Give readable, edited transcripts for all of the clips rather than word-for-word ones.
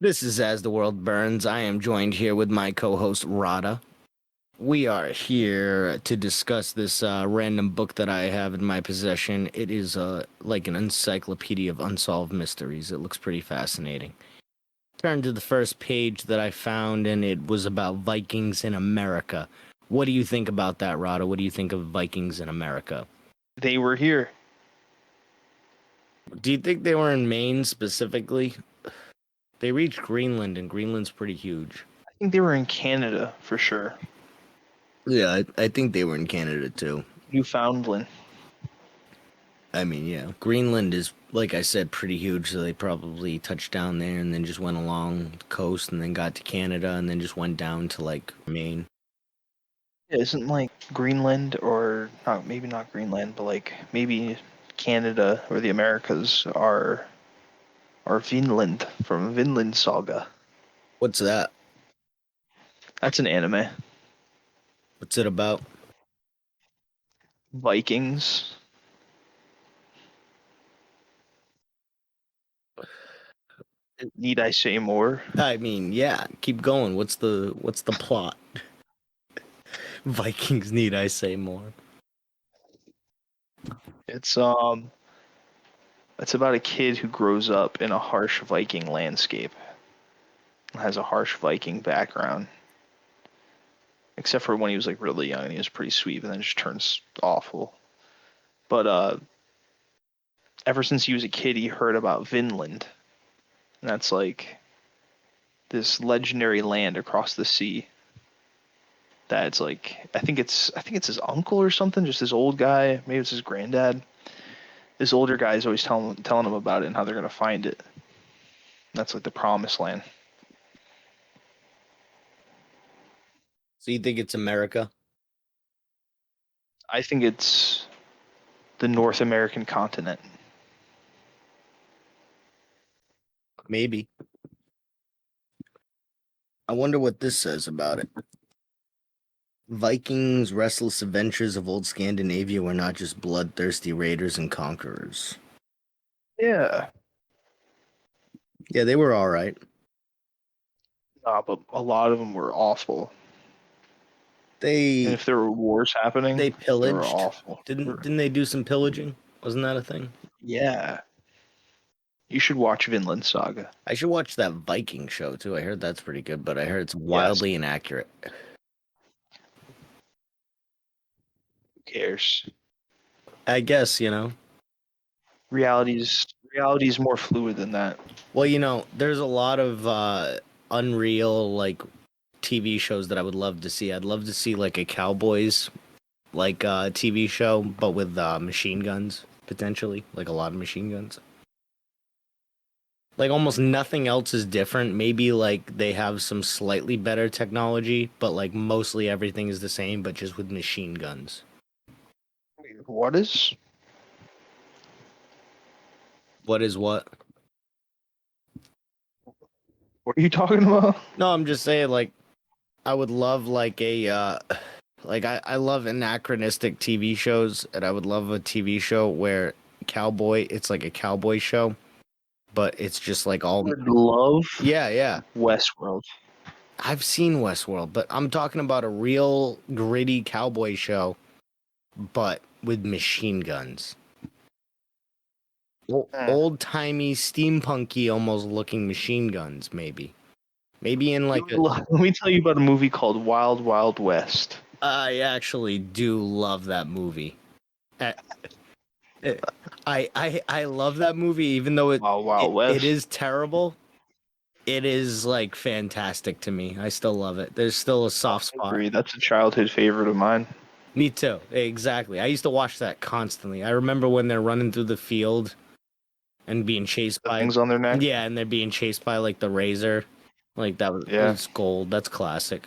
This is As the World Burns. I am joined here with my co-host Rada. We are here to discuss this random book that I have in my possession. It is like an encyclopedia of unsolved mysteries. It looks pretty fascinating. Turned to the first page that I found, and it was about Vikings in America. What do you think about that, Rada? What do you think of Vikings in America? They were here. Do you think they were in Maine specifically? They reached Greenland, and Greenland's pretty huge. I think they were in Canada for sure. Yeah, I think they were in Canada too. Newfoundland. I mean, yeah. Greenland is, like I said, pretty huge, so they probably touched down there and then just went along the coast and then got to Canada and then just went down to, like, Maine. Yeah, isn't like Greenland or not? Maybe not Greenland, but like maybe Canada or the Americas are Vinland from Vinland Saga. What's that? That's an anime. What's it about? Vikings. Need I say more? I mean, yeah, keep going. What's the plot? Vikings, need I say more? It's about a kid who grows up in a harsh Viking landscape. Has a harsh Viking background. Except for when he was like really young and he was pretty sweet, but then just turns awful. But ever since he was a kid, he heard about Vinland. And that's like this legendary land across the sea. That's like I think it's his uncle or something, just this old guy, maybe it's his granddad. This older guy is always telling him about it and how they're gonna find it. That's like the promised land. So you think it's America? I think it's the North American continent. Maybe. I wonder what this says about it. Vikings' restless adventures of old Scandinavia were not just bloodthirsty raiders and conquerors. Yeah. Yeah, they were all right. But a lot of them were awful. And They if there were wars happening, they they were pillaged. awful. Didn't they do some pillaging? Wasn't that a thing? Yeah. You should watch Vinland Saga. I should watch that Viking show too. I heard that's pretty good, but I heard it's Yes. wildly inaccurate. Who cares? I guess, Reality's more fluid than that. Well, there's a lot of unreal like TV shows that I would love to see. I'd love to see like a Cowboys like TV show, but with machine guns potentially, like a lot of machine guns. Like almost nothing else is different. Maybe like they have some slightly better technology, but like mostly everything is the same, but just with machine guns. What is? What is what? What are you talking about? No, I'm just saying like I would love like a like I love anachronistic TV shows, and I would love a TV show where it's like a cowboy show, but it's just like all Would love yeah. Westworld. I've seen Westworld, but I'm talking about a real gritty cowboy show, but with machine guns. Old timey, steampunky, almost looking machine guns, maybe. Maybe in like Let me tell you about a movie called Wild Wild West. I actually do love that movie. I love that movie, even though Wild Wild West. it is terrible. It is like fantastic to me. I still love it. There's still a soft spot. Agree. That's a childhood favorite of mine. Me too. Exactly. I used to watch that constantly. I remember when they're running through the field and being chased by things on their neck. Yeah, and they're being chased by like the razor. Like that was gold. That's classic.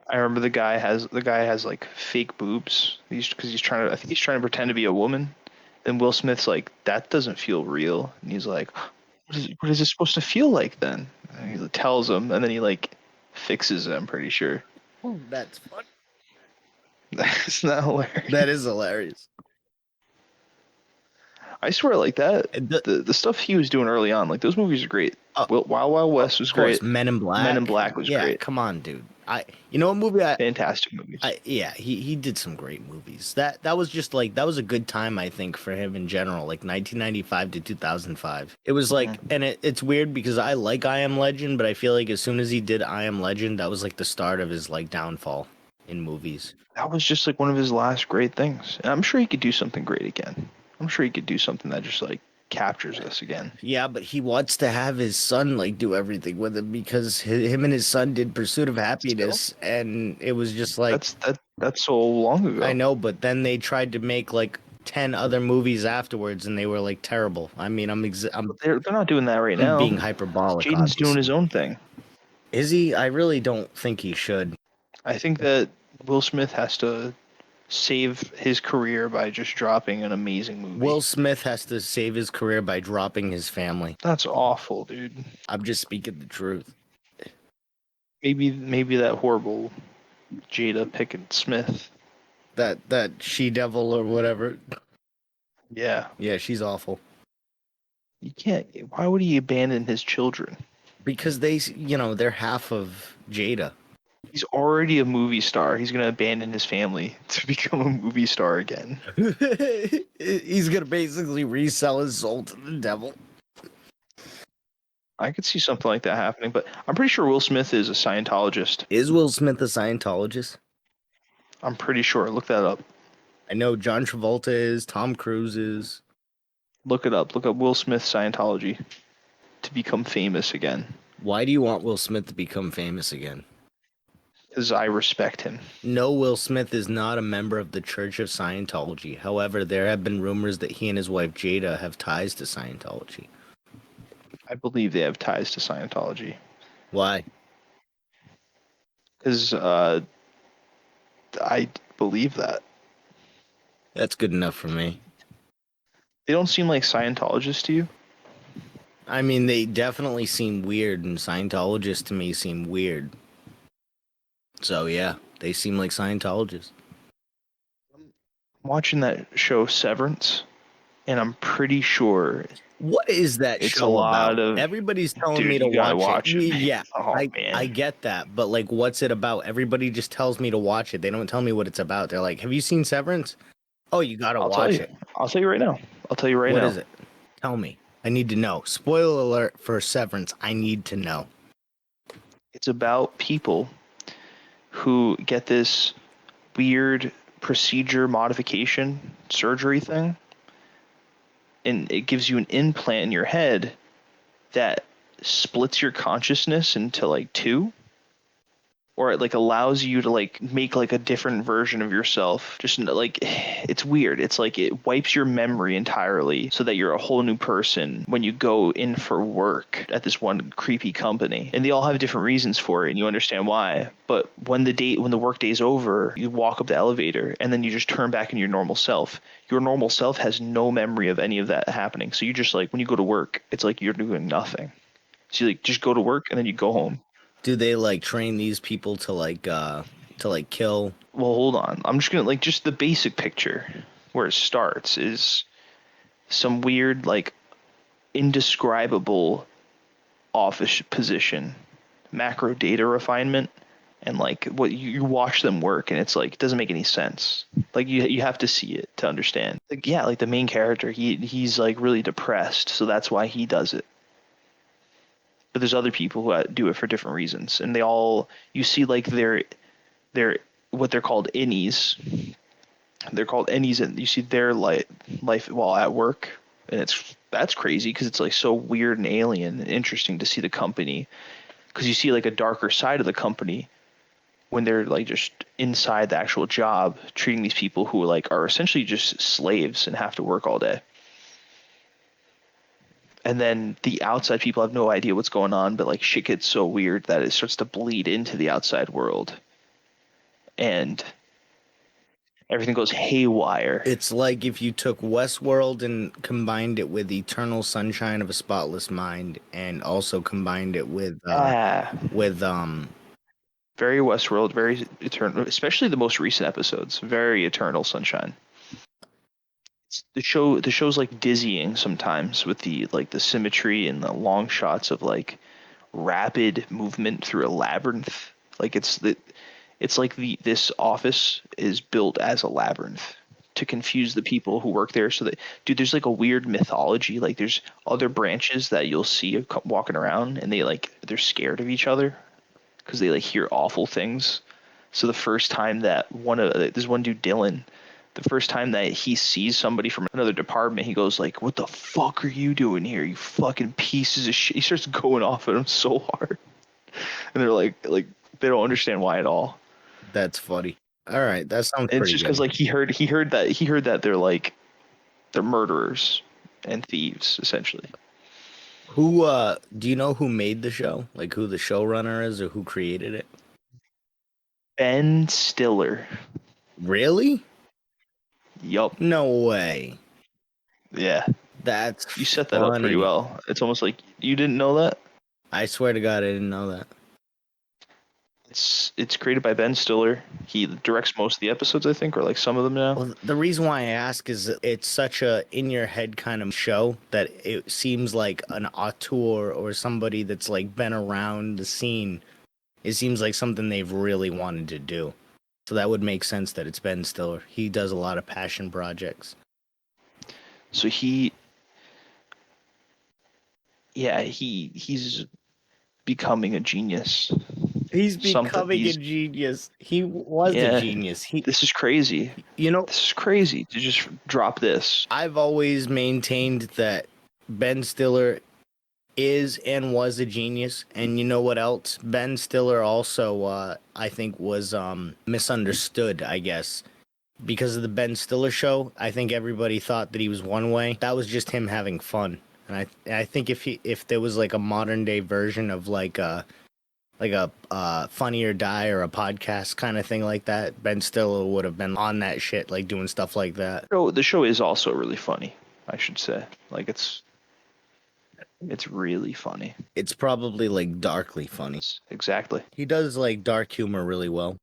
I remember the guy has like fake boobs. I think he's trying to pretend to be a woman. And Will Smith's like, that doesn't feel real. And he's like, what is it supposed to feel like then? And he tells him, and then he like fixes it, I'm pretty sure. Oh, that's fun. That's not hilarious. That is hilarious. I swear, like that, The, the stuff he was doing early on, like those movies are great. uh, Wild Wild West was of course, great. Men in Men in Black. Black was Yeah, great. come on, dude. You know what movie Fantastic movies. yeah, he did some great movies. That was just like that was a good time I think for him in general, like 1995 to 2005. It was like, and it's weird because I like I Am Legend, but I feel like as soon as he did I Am Legend, that was like the start of his like downfall in movies. That was just like one of his last great things. And I'm sure he could do something great again. I'm sure he could do something that just like captures us again. Yeah, but he wants to have his son like do everything with him because him and his son did Pursuit of Happiness, and it was just like That's so long ago. I know, but then they tried to make like 10 other movies afterwards, and they were like terrible. I mean, They're not doing that right I'm now. being hyperbolic. Jaden's doing his Obviously. own thing. Is he? I really don't think he should. I think that Will Smith has to save his career by just dropping an amazing movie. Will Smith has to save his career by dropping his family. That's awful, dude. I'm just speaking the truth. Maybe that horrible Jada Pinkett Smith. That she devil or whatever. Yeah. Yeah, she's awful. You can't. Why would he abandon his children? Because they're half of Jada. He's already a movie star. He's gonna abandon his family to become a movie star again. He's gonna basically resell his soul to the devil. I could see something like that happening, but I'm pretty sure Will Smith is a Scientologist. Is Will Smith a Scientologist? I'm pretty sure. Look that up. I know John Travolta is, Tom Cruise is. Look it up. Look up Will Smith Scientology to become famous again. Why do you want Will Smith to become famous again? Because I respect him. No, Will Smith is not a member of the Church of Scientology. However, there have been rumors that he and his wife Jada have ties to Scientology. I believe they have ties to Scientology. Why? Because I believe that. That's good enough for me. They don't seem like Scientologists to you? I mean, they definitely seem weird, and Scientologists to me seem weird. So, yeah, they seem like Scientologists. I'm watching that show Severance, and I'm pretty sure... What is that it's show a lot about? of... Everybody's telling Dude, me to you gotta watch it. Yeah, Oh, man. I get that, but like, what's it about? Everybody just tells me to watch it. They don't tell me what it's about. They're like, "Have you seen Severance?" Oh, you gotta watch it. I'll tell you right now. What is it? Tell me. I need to know. Spoiler alert for Severance. I need to know. It's about people who get this weird procedure modification surgery thing, and it gives you an implant in your head that splits your consciousness into like two, or it like allows you to like make like a different version of yourself. Just like, it's weird. It's like it wipes your memory entirely so that you're a whole new person when you go in for work at this one creepy company. And they all have different reasons for it, and you understand why. But when the work day's over, you walk up the elevator and then you just turn back into your normal self. Your normal self has no memory of any of that happening. So you just like, when you go to work, it's like you're doing nothing. So you like just go to work and then you go home. Do they like train these people to kill? Well, hold on. I'm just gonna like just the basic picture where it starts is some weird like indescribable office position, macro data refinement, and like what you watch them work and it's like it doesn't make any sense. Like you have to see it to understand. Like yeah, like the main character, he's like really depressed, so that's why he does it. But there's other people who do it for different reasons, and you see like they're what they're called innies. They're called innies, and you see their life while at work, and that's crazy because it's like so weird and alien and interesting to see the company, because you see like a darker side of the company when they're like just inside the actual job, treating these people who like are essentially just slaves and have to work all day. And then the outside people have no idea what's going on, but like shit gets so weird that it starts to bleed into the outside world. And everything goes haywire. It's like if you took Westworld and combined it with Eternal Sunshine of a Spotless Mind, and also combined it with very Westworld, very Eternal, especially the most recent episodes. Very Eternal Sunshine. The show's like dizzying sometimes with the symmetry and the long shots of like rapid movement through a labyrinth. Like it's like this office is built as a labyrinth to confuse the people who work there. So that, dude, there's like a weird mythology. Like there's other branches that you'll see walking around, and they're scared of each other because they like hear awful things. So the first time that this one dude Dylan, the first time that he sees somebody from another department, he goes like, "What the fuck are you doing here? You fucking pieces of shit!" He starts going off at him so hard, and they're like they don't understand why at all. That's funny. All right, that sounds And it's pretty just good. because like he heard that they're murderers and thieves essentially. Who do you know who made the show? Like who the showrunner is or who created it? Ben Stiller. Really? Yup. No way. Yeah. That's You set that up pretty funny. well. It's almost like you didn't know that. I swear to God, I didn't know that. It's created by Ben Stiller. He directs most of the episodes, I think, or like some of them now. Well, the reason why I ask is it's such a in your head kind of show that it seems like an auteur or somebody that's like been around the scene. It seems like something they've really wanted to do. So that would make sense that it's Ben Stiller. He does a lot of passion projects. So he's becoming a genius. He's Something. becoming a genius. He was a Yeah. genius. This is crazy. This is crazy to just drop this. I've always maintained that Ben Stiller is and was a genius. And you know what else? Ben Stiller also, I think, was misunderstood, I guess. Because of the Ben Stiller show, I think everybody thought that he was one way. That was just him having fun. And I think if there was like a modern day version of like a Funny or Die or a podcast kind of thing like that, Ben Stiller would have been on that shit, like doing stuff like that. So the show is also really funny, I should say. Like it's really funny. It's probably like darkly funny. Exactly. He does like dark humor really well.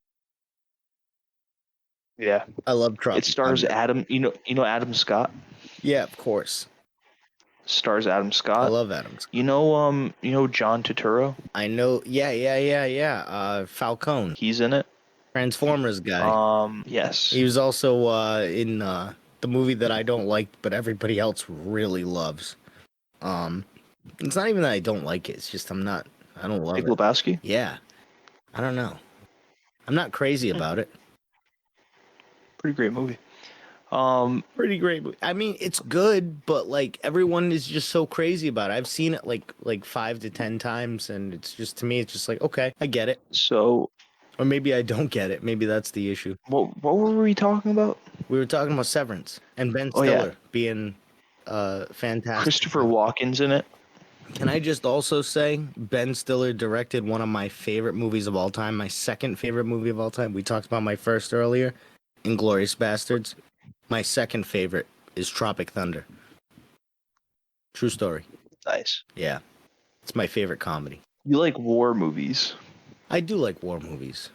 Yeah. I love Tropic It stars Thunder. Adam. You know Adam Scott. Yeah, of course. Stars Adam Scott. I love Adam Scott. You know John Turturro. I know. Yeah. Falcone. He's in it. Transformers guy. Yes. He was also in the movie that I don't like, but everybody else really loves. It's not even that I don't like it. It's just I don't love Big it. Lebowski. Yeah. I don't know. I'm not crazy about it. Pretty great movie. Pretty great movie. I mean, it's good, but like everyone is just so crazy about it. I've seen it like 5 to 10 times, and it's just to me, it's just like okay, I get it. So, or maybe I don't get it. Maybe that's the issue. What were we talking about? We were talking about Severance and Ben Stiller being fantastic. Christopher Walken's in it. Can I just also say Ben Stiller directed one of my favorite movies of all time, my second favorite movie of all time. We talked about my first earlier, Inglourious Bastards. My second favorite is Tropic Thunder. True story. Nice. Yeah. It's my favorite comedy. You like war movies? I do like war movies.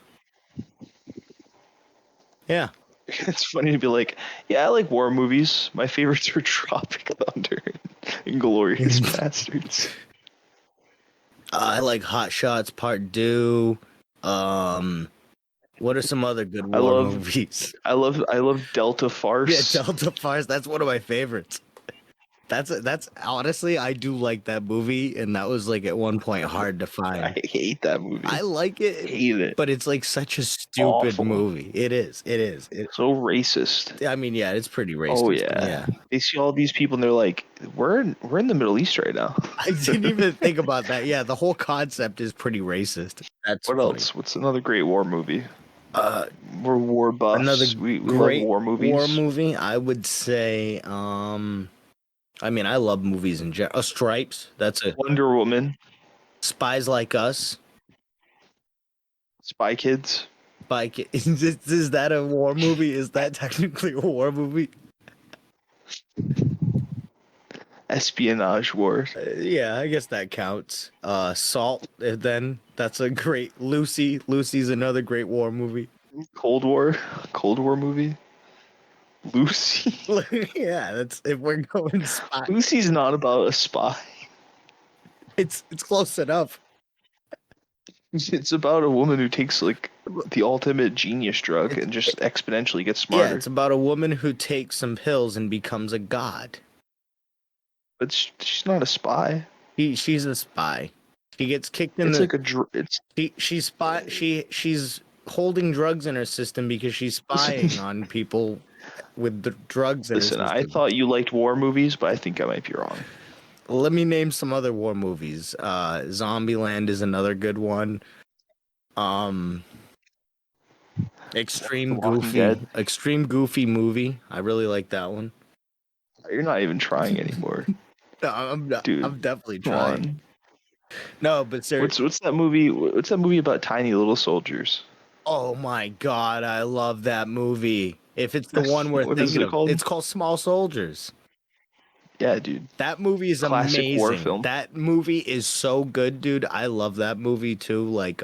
Yeah. It's funny to be like, yeah, I like war movies. My favorites are Tropic Thunder and Glorious Bastards. I like Hot Shots Part 2. What are some other good war movies? I love Delta Farce. Yeah, Delta Farce. That's one of my favorites. That's honestly, I do like that movie, and that was like at one point hard to find. I hate that movie. I like it, hate it, but it's like such a stupid movie. It is. It's so racist. I mean, yeah, it's pretty racist. Oh yeah. They see all these people, and they're like, "We're in the Middle East right now." I didn't even think about that. Yeah, the whole concept is pretty racist. That's what funny. else? What's another great war movie? We're war buffs. Another we great love war movies. War movie, I would say. I mean, I love movies in general. Stripes. That's a Wonder Woman. Spies Like Us. Spy Kids. Is that a war movie? Is that technically a war movie? Espionage war. Yeah, I guess that counts. Salt. Then that's a great Lucy. Lucy's another great war movie. Cold War movie. Lucy. Yeah, that's if we're going spy. Lucy's not about a spy. It's close enough. It's about a woman who takes like the ultimate genius drug It's, and just exponentially gets yeah, smarter. it's about a woman who takes some pills and becomes a god. But she's not a spy. She's a spy. She gets kicked in It's the. like it's She's holding drugs in her system because she's spying on people with the drugs in her listen, I system. thought you liked war movies, but I think I might be wrong. Let me name some other war movies. Zombieland is another good one. The Walking Dead. Extreme Goofy movie. I really like that one. You're not even trying anymore. No, I'm not, Dude, I'm definitely come trying. on. No, but seriously. What's that movie? What's that movie about tiny little soldiers? Oh my god, I love that movie. If it's the one we're What is thinking it of, called? it's called Small Soldiers. Yeah, dude. That movie is Classic war amazing. film. That movie is so good, dude. I love that movie too. Like,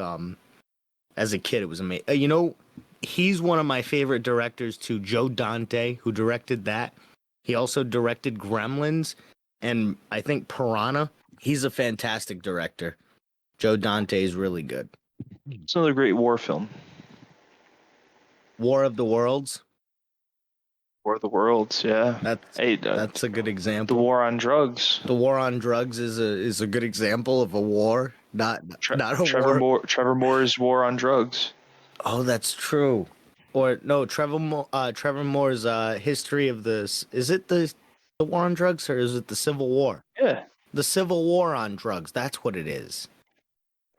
as a kid, it was amazing. He's one of my favorite directors too. Joe Dante, who directed that. He also directed Gremlins and I think Piranha. He's a fantastic director. Joe Dante is really good. It's another great war film. War of the Worlds. War of the Worlds, yeah. That's a good The example. war on drugs. The war on drugs is a good example of a war, not a war. Trevor Moore's War on Drugs. Oh, that's true. Or no, Trevor Moore's history of this. Is it the war on drugs or is it the Civil War? Yeah. The Civil War on drugs. That's what it is.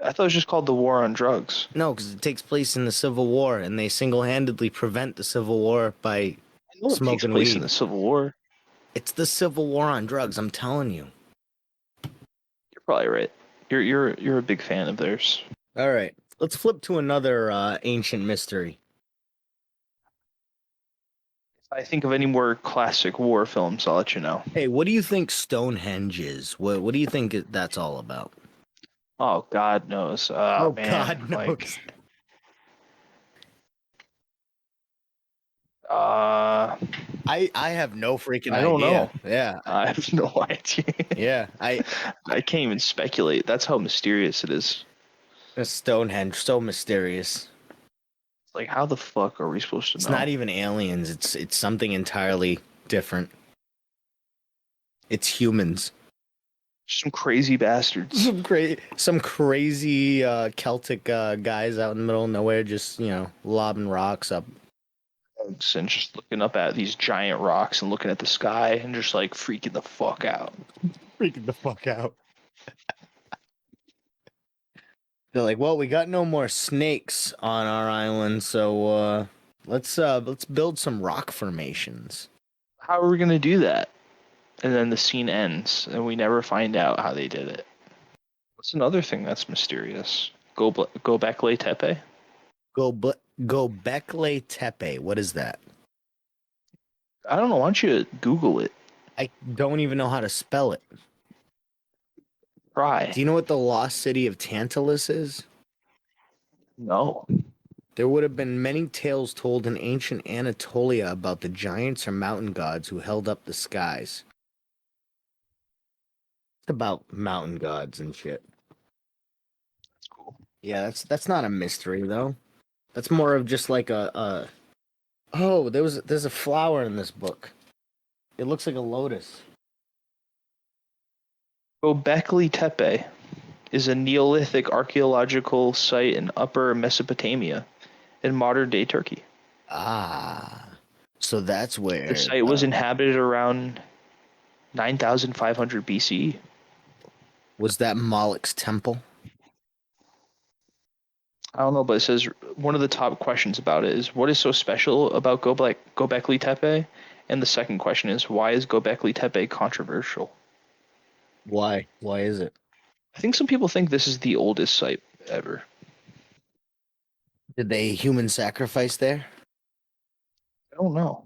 I thought it was just called The War on Drugs. No, because it takes place in the Civil War, and they single-handedly prevent the Civil War by I know it takes smoking place weed. in the Civil War. It's the Civil War on drugs. I'm telling you. You're probably right. You're a big fan of theirs. All right, let's flip to another ancient mystery. If I think of any more classic war films, I'll let you know. Hey, what do you think Stonehenge is? What do you think that's all about? Oh, God knows. Oh, Man, God knows. like, I I have no freaking idea. don't know. Yeah. I have no idea. Yeah. I can't even speculate. That's how mysterious it is. Stonehenge, so mysterious. Like, how the fuck are we supposed to know? It's not even aliens. It's something entirely different. It's humans. Some crazy bastards. Some crazy Celtic guys out in the middle of nowhere, just lobbing rocks up. And just looking up at these giant rocks and looking at the sky and just like freaking the fuck out. Freaking the fuck out. They're like, well, we got no more snakes on our island, so let's build some rock formations. How are we gonna do that? And then the scene ends, and we never find out how they did it. What's another thing that's mysterious? Gobekli Tepe? Gobekli Tepe. What is that? I don't know. Why don't you Google it? I don't even know how to spell it. Try. Do you know what the lost city of Tantalus is? No. There would have been many tales told in ancient Anatolia about the giants or mountain gods who held up the skies. It's about mountain gods and shit. That's cool. Yeah, that's not a mystery though. That's more of just like a oh, there's a flower in this book. It looks like a lotus. Gobekli Tepe is a Neolithic archaeological site in Upper Mesopotamia in modern-day Turkey. Ah, so that's where The site was inhabited around 9,500 BCE. Was that Moloch's temple? I don't know, but it says one of the top questions about it is what is so special about Gobekli Tepe? And the second question is why is Gobekli Tepe controversial? Why? Why is it? I think some people think this is the oldest site ever. Did they human sacrifice there? I don't know.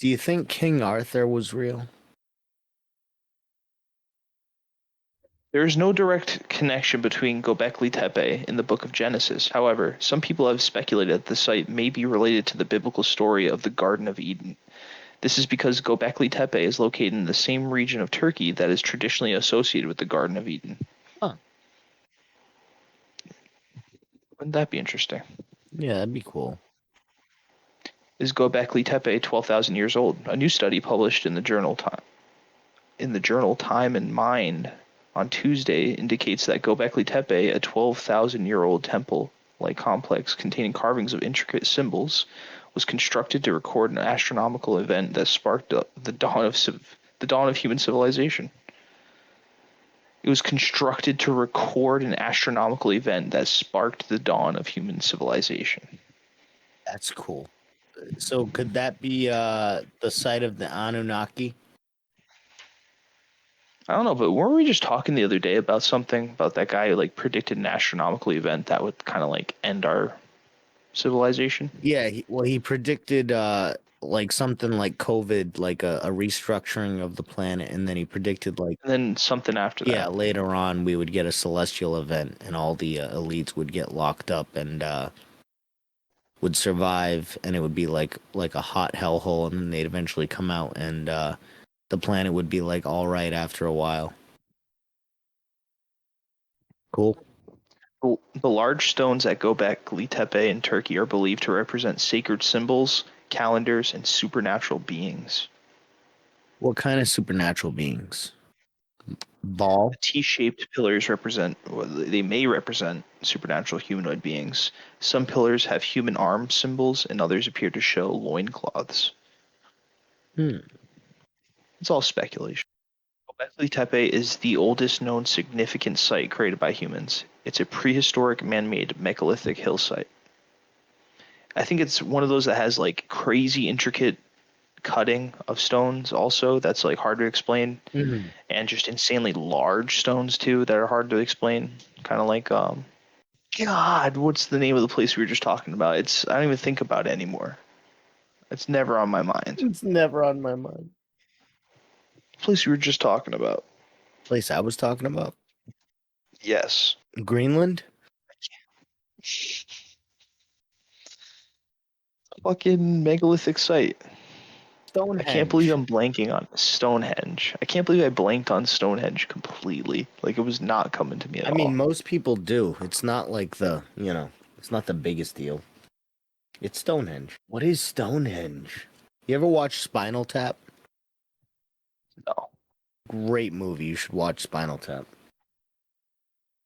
Do you think King Arthur was real? There is no direct connection between Gobekli Tepe and the Book of Genesis. However, some people have speculated that the site may be related to the biblical story of the Garden of Eden. This is because Gobekli Tepe is located in the same region of Turkey that is traditionally associated with the Garden of Eden. Huh. Wouldn't that be interesting? Yeah, that'd be cool. Is Gobekli Tepe 12,000 years old? A new study published in the journal Time and Mind on Tuesday indicates that Gobekli Tepe, a 12,000-year-old temple-like complex containing carvings of intricate symbols, was constructed to record an astronomical event that sparked the dawn of human civilization. It was constructed to record an astronomical event that sparked the dawn of human civilization. That's cool. So could that be the site of the Anunnaki? I don't know, but weren't we just talking the other day about something about that guy who like predicted an astronomical event that would kind of like end our civilization? Yeah, he predicted like something like COVID, like a restructuring of the planet, and then he predicted like And then something after yeah, that. later on we would get a celestial event and all the elites would get locked up and would survive, and it would be like a hot hellhole, and then they'd eventually come out, and the planet would be like all right after a while. Cool. The large stones at Gobekli Tepe in Turkey are believed to represent sacred symbols, calendars, and supernatural beings. What kind of supernatural beings? Ball. The T-shaped pillars they may represent supernatural humanoid beings. Some pillars have human arm symbols, and others appear to show loincloths. Hmm. It's all speculation. Gobekli Tepe is the oldest known significant site created by humans. It's a prehistoric man-made megalithic hill site. I think it's one of those that has like crazy intricate cutting of stones also that's like hard to explain, Mm-hmm. and just insanely large stones too that are hard to explain. Kind of like God, what's the name of the place we were just talking about? I don't even think about it anymore. It's never on my mind. It's never on my mind. The place we were just talking about. Place I was talking about. Yes. Greenland? Fucking megalithic site. I can't believe Stonehenge. I'm blanking on Stonehenge. I can't believe I blanked on Stonehenge completely. Like it was not coming to me at I mean, all. most people do. It's not like it's not the biggest deal. It's Stonehenge. What is Stonehenge? You ever watch Spinal Tap? No. Great movie. You should watch Spinal Tap.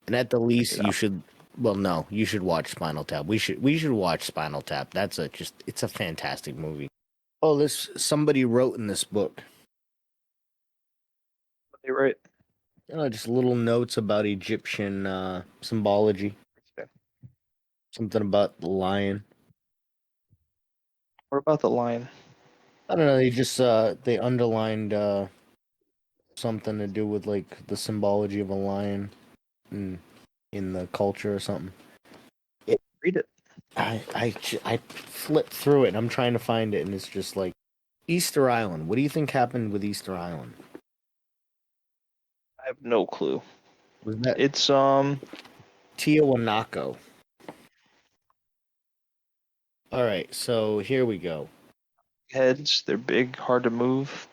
And at the Check least, it out. well, no, you should watch Spinal Tap. We should watch Spinal Tap. It's a fantastic movie. Oh, somebody wrote in this book. They right. Just little notes about Egyptian symbology. Something about the lion. What about the lion? I don't know. They underlined something to do with like the symbology of a lion in the culture or something. Read it. I flipped through it and I'm trying to find it, and it's just like Easter Island. What do you think happened with Easter Island? I have no clue. Was that It's Tiahuanaco? All right, so here we go. heads. They're big, hard to move.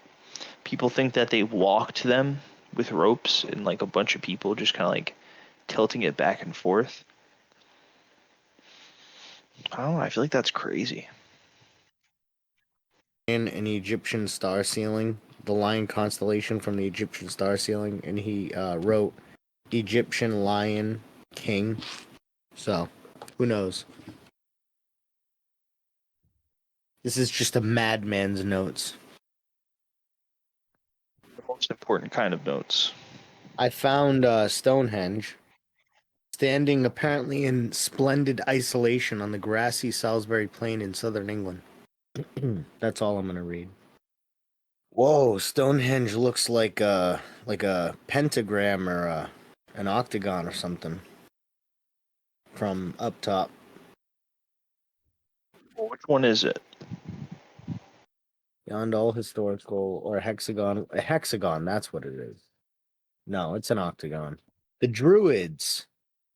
People think that they walked them with ropes and like a bunch of people just kind of like tilting it back and forth. I don't know. I feel like that's crazy. In an Egyptian star ceiling, the lion constellation from the Egyptian star ceiling, and he wrote Egyptian lion king. So, who knows? This is just a madman's notes. The most important kind of notes. I found Stonehenge standing apparently in splendid isolation on the grassy Salisbury Plain in southern England. That's all I'm gonna read. Whoa, Stonehenge looks like a pentagram or an octagon or something from up top. Well, which one is it? Beyond all historical or a hexagon, that's what it is. No, it's an octagon. The Druids,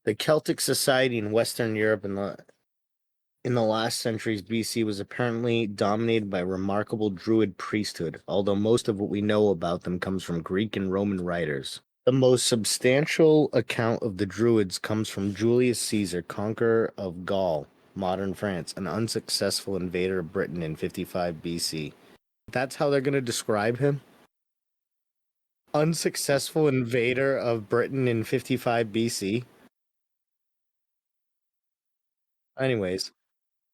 the Celtic society in Western Europe in the last centuries BC was apparently dominated by a remarkable Druid priesthood, although most of what we know about them comes from Greek and Roman writers. The most substantial account of the Druids comes from Julius Caesar, conqueror of Gaul, modern France, an unsuccessful invader of Britain in 55 BC. That's how they're going to describe him? Unsuccessful invader of Britain in 55 BC? Anyways,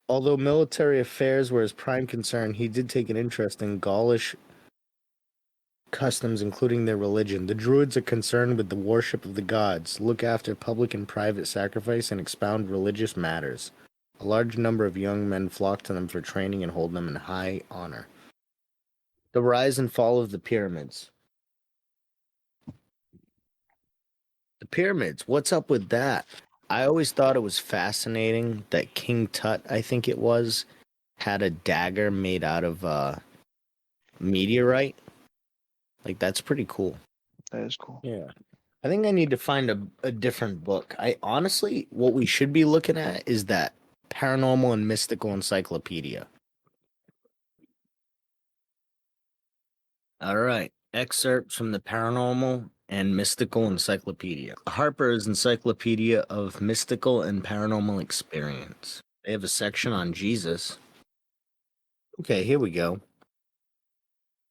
although military affairs were his prime concern, he did take an interest in Gaulish customs, including their religion. The Druids are concerned with the worship of the gods, look after public and private sacrifice, and expound religious matters. A large number of young men flock to them for training and hold them in high honor. The rise and fall of the pyramids. The pyramids, what's up with that? I always thought it was fascinating that King Tut, I think it was, had a dagger made out of meteorite. Like, that's pretty cool. That is cool. Yeah. I think I need to find a different book. I honestly, what we should be looking at is that Paranormal and Mystical Encyclopedia. All right. Excerpts from the Paranormal and Mystical Encyclopedia. Harper's Encyclopedia of Mystical and Paranormal Experience. They have a section on Jesus. Okay, here we go.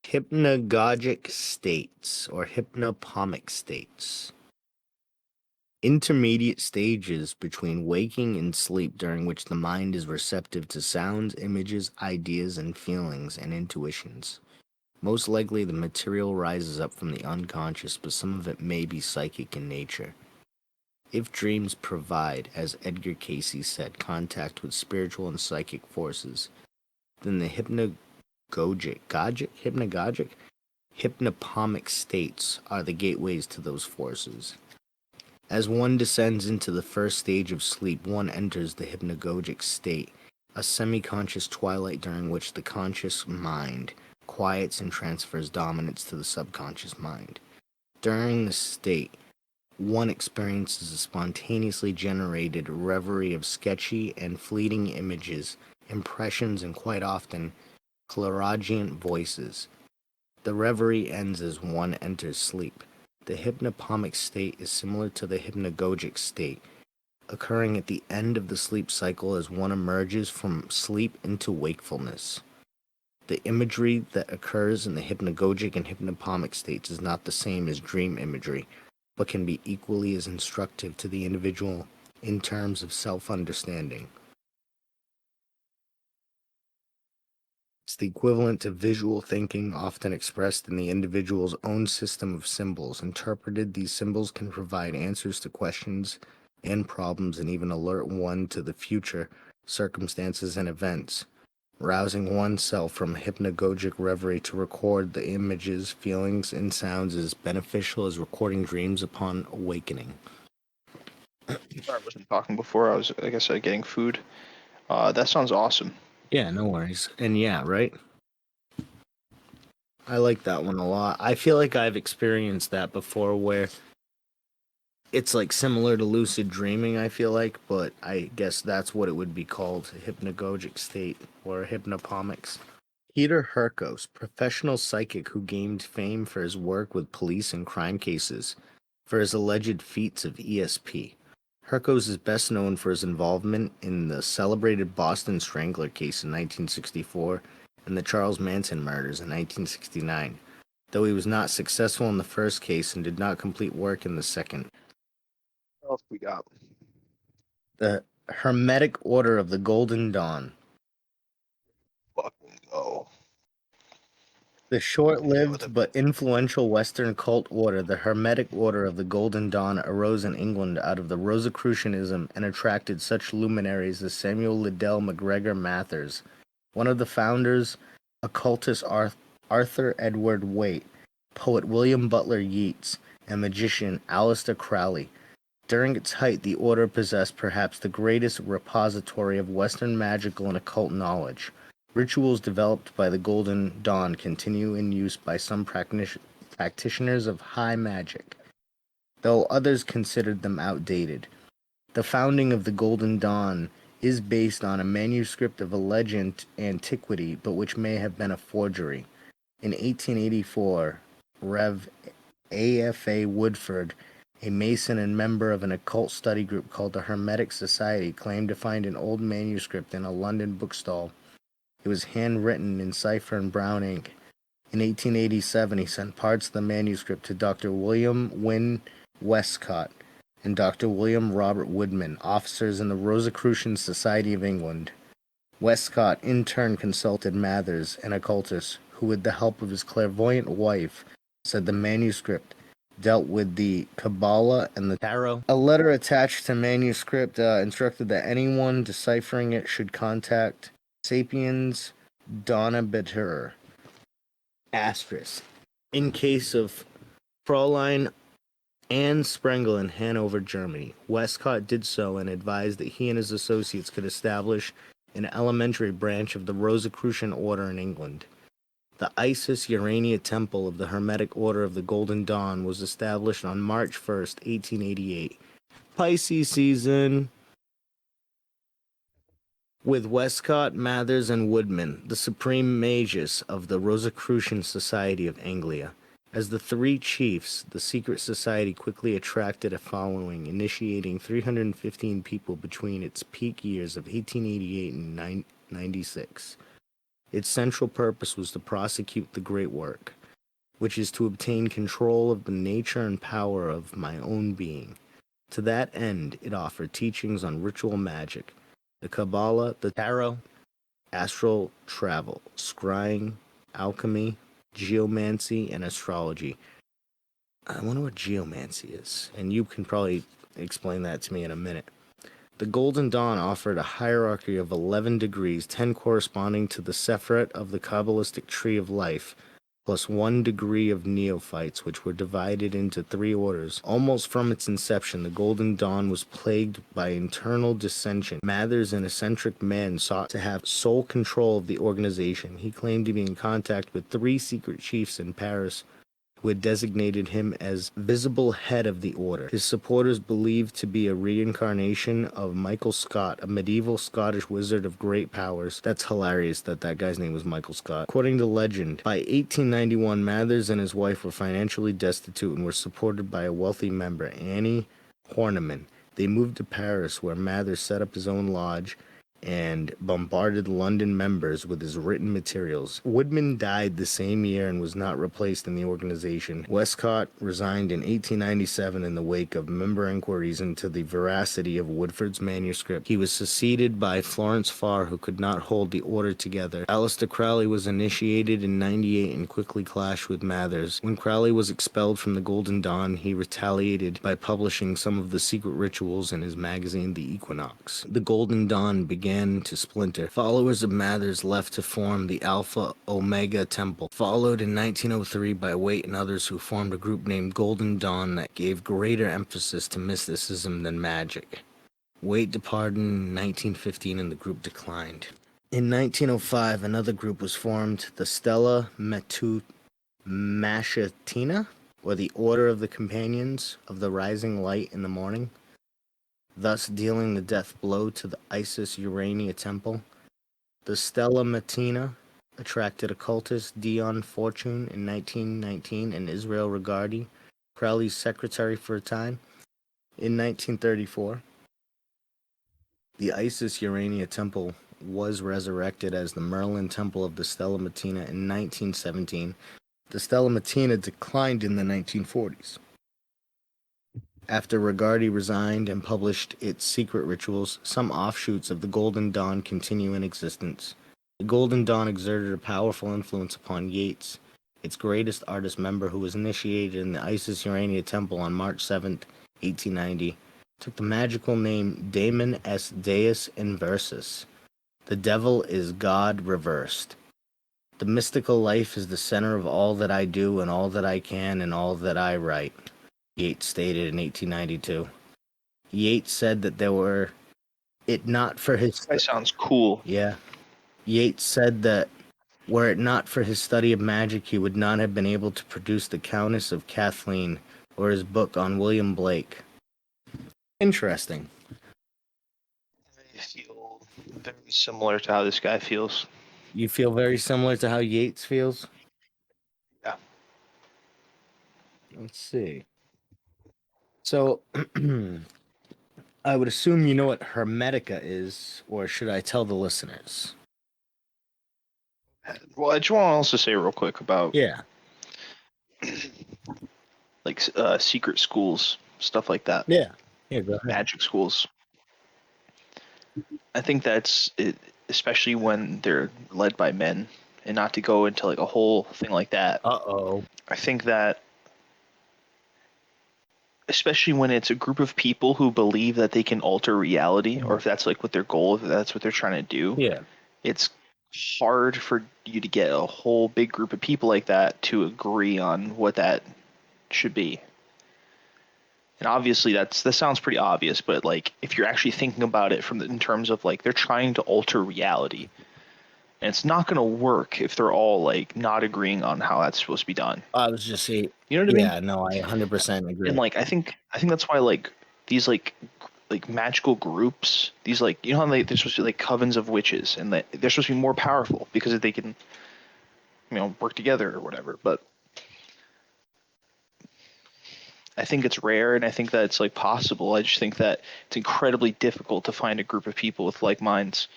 Hypnagogic states or hypnopomic states. Intermediate stages between waking and sleep during which the mind is receptive to sounds, images, ideas, and feelings and intuitions. Most likely the material rises up from the unconscious, but some of it may be psychic in nature. If dreams provide, as Edgar Cayce said, contact with spiritual and psychic forces, then the hypnopomic states are the gateways to those forces. As one descends into the first stage of sleep, one enters the hypnagogic state, a semi-conscious twilight during which the conscious mind quiets and transfers dominance to the subconscious mind. During this state, one experiences a spontaneously generated reverie of sketchy and fleeting images, impressions, and quite often clairaudient voices. The reverie ends as one enters sleep. The hypnopomic state is similar to the hypnagogic state, occurring at the end of the sleep cycle as one emerges from sleep into wakefulness. The imagery that occurs in the hypnagogic and hypnopomic states is not the same as dream imagery, but can be equally as instructive to the individual in terms of self-understanding. It's the equivalent to visual thinking, often expressed in the individual's own system of symbols. Interpreted, these symbols can provide answers to questions and problems and even alert one to the future circumstances and events. Rousing oneself from hypnagogic reverie to record the images, feelings, and sounds is beneficial as recording dreams upon awakening. Sorry, I wasn't talking before. I was, like I said, getting food. That sounds awesome. Yeah, no worries. And yeah, right? I like that one a lot. I feel like I've experienced that before where it's like similar to lucid dreaming, I feel like, but I guess that's what it would be called, hypnagogic state or hypnopomics. Peter Herkos, professional psychic who gained fame for his work with police and crime cases for his alleged feats of ESP. Herkos is best known for his involvement in the celebrated Boston Strangler case in 1964 and the Charles Manson murders in 1969, though he was not successful in the first case and did not complete work in the second. What else we got? The Hermetic Order of the Golden Dawn. Fucking go. The short-lived but influential Western cult order, the Hermetic Order of the Golden Dawn, arose in England out of the Rosicrucianism and attracted such luminaries as Samuel Liddell MacGregor Mathers, one of the founders, occultist Arthur Edward Waite, poet William Butler Yeats, and magician Aleister Crowley. During its height, the order possessed perhaps the greatest repository of Western magical and occult knowledge. Rituals developed by the Golden Dawn continue in use by some practitioners of high magic. though others considered them outdated. The founding of the Golden Dawn is based on a manuscript of alleged antiquity, but which may have been a forgery. In 1884, Rev. A.F.A. Woodford, a Mason and member of an occult study group called the Hermetic Society, claimed to find an old manuscript in a London bookstall. It was handwritten in cipher and brown ink. In 1887, he sent parts of the manuscript to Dr. William Wynne Westcott and Dr. William Robert Woodman, officers in the Rosicrucian Society of England. Westcott in turn consulted Mathers, an occultist, who with the help of his clairvoyant wife said the manuscript dealt with the Kabbalah and the Tarot. A letter attached to manuscript instructed that anyone deciphering it should contact Sapiens Donabiter. Asterisk. In case of Fräulein Anne Sprengel in Hanover, Germany, Westcott did so and advised that he and his associates could establish an elementary branch of the Rosicrucian Order in England. The Isis Urania Temple of the Hermetic Order of the Golden Dawn was established on March 1st, 1888. Pisces season. With Westcott, Mathers, and Woodman, the supreme magus of the Rosicrucian Society of Anglia. As the three chiefs, the secret society quickly attracted a following, initiating 315 people between its peak years of 1888 and 1896. Its central purpose was to prosecute the great work, which is to obtain control of the nature and power of my own being. To that end, it offered teachings on ritual magic, the Kabbalah, the Tarot, astral travel, scrying, alchemy, geomancy, and astrology. I wonder what geomancy is, and you can probably explain that to me in a minute. The Golden Dawn offered a hierarchy of 11 degrees, 10 corresponding to the Sephirot of the Kabbalistic Tree of Life, plus 1 degree of neophytes, which were divided into 3 orders. Almost from its inception, the Golden Dawn was plagued by internal dissension. Mathers, an eccentric man, sought to have sole control of the organization. He claimed to be in contact with 3 secret chiefs in Paris who had designated him as visible head of the order. His supporters believed to be a reincarnation of Michael Scott, a medieval Scottish wizard of great powers. That's hilarious that that guy's name was Michael Scott. According to legend, by 1891, Mathers and his wife were financially destitute and were supported by a wealthy member, Annie Horniman. They moved to Paris, where Mathers set up his own lodge and bombarded London members with his written materials. Woodman died the same year and was not replaced in the organization. Westcott resigned in 1897 in the wake of member inquiries into the veracity of Woodford's manuscript. He was succeeded by Florence Farr, who could not hold the order together. Aleister Crowley was initiated in 98 and quickly clashed with Mathers. When Crowley was expelled from the Golden Dawn, he retaliated by publishing some of the secret rituals in his magazine, The Equinox. The Golden Dawn began to splinter. Followers of Mathers left to form the Alpha Omega Temple, followed in 1903 by Waite and others who formed a group named Golden Dawn that gave greater emphasis to mysticism than magic. Waite departed in 1915 and the group declined. In 1905, another group was formed, the Stella Matutina, or the Order of the Companions of the Rising Light in the Morning, thus dealing the death blow to the Isis Urania Temple. The Stella Matina attracted occultist Dion Fortune in 1919 and Israel Regardie, Crowley's secretary for a time. In 1934, the Isis Urania Temple was resurrected as the Merlin Temple of the Stella Matina in 1917. The Stella Matina declined in the 1940s. After Regardie resigned and published its secret rituals, some offshoots of the Golden Dawn continue in existence. The Golden Dawn exerted a powerful influence upon Yeats, its greatest artist member, who was initiated in the Isis Urania Temple on March 7, 1890, took the magical name Daemon es Deus Inversus. The devil is God reversed. The mystical life is the center of all that I do and all that I can and all that I write, Yeats stated in 1892. Yeats said that there were it not for his... That sounds cool. Yeah. Yeats said that were it not for his study of magic, he would not have been able to produce the Countess of Kathleen, or his book on William Blake. Interesting. I feel very similar to how this guy feels. You feel very similar to how Yates feels? Yeah. Let's see. So, I would assume you know what Hermetica is, or should I tell the listeners? Well, I just want to also say real quick about Yeah. like secret schools, stuff like that, Yeah. Yeah, go ahead. magic schools. I think that's it, especially when they're led by men, and not to go into like a whole thing like that. Uh-oh. I think that especially when it's a group of people who believe that they can alter reality, or if that's like what their goal, if that's what they're trying to do, Yeah. it's hard for you to get a whole big group of people like that to agree on what that should be. And obviously that sounds pretty obvious, but like if you're actually thinking about it in terms of like they're trying to alter reality, and it's not going to work if they're all like not agreeing on how that's supposed to be done. I was just saying, You know what I mean? yeah, no, I 100% agree. And like I think that's why like these like magical groups, these like you know how they're supposed to be like covens of witches, and that they're supposed to be more powerful because they can work together or whatever. But I think it's rare, and I think that it's like possible. I just think that it's incredibly difficult to find a group of people with like minds,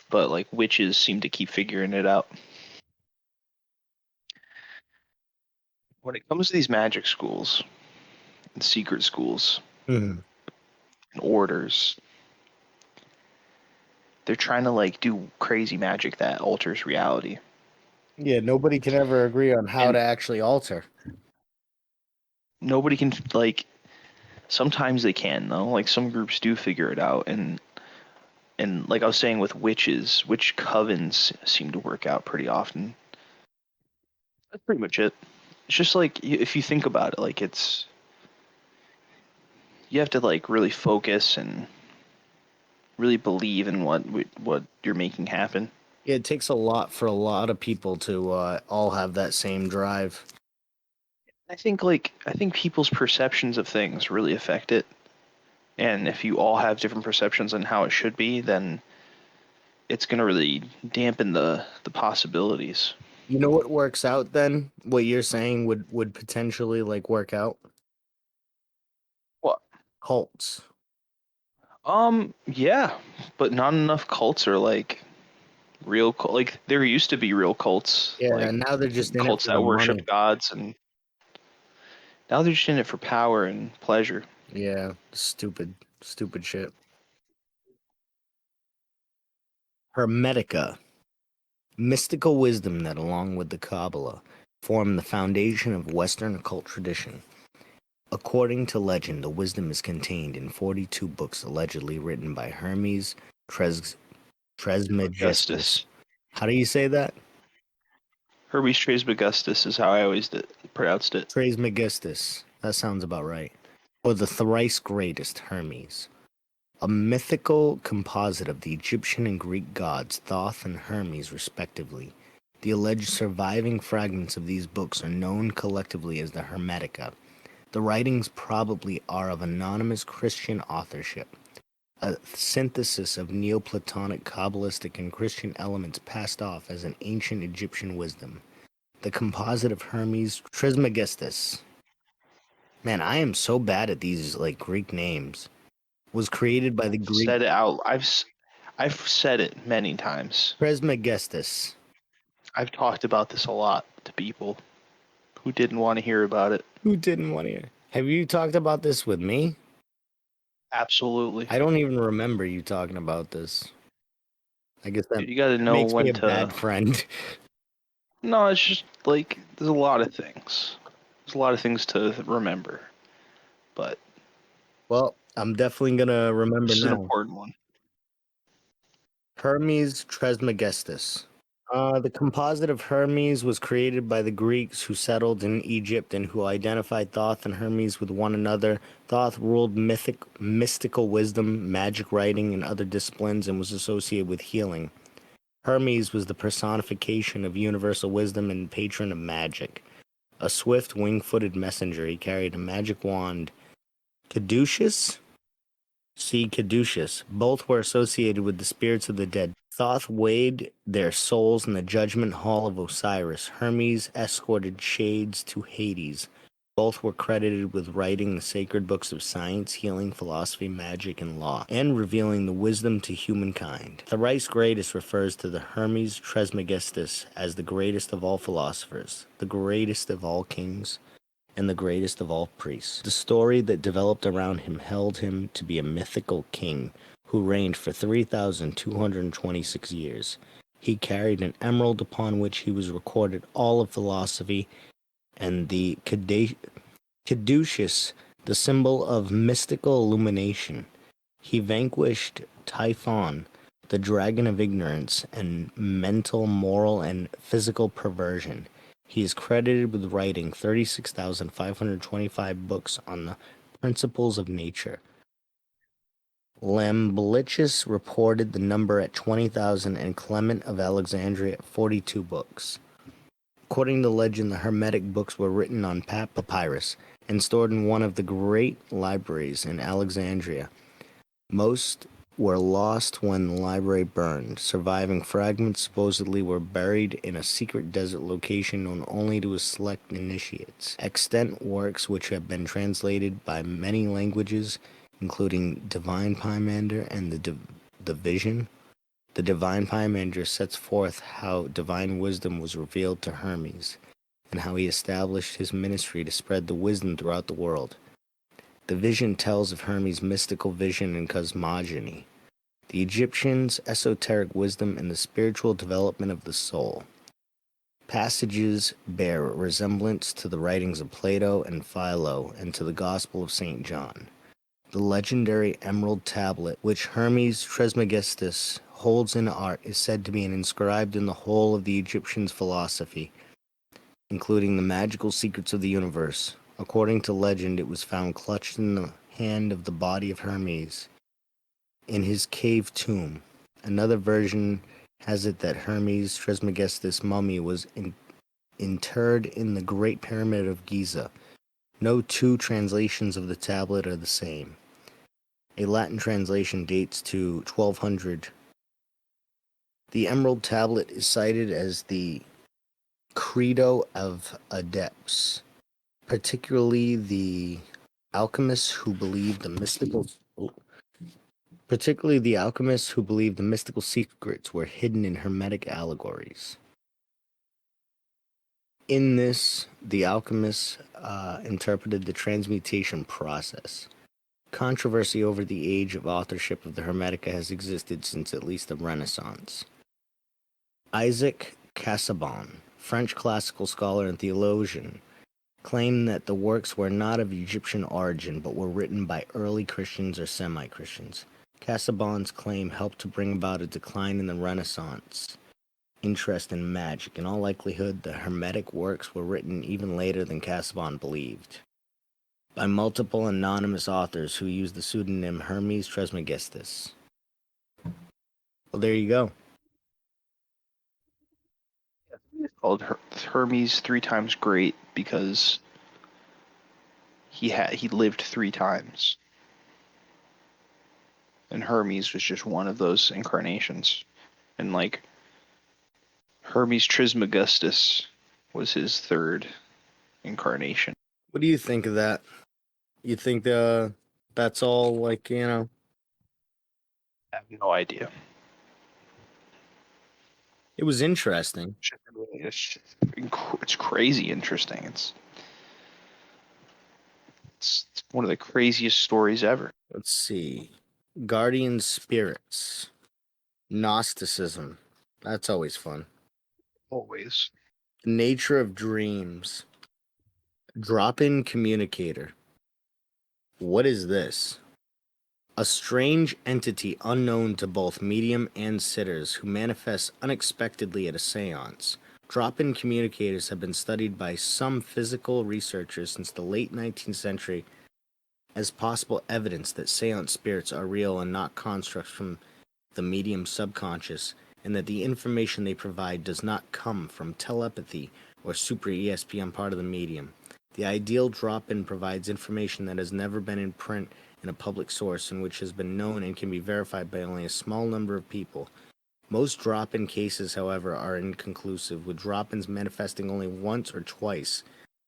but like witches seem to keep figuring it out. When it comes to these magic schools and secret schools Mhm. and orders, they're trying to like do crazy magic that alters reality. Yeah, nobody can ever agree on how And to actually alter. nobody can like sometimes they can though. Like some groups do figure it out, and like I was saying with witches, witch covens seem to work out pretty often. That's pretty much it. It's just like if you think about it, like it's you have to like really focus and really believe in what you're making happen. Yeah, it takes a lot for a lot of people to all have that same drive. I think people's perceptions of things really affect it. And if you all have different perceptions on how it should be, then it's gonna really dampen the possibilities. You know what works out then? What you're saying would potentially like work out? What? Cults. Yeah, but not enough cults are like like there used to be real cults, Yeah, like now they're just in it cults for the that worship money. gods, and now they're just in it for power and pleasure. Yeah, stupid, stupid shit. Hermetica, mystical wisdom that, along with the Kabbalah, form the foundation of Western occult tradition. According to legend, the wisdom is contained in 42 books allegedly written by Hermes Trismegistus. Augustus. How do you say that? Hermes Trismegistus is how I always pronounced it. Trismegistus. That sounds about right. Or the thrice greatest Hermes. A mythical composite of the Egyptian and Greek gods Thoth and Hermes, respectively. The alleged surviving fragments of these books are known collectively as the Hermetica. The writings probably are of anonymous Christian authorship, a synthesis of Neoplatonic, Kabbalistic, and Christian elements passed off as an ancient Egyptian wisdom. The composite of Hermes Trismegistus. Man, I am so bad at these like Greek names. Was created by the Greek Said it out. I've said it many times. Trismegistus. I've talked about this a lot to people who didn't want to hear about it. Who didn't want to hear? Have you talked about this with me? Absolutely. I don't even remember you talking about this. I guess that You got to know makes me when a to. bad friend. No, it's just like there's a lot of things. There's a lot of things to remember, but Well, I'm definitely gonna remember this is an now. important one. Hermes Trismegistus. The composite of Hermes was created by the Greeks who settled in Egypt and who identified Thoth and Hermes with one another. Thoth ruled mystical wisdom, magic writing, and other disciplines and was associated with healing. Hermes was the personification of universal wisdom and patron of magic. A swift, wing-footed messenger, he carried a magic wand. Caduceus? See Caduceus. Both were associated with the spirits of the dead. Thoth weighed their souls in the judgment hall of Osiris. Hermes escorted shades to Hades. Both were credited with writing the sacred books of science, healing, philosophy, magic, and law, and revealing the wisdom to humankind. Thrice greatest refers to the Hermes Trismegistus as the greatest of all philosophers, the greatest of all kings, and the greatest of all priests. The story that developed around him held him to be a mythical king who reigned for 3,226 years. He carried an emerald upon which he was recorded all of philosophy, and the caduceus, the symbol of mystical illumination. He vanquished Typhon, the dragon of ignorance and mental, moral, and physical perversion. He is credited with writing 36,525 books on the principles of nature. Lamblichus reported the number at 20,000 and Clement of Alexandria at 42 books. According to legend, the Hermetic books were written on papyrus and stored in one of the great libraries in Alexandria. Most were lost when the library burned. Surviving fragments supposedly were buried in a secret desert location known only to a select initiates. Extant works which have been translated by many languages, including Divine Pymander and the Vision. The Divine Pymander sets forth how divine wisdom was revealed to Hermes, and how he established his ministry to spread the wisdom throughout the world. The Vision tells of Hermes' mystical vision and cosmogony, the Egyptians' esoteric wisdom, and the spiritual development of the soul. Passages bear resemblance to the writings of Plato and Philo and to the Gospel of St. John. The legendary emerald tablet, which Hermes Trismegistus holds in art, is said to be inscribed in the whole of the Egyptians' philosophy, including the magical secrets of the universe. According to legend, it was found clutched in the hand of the body of Hermes in his cave tomb. Another version has it that Hermes Trismegistus' mummy was interred in the Great Pyramid of Giza. No two translations of the tablet are the same. A Latin translation dates to 1200. The Emerald Tablet is cited as the credo of adepts, particularly the alchemists who believed the mystical secrets were hidden in Hermetic allegories. In this, the alchemists interpreted the transmutation process. Controversy over the age of authorship of the Hermetica has existed since at least the Renaissance. Isaac Casaubon, French classical scholar and theologian, claimed that the works were not of Egyptian origin but were written by early Christians or semi-Christians. Casaubon's claim helped to bring about a decline in the Renaissance interest in magic. In all likelihood, the Hermetic works were written even later than Casaubon believed, by multiple anonymous authors who used the pseudonym Hermes Trismegistus. Well, there you go. It's called Hermes 3 times great because he lived 3 times, and Hermes was just one of those incarnations, and like Hermes Trismegistus was his 3rd incarnation. What do you think of that? You think that's all, like, you know? I have no idea. It was interesting. It's crazy interesting. It's one of the craziest stories ever. Let's see. Guardian spirits. Gnosticism. That's always fun. Always. The nature of dreams. Drop-in communicator. What is this? A strange entity unknown to both medium and sitters who manifests unexpectedly at a seance. Drop-in communicators have been studied by some physical researchers since the late 19th century as possible evidence that seance spirits are real and not constructs from the medium's subconscious, and that the information they provide does not come from telepathy or super ESP on part of the medium. The ideal drop-in provides information that has never been in print in a public source and which has been known and can be verified by only a small number of people. Most drop-in cases, however, are inconclusive, with drop-ins manifesting only once or twice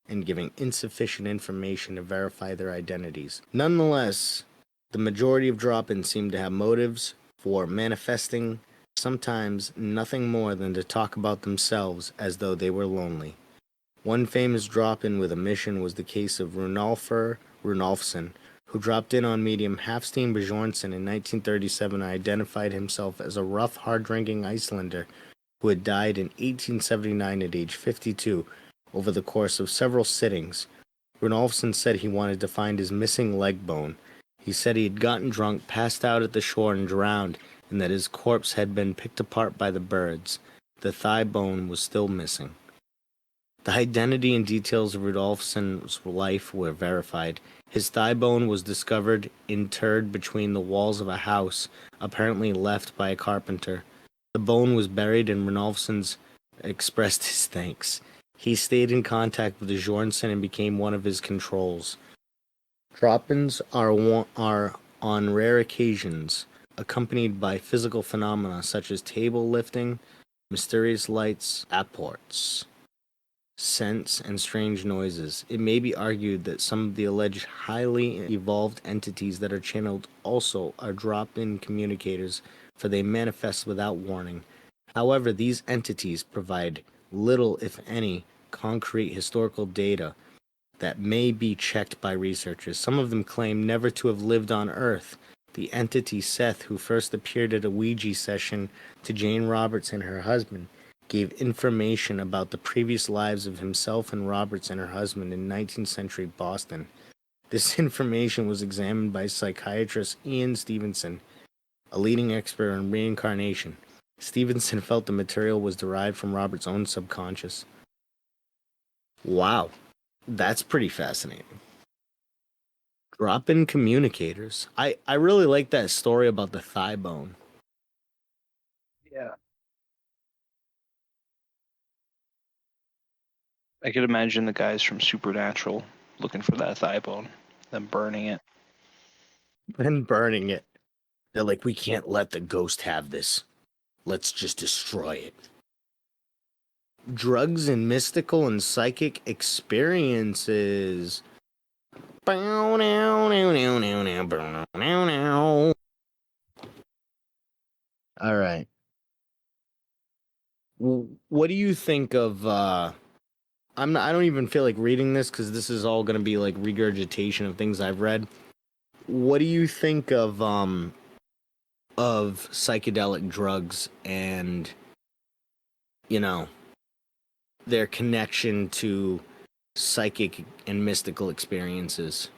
and giving insufficient information to verify their identities. Nonetheless, the majority of drop-ins seem to have motives for manifesting, sometimes nothing more than to talk about themselves as though they were lonely. One famous drop-in with a mission was the case of Runolfur Runolfsson, who dropped in on medium Hafstein Bjornsson in 1937 and identified himself as a rough, hard-drinking Icelander who had died in 1879 at age 52 over the course of several sittings. Runolfsson said he wanted to find his missing leg bone. He said he had gotten drunk, passed out at the shore, and drowned, and that his corpse had been picked apart by the birds. The thigh bone was still missing. The identity and details of Rudolfsson's life were verified. His thigh bone was discovered interred between the walls of a house, apparently left by a carpenter. The bone was buried and Rudolfsson expressed his thanks. He stayed in contact with Bjornsson and became one of his controls. Drop-ins are on rare occasions accompanied by physical phenomena such as table lifting, mysterious lights, apports, scents, and strange noises. It may be argued that some of the alleged highly evolved entities that are channeled also are drop-in communicators, for they manifest without warning. However, these entities provide little, if any, concrete historical data that may be checked by researchers. Some of them claim never to have lived on Earth. The entity Seth, who first appeared at a Ouija session to Jane Roberts and her husband, gave information about the previous lives of himself and Roberts and her husband in 19th century Boston. This information was examined by psychiatrist Ian Stevenson, a leading expert on reincarnation. Stevenson felt the material was derived from Roberts' own subconscious. Wow, that's pretty fascinating. Drop-in communicators. I really like that story about the thigh bone. Yeah. I could imagine the guys from Supernatural looking for that thigh bone, then burning it. And burning it. They're like, we can't let the ghost have this. Let's just destroy it. Drugs and mystical and psychic experiences. All right. What do you think of I don't even feel like reading this because this is all going to be like regurgitation of things I've read. What do you think of psychedelic drugs and, you know, their connection to psychic and mystical experiences?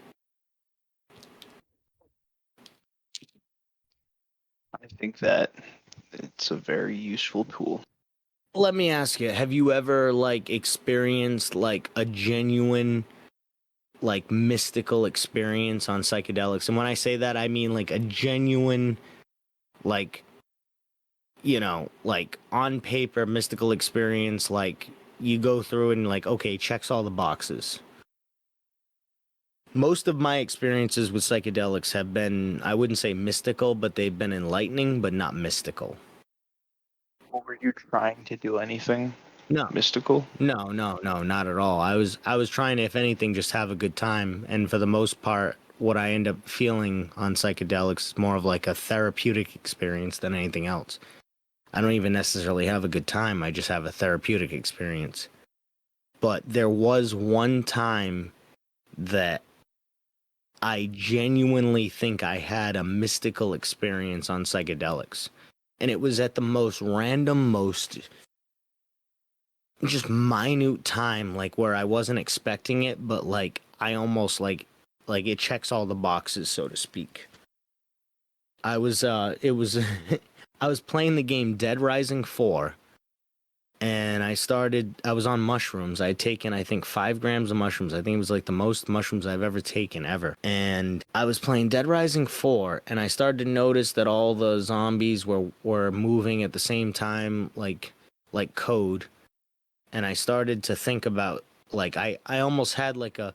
I think that it's a very useful tool. Let me ask you, have you ever like experienced like a genuine like mystical experience on psychedelics? And when I say that, I mean like a genuine, like, you know, like on paper mystical experience, like you go through and like, okay, checks all the boxes. Most of my experiences with psychedelics have been, I wouldn't say mystical, but they've been enlightening, but not mystical. Were you trying to do anything No. mystical? No, not at all. I was trying to, if anything, just have a good time. And for the most part, what I end up feeling on psychedelics is more of like a therapeutic experience than anything else. I don't even necessarily have a good time. I just have a therapeutic experience. But there was one time that I genuinely think I had a mystical experience on psychedelics. And it was at the most random, most just minute time, like where I wasn't expecting it, but like I almost like it checks all the boxes, so to speak. I was I was playing the game Dead Rising 4, and I was on mushrooms. I had taken, I think, 5 grams of mushrooms. I think it was like the most mushrooms I've ever taken ever. And I was playing Dead Rising 4, and I started to notice that all the zombies were moving at the same time, like code. and I started to think about, like, I almost had like a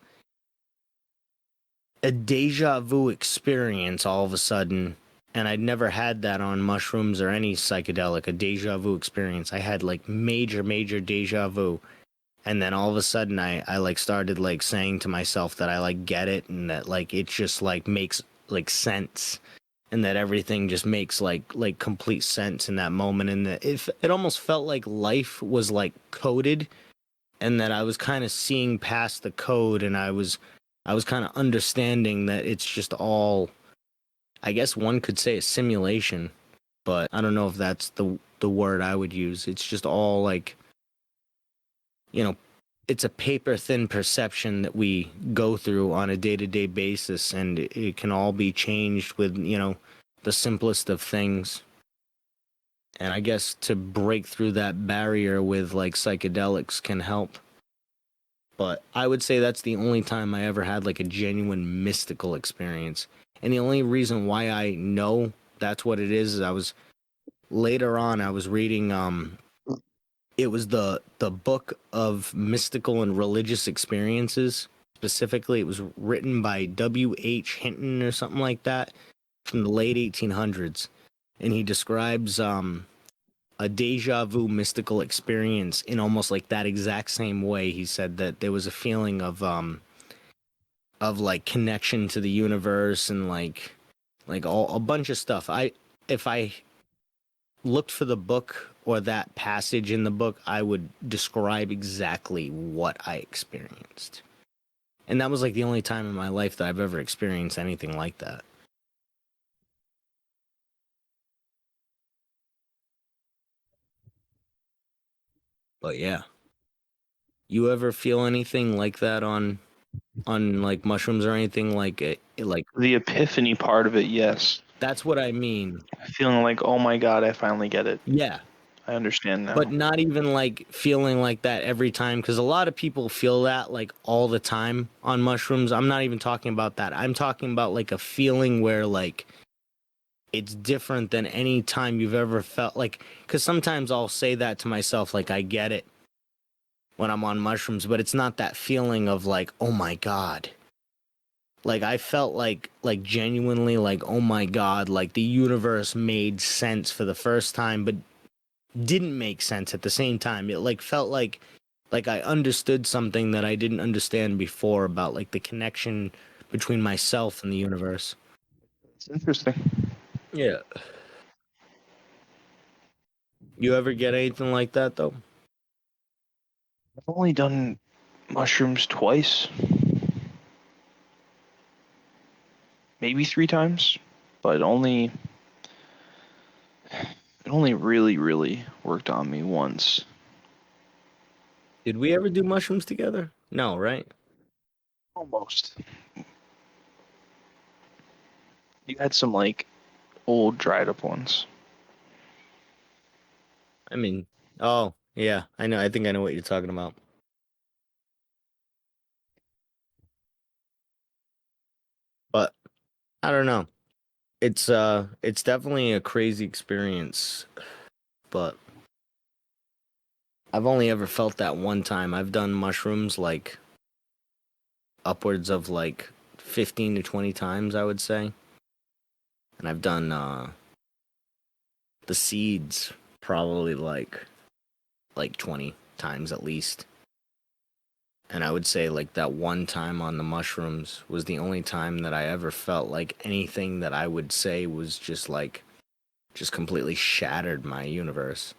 deja vu experience all of a sudden, and I'd never had that on mushrooms or any psychedelic, a deja vu experience. I had like major deja vu, and then all of a sudden I like started like saying to myself that I like get it, and that like it just like makes like sense, and that everything just makes like complete sense in that moment, and that it almost felt like life was like coded, and that I was kind of seeing past the code, and I was kind of understanding that it's just all, I guess one could say, a simulation, but I don't know if that's the word I would use. It's just all like, you know, it's a paper thin perception that we go through on a day-to-day basis, and it can all be changed with, the simplest of things. And I guess to break through that barrier with like psychedelics can help. But I would say that's the only time I ever had like a genuine mystical experience. And the only reason why I know that's what it is I was later on I was reading it was the book of mystical and religious experiences. Specifically, it was written by W.H. Hinton or something like that from the late 1800s. And he describes a deja vu mystical experience in almost like that exact same way. He said that there was a feeling of like connection to the universe, and like all a bunch of stuff. If I looked for the book or that passage in the book, I would describe exactly what I experienced. And that was like the only time in my life that I've ever experienced anything like that. But yeah, you ever feel anything like that on like mushrooms or anything like it, like The epiphany part of it, yes. that's what I mean. Feeling like, oh my god, I finally get it. Yeah, I understand now. but not even like feeling like that every time, because a lot of people feel that like all the time on mushrooms. I'm not even talking about that. I'm talking about like a feeling where like it's different than any time you've ever felt, like, because sometimes I'll say that to myself, like I get it when I'm on mushrooms, but it's not that feeling of like, oh my god. Like I felt like genuinely like, oh my god, like the universe made sense for the first time, but didn't make sense at the same time. It like felt like I understood something that I didn't understand before about like the connection between myself and the universe. It's interesting. Yeah. You ever get anything like that though? I've only done mushrooms twice, maybe 3 times, but it only really worked on me once. Did we ever do mushrooms together? No, right? Almost. You had some like old dried up ones. I mean, oh, yeah, I know. I think I know what you're talking about. But I don't know. It's definitely a crazy experience, but I've only ever felt that one time. I've done mushrooms like upwards of like 15 to 20 times, I would say. And I've done the seeds probably like 20 times at least. And I would say like that one time on the mushrooms was the only time that I ever felt like anything that I would say was just completely shattered my universe.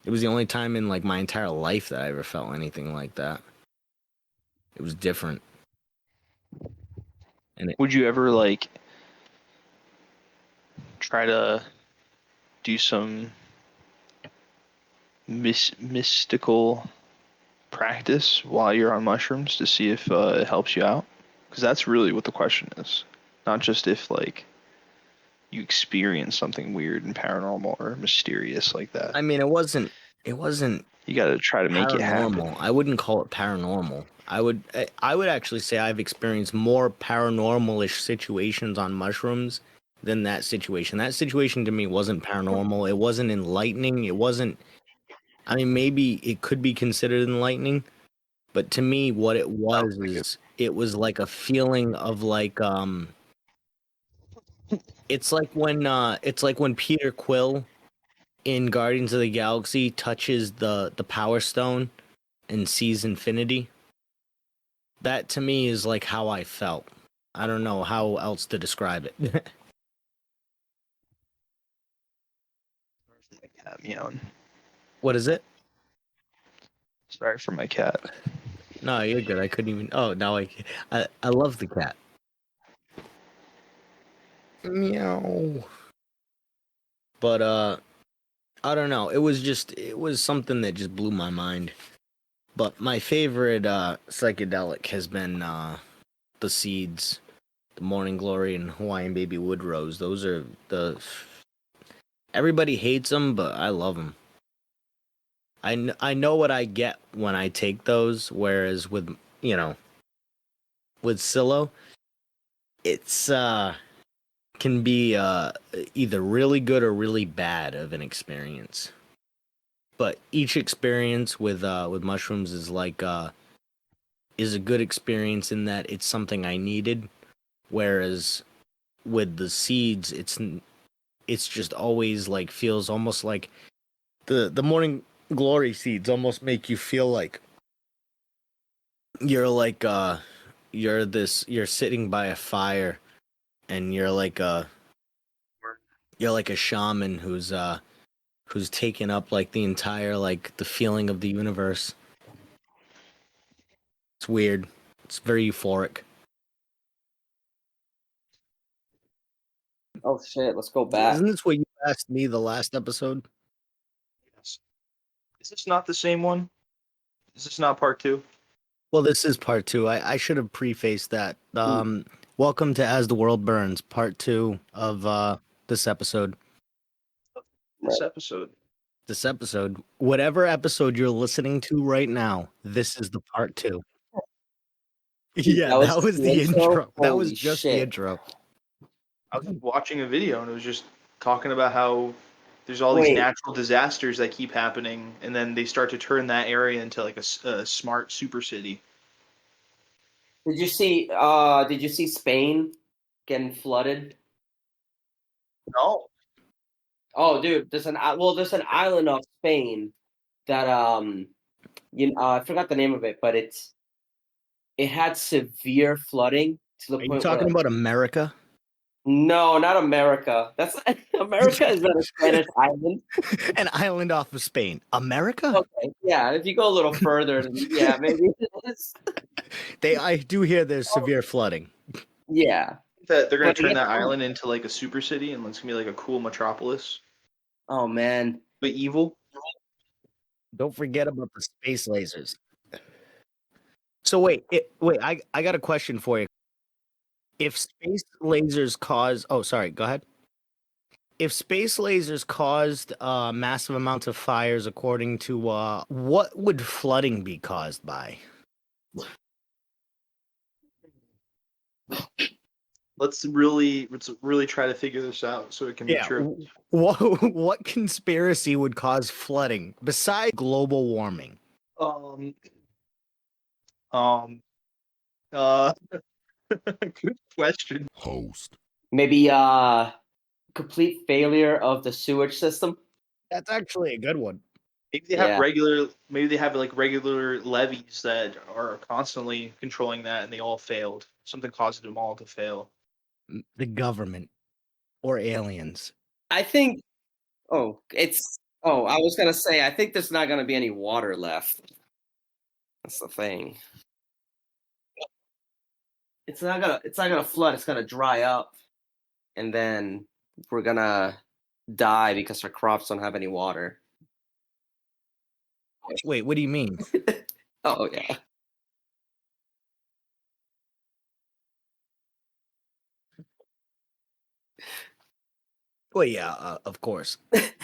It was the only time in like my entire life that I ever felt anything like that. It was different. And Would you ever like try to do some mystical practice while you're on mushrooms to see if it helps you out? Because that's really what the question is. Not just if like you experience something weird and paranormal or mysterious like that. I mean, it wasn't You got to try to make it happen. paranormal. I wouldn't call it paranormal. I would actually say I've experienced more paranormal-ish situations on mushrooms than that situation. That situation to me wasn't paranormal. It wasn't enlightening. It wasn't, I mean, maybe it could be considered enlightening, but to me, what it was like is it was like a feeling of like it's like when Peter Quill in Guardians of the Galaxy touches the Power Stone and sees infinity. That to me is like how I felt. I don't know how else to describe it. My cat meowing. What is it? Sorry for my cat. No, you're good. I couldn't even. Oh, now I love the cat. Meow. But I don't know. It was something that just blew my mind. But my favorite psychedelic has been the Seeds, the Morning Glory, and Hawaiian Baby Wood Rose. Those are the everybody hates them, but I love them. I know what I get when I take those, whereas with with Silo, it's can be either really good or really bad of an experience. But each experience with mushrooms is like is a good experience in that it's something I needed, whereas with the seeds, it's just always like feels almost like the morning glory seeds almost make you feel like you're like you're sitting by a fire and you're like a shaman who's taken up like the entire like the feeling of the universe. It's weird. It's very euphoric. Oh shit, let's go back. Isn't this what you asked me the last episode? Yes. Is this not the same one? Is this not part 2? Well, this is part 2. I should have prefaced that. Welcome to As the World Burns, part 2 of this episode. This episode. This episode, whatever episode you're listening to right now, this is the part 2. Yeah, that was the intro. That was just the intro. I was watching a video and it was just talking about how there's all these natural disasters that keep happening, and then they start to turn that area into like a smart super city. Did you see Spain getting flooded? No. Oh, dude, there's an island off Spain that I forgot the name of it, but it had severe flooding to the Are you point talking where, about America? no, not America. That's America is not a Spanish island. An island off of Spain. America? Okay, yeah. If you go a little further, yeah, maybe it is. I do hear there's severe flooding. Yeah. That they're gonna But turn yeah. that island into like a super city, and it's gonna be like a cool metropolis. Oh man. But evil. Don't forget about the space lasers. So wait, I got a question for you. If space lasers cause, oh sorry, go ahead. If space lasers caused massive amounts of fires, according to what would flooding be caused by? Let's really try to figure this out so it can be true. What conspiracy would cause flooding besides global warming? Good question. Host. Maybe complete failure of the sewage system. That's actually a good one. Maybe they have regular levees that are constantly controlling that, and they all failed. Something caused them all to fail. The government or aliens. I think. I was gonna say. I think there's not gonna be any water left. That's the thing. It's not gonna flood. It's gonna dry up, and then we're gonna die because our crops don't have any water. Wait, what do you mean? Oh yeah. Well, yeah, of course. It's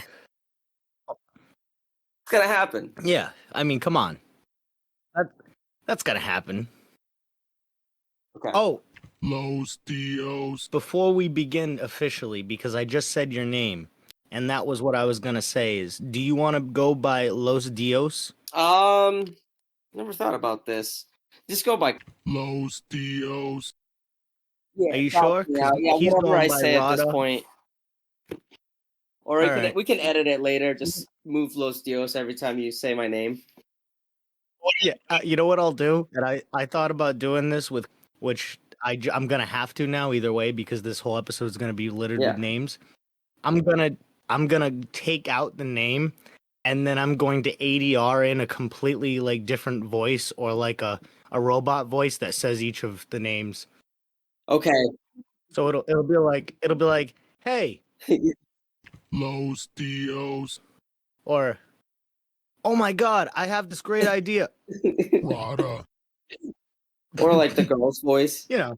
gonna happen. Yeah, I mean, come on. That's gonna happen. Okay. Oh, Los Dios. before we begin officially, because I just said your name, And that was what I was gonna say is, do you want to go by Los Dios? Never thought about this. Just go by. Los Dios. Yeah, Are you sure? yeah, 'Cause yeah. he's Whatever going I by say at this Rada. point, or All right. we can edit it later. Just move Los Dios every time you say my name. Yeah, you know what I'll do? And I thought about doing this with, which I'm gonna have to now either way because this whole episode is gonna be littered Yeah. with names. I'm gonna take out the name, and then I'm going to ADR in a completely like different voice or like a robot voice that says each of the names. Okay. So it'll be like, hey, Los Dios. or oh my god, I have this great idea. Rada. Or like the girl's voice. You know.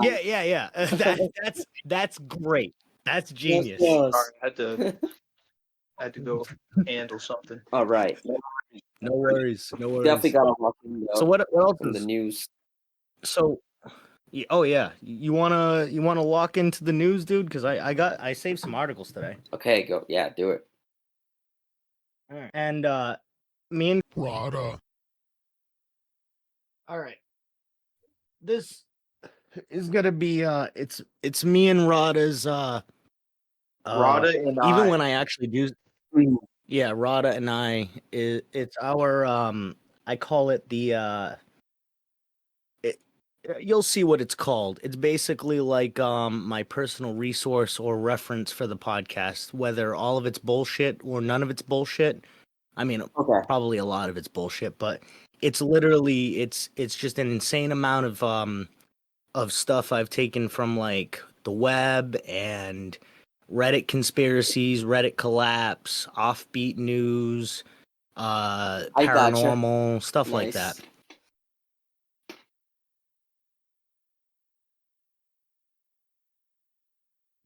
Yeah. That's great. That's genius. Los Sorry, Dios. I had to go handle something. All right. No worries. Definitely got to walk in So what else from the is news. so? Oh yeah, you wanna lock into the news, dude? Because I saved some articles today. Okay, go. Yeah, do it. All right. And me and Rada. all right, this is gonna be it's me and Rada's Rada and even I. when I actually do. Yeah, Rada and I, it's our I call it the you'll see what it's called. It's basically like my personal resource or reference for the podcast, whether all of it's bullshit or none of it's bullshit. I mean, Okay. probably a lot of it's bullshit, but it's literally it's just an insane amount of stuff I've taken from like the web and Reddit conspiracies, Reddit collapse, offbeat news, I gotcha. paranormal, stuff like that. Nice.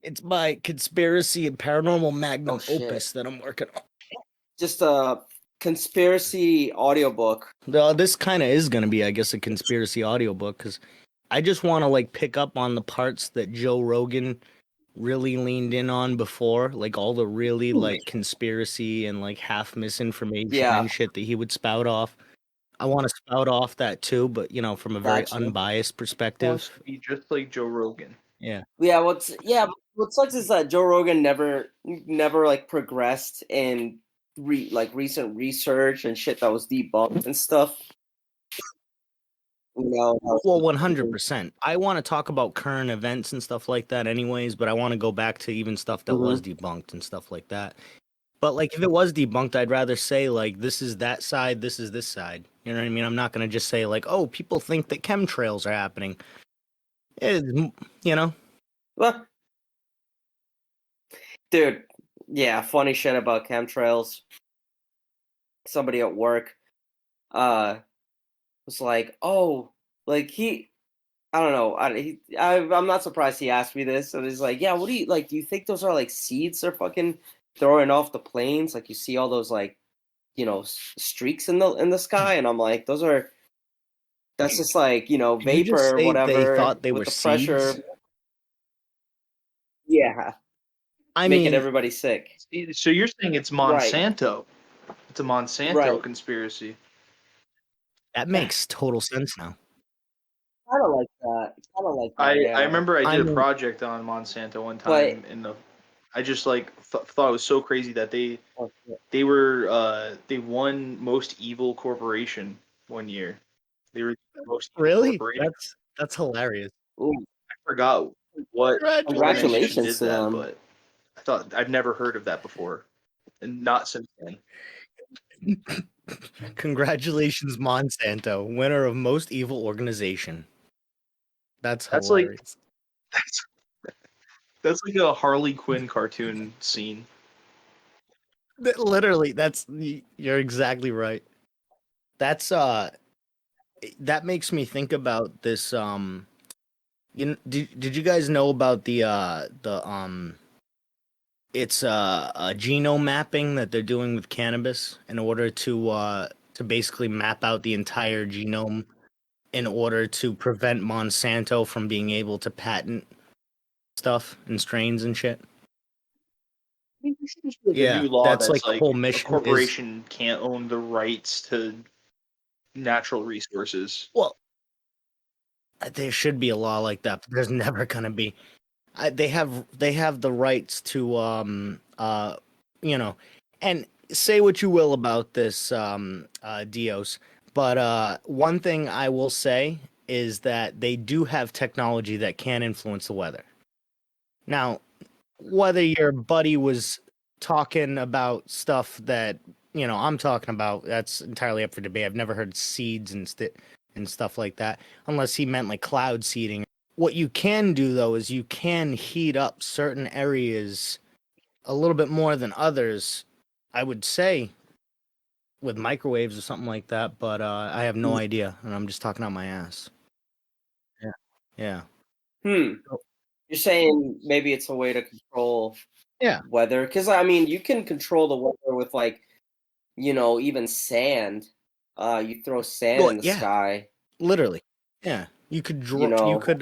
It's my conspiracy and paranormal magnum Oh, shit. opus that I'm working on. Just a conspiracy audiobook. This kind of is going to be, I guess, a conspiracy audiobook because I just want to like pick up on the parts that Joe Rogan really leaned in on before, like all the really like conspiracy and like half misinformation Yeah. and shit that he would spout off. I want to spout off that too, but you know, from a very Gotcha. unbiased Wants perspective. to be just like Joe Rogan. Yeah. Yeah, what sucks is that Joe Rogan never like progressed in recent research and shit that was debunked and stuff. You know, Well, 100%. I want to talk about current events and stuff like that anyways, but I want to go back to even stuff that was debunked and stuff like that. But like if it was debunked, I'd rather say like this is that side, this is this side. You know what I mean? I'm not going to just say like, "Oh, people think that chemtrails are happening." You know? Well, dude, yeah, funny shit about chemtrails. Somebody at work was like, "Oh, like I don't know. I'm not surprised he asked me this." And he's like, "Yeah, what do you like? Do you think those are like seeds they're fucking throwing off the planes? Like you see all those like, you know, streaks in the sky?" And I'm like, that's just like, you know, Did you just vapor or say whatever they thought they with were the pressure. seeds? Yeah, I making mean, everybody sick. So you're saying it's Monsanto? It's a Monsanto Right. conspiracy. that makes total sense now. Kind of like that. I remember I did mean- a project on Monsanto one time I just like thought it was so crazy that they won most evil corporation one year. They were the most evil Really? corporation. That's hilarious. Ooh, I forgot what organization congratulations did to that, them. but I thought I've never heard of that before, and not since then. Congratulations, Monsanto, winner of most evil organization. That's That's like hilarious. that's like a Harley Quinn cartoon scene. Literally, you're exactly right. That's that makes me think about this did you guys know about the it's a genome mapping that they're doing with cannabis in order to basically map out the entire genome in order to prevent Monsanto from being able to patent stuff and strains and shit? think this is like a Yeah, new law that's that's like the like whole a mission is corporation can't own the rights to natural resources. well, there should be a law like that, but there's never gonna be. They have the rights to you know, and say what you will about this Dios, but one thing I will say is that they do have technology that can influence the weather. Now, whether your buddy was talking about stuff that I'm talking about, that's entirely up for debate. I've never heard seeds and stuff like that, unless he meant like cloud seeding. What you can do though is you can heat up certain areas a little bit more than others. I would say with microwaves or something like that, but I have no idea, and I'm just talking out my ass. Yeah, yeah, You're saying maybe it's a way to control yeah. weather? Because, I mean, you can control the weather with, like, even sand. You throw sand Well, in the yeah. sky. Literally. Yeah. You could You know. you could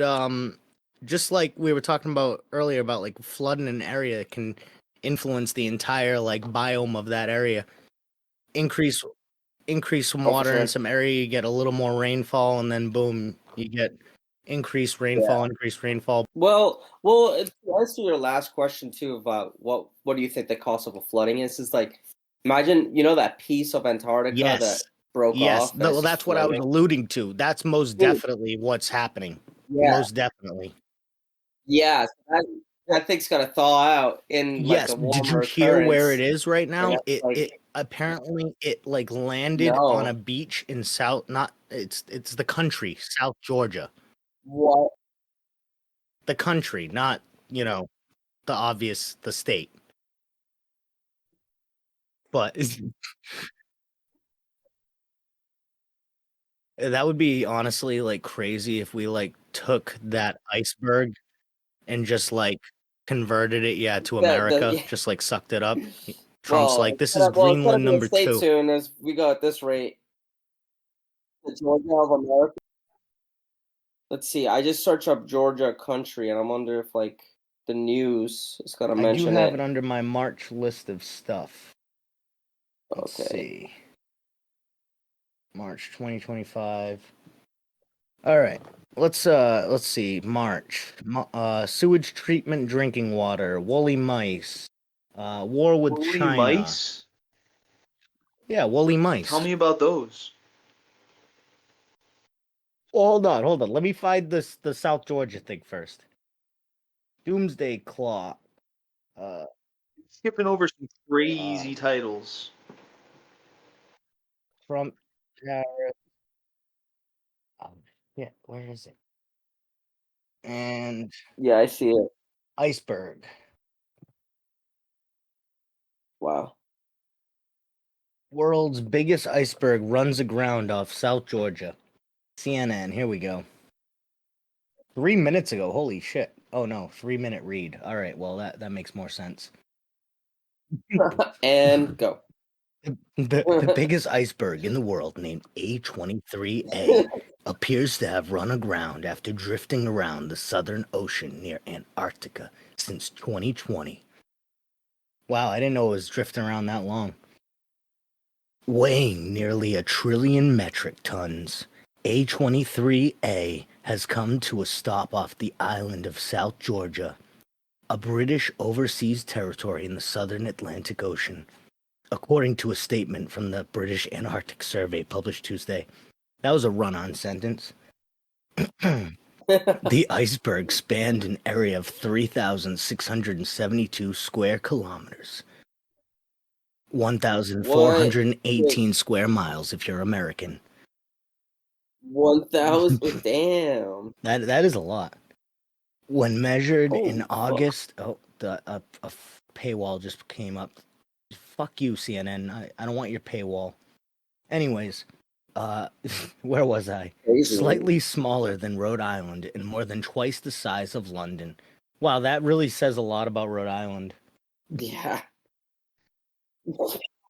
just like we were talking about earlier about like flooding an area can influence the entire like biome of that area. Increase some for water in sure. some area, you get a little more rainfall, and then boom, you get increased rainfall. Well, to answer your last question too about what do you think the cost of a flooding is like, imagine that piece of Antarctica Yes. that broke Yes. off. Well, that's what I was alluding to. That's most definitely what's happening. Yeah. Most definitely. Yeah, so that thing's gonna thaw out in like Yes. the warmer Did you hear where it currents. is right now? Yeah, It like- it apparently it like landed No. on a beach in South. Not it's the country, South Georgia. What? The country, not the obvious the state. But that would be honestly like crazy if we like took that iceberg and just like converted it to America, just like sucked it up. Trump's like, this is Greenland number 2. Stay tuned as we go at this rate. The Georgia of America. Let's see. I just searched up Georgia country, and I wonder if like the news is gonna mention I do have it under my March list of stuff. Let's see. March 2025. All right. Let's see. March. Sewage treatment, drinking water, woolly mice, war with Woolly China. mice? Yeah, woolly mice. Tell me about those. Well, hold on. Let me find the South Georgia thing first. Doomsday Clock. Skipping over some crazy titles. Trump. Yeah, where is it? And Yeah, I see it. iceberg. Wow. World's biggest iceberg runs aground off South Georgia. CNN, here we go. 3 minutes ago, holy shit. Oh no, 3-minute read. All right, well that makes more sense. And go. The biggest iceberg in the world, named A23A, appears to have run aground after drifting around the Southern Ocean near Antarctica since 2020. Wow, I didn't know it was drifting around that long. Weighing nearly 1 trillion metric tons, A23A has come to a stop off the island of South Georgia, a British overseas territory in the southern Atlantic Ocean, according to a statement from the British Antarctic Survey published Tuesday. That was a run-on sentence. The iceberg spanned an area of 3,672 square kilometers. 1,418 square miles if you're American. 1,000. Damn. That is a lot. When measured in August, a paywall just came up. Fuck you, CNN. I don't want your paywall. Anyways, where was I? Crazy. Slightly smaller than Rhode Island and more than twice the size of London. Wow, that really says a lot about Rhode Island. Yeah.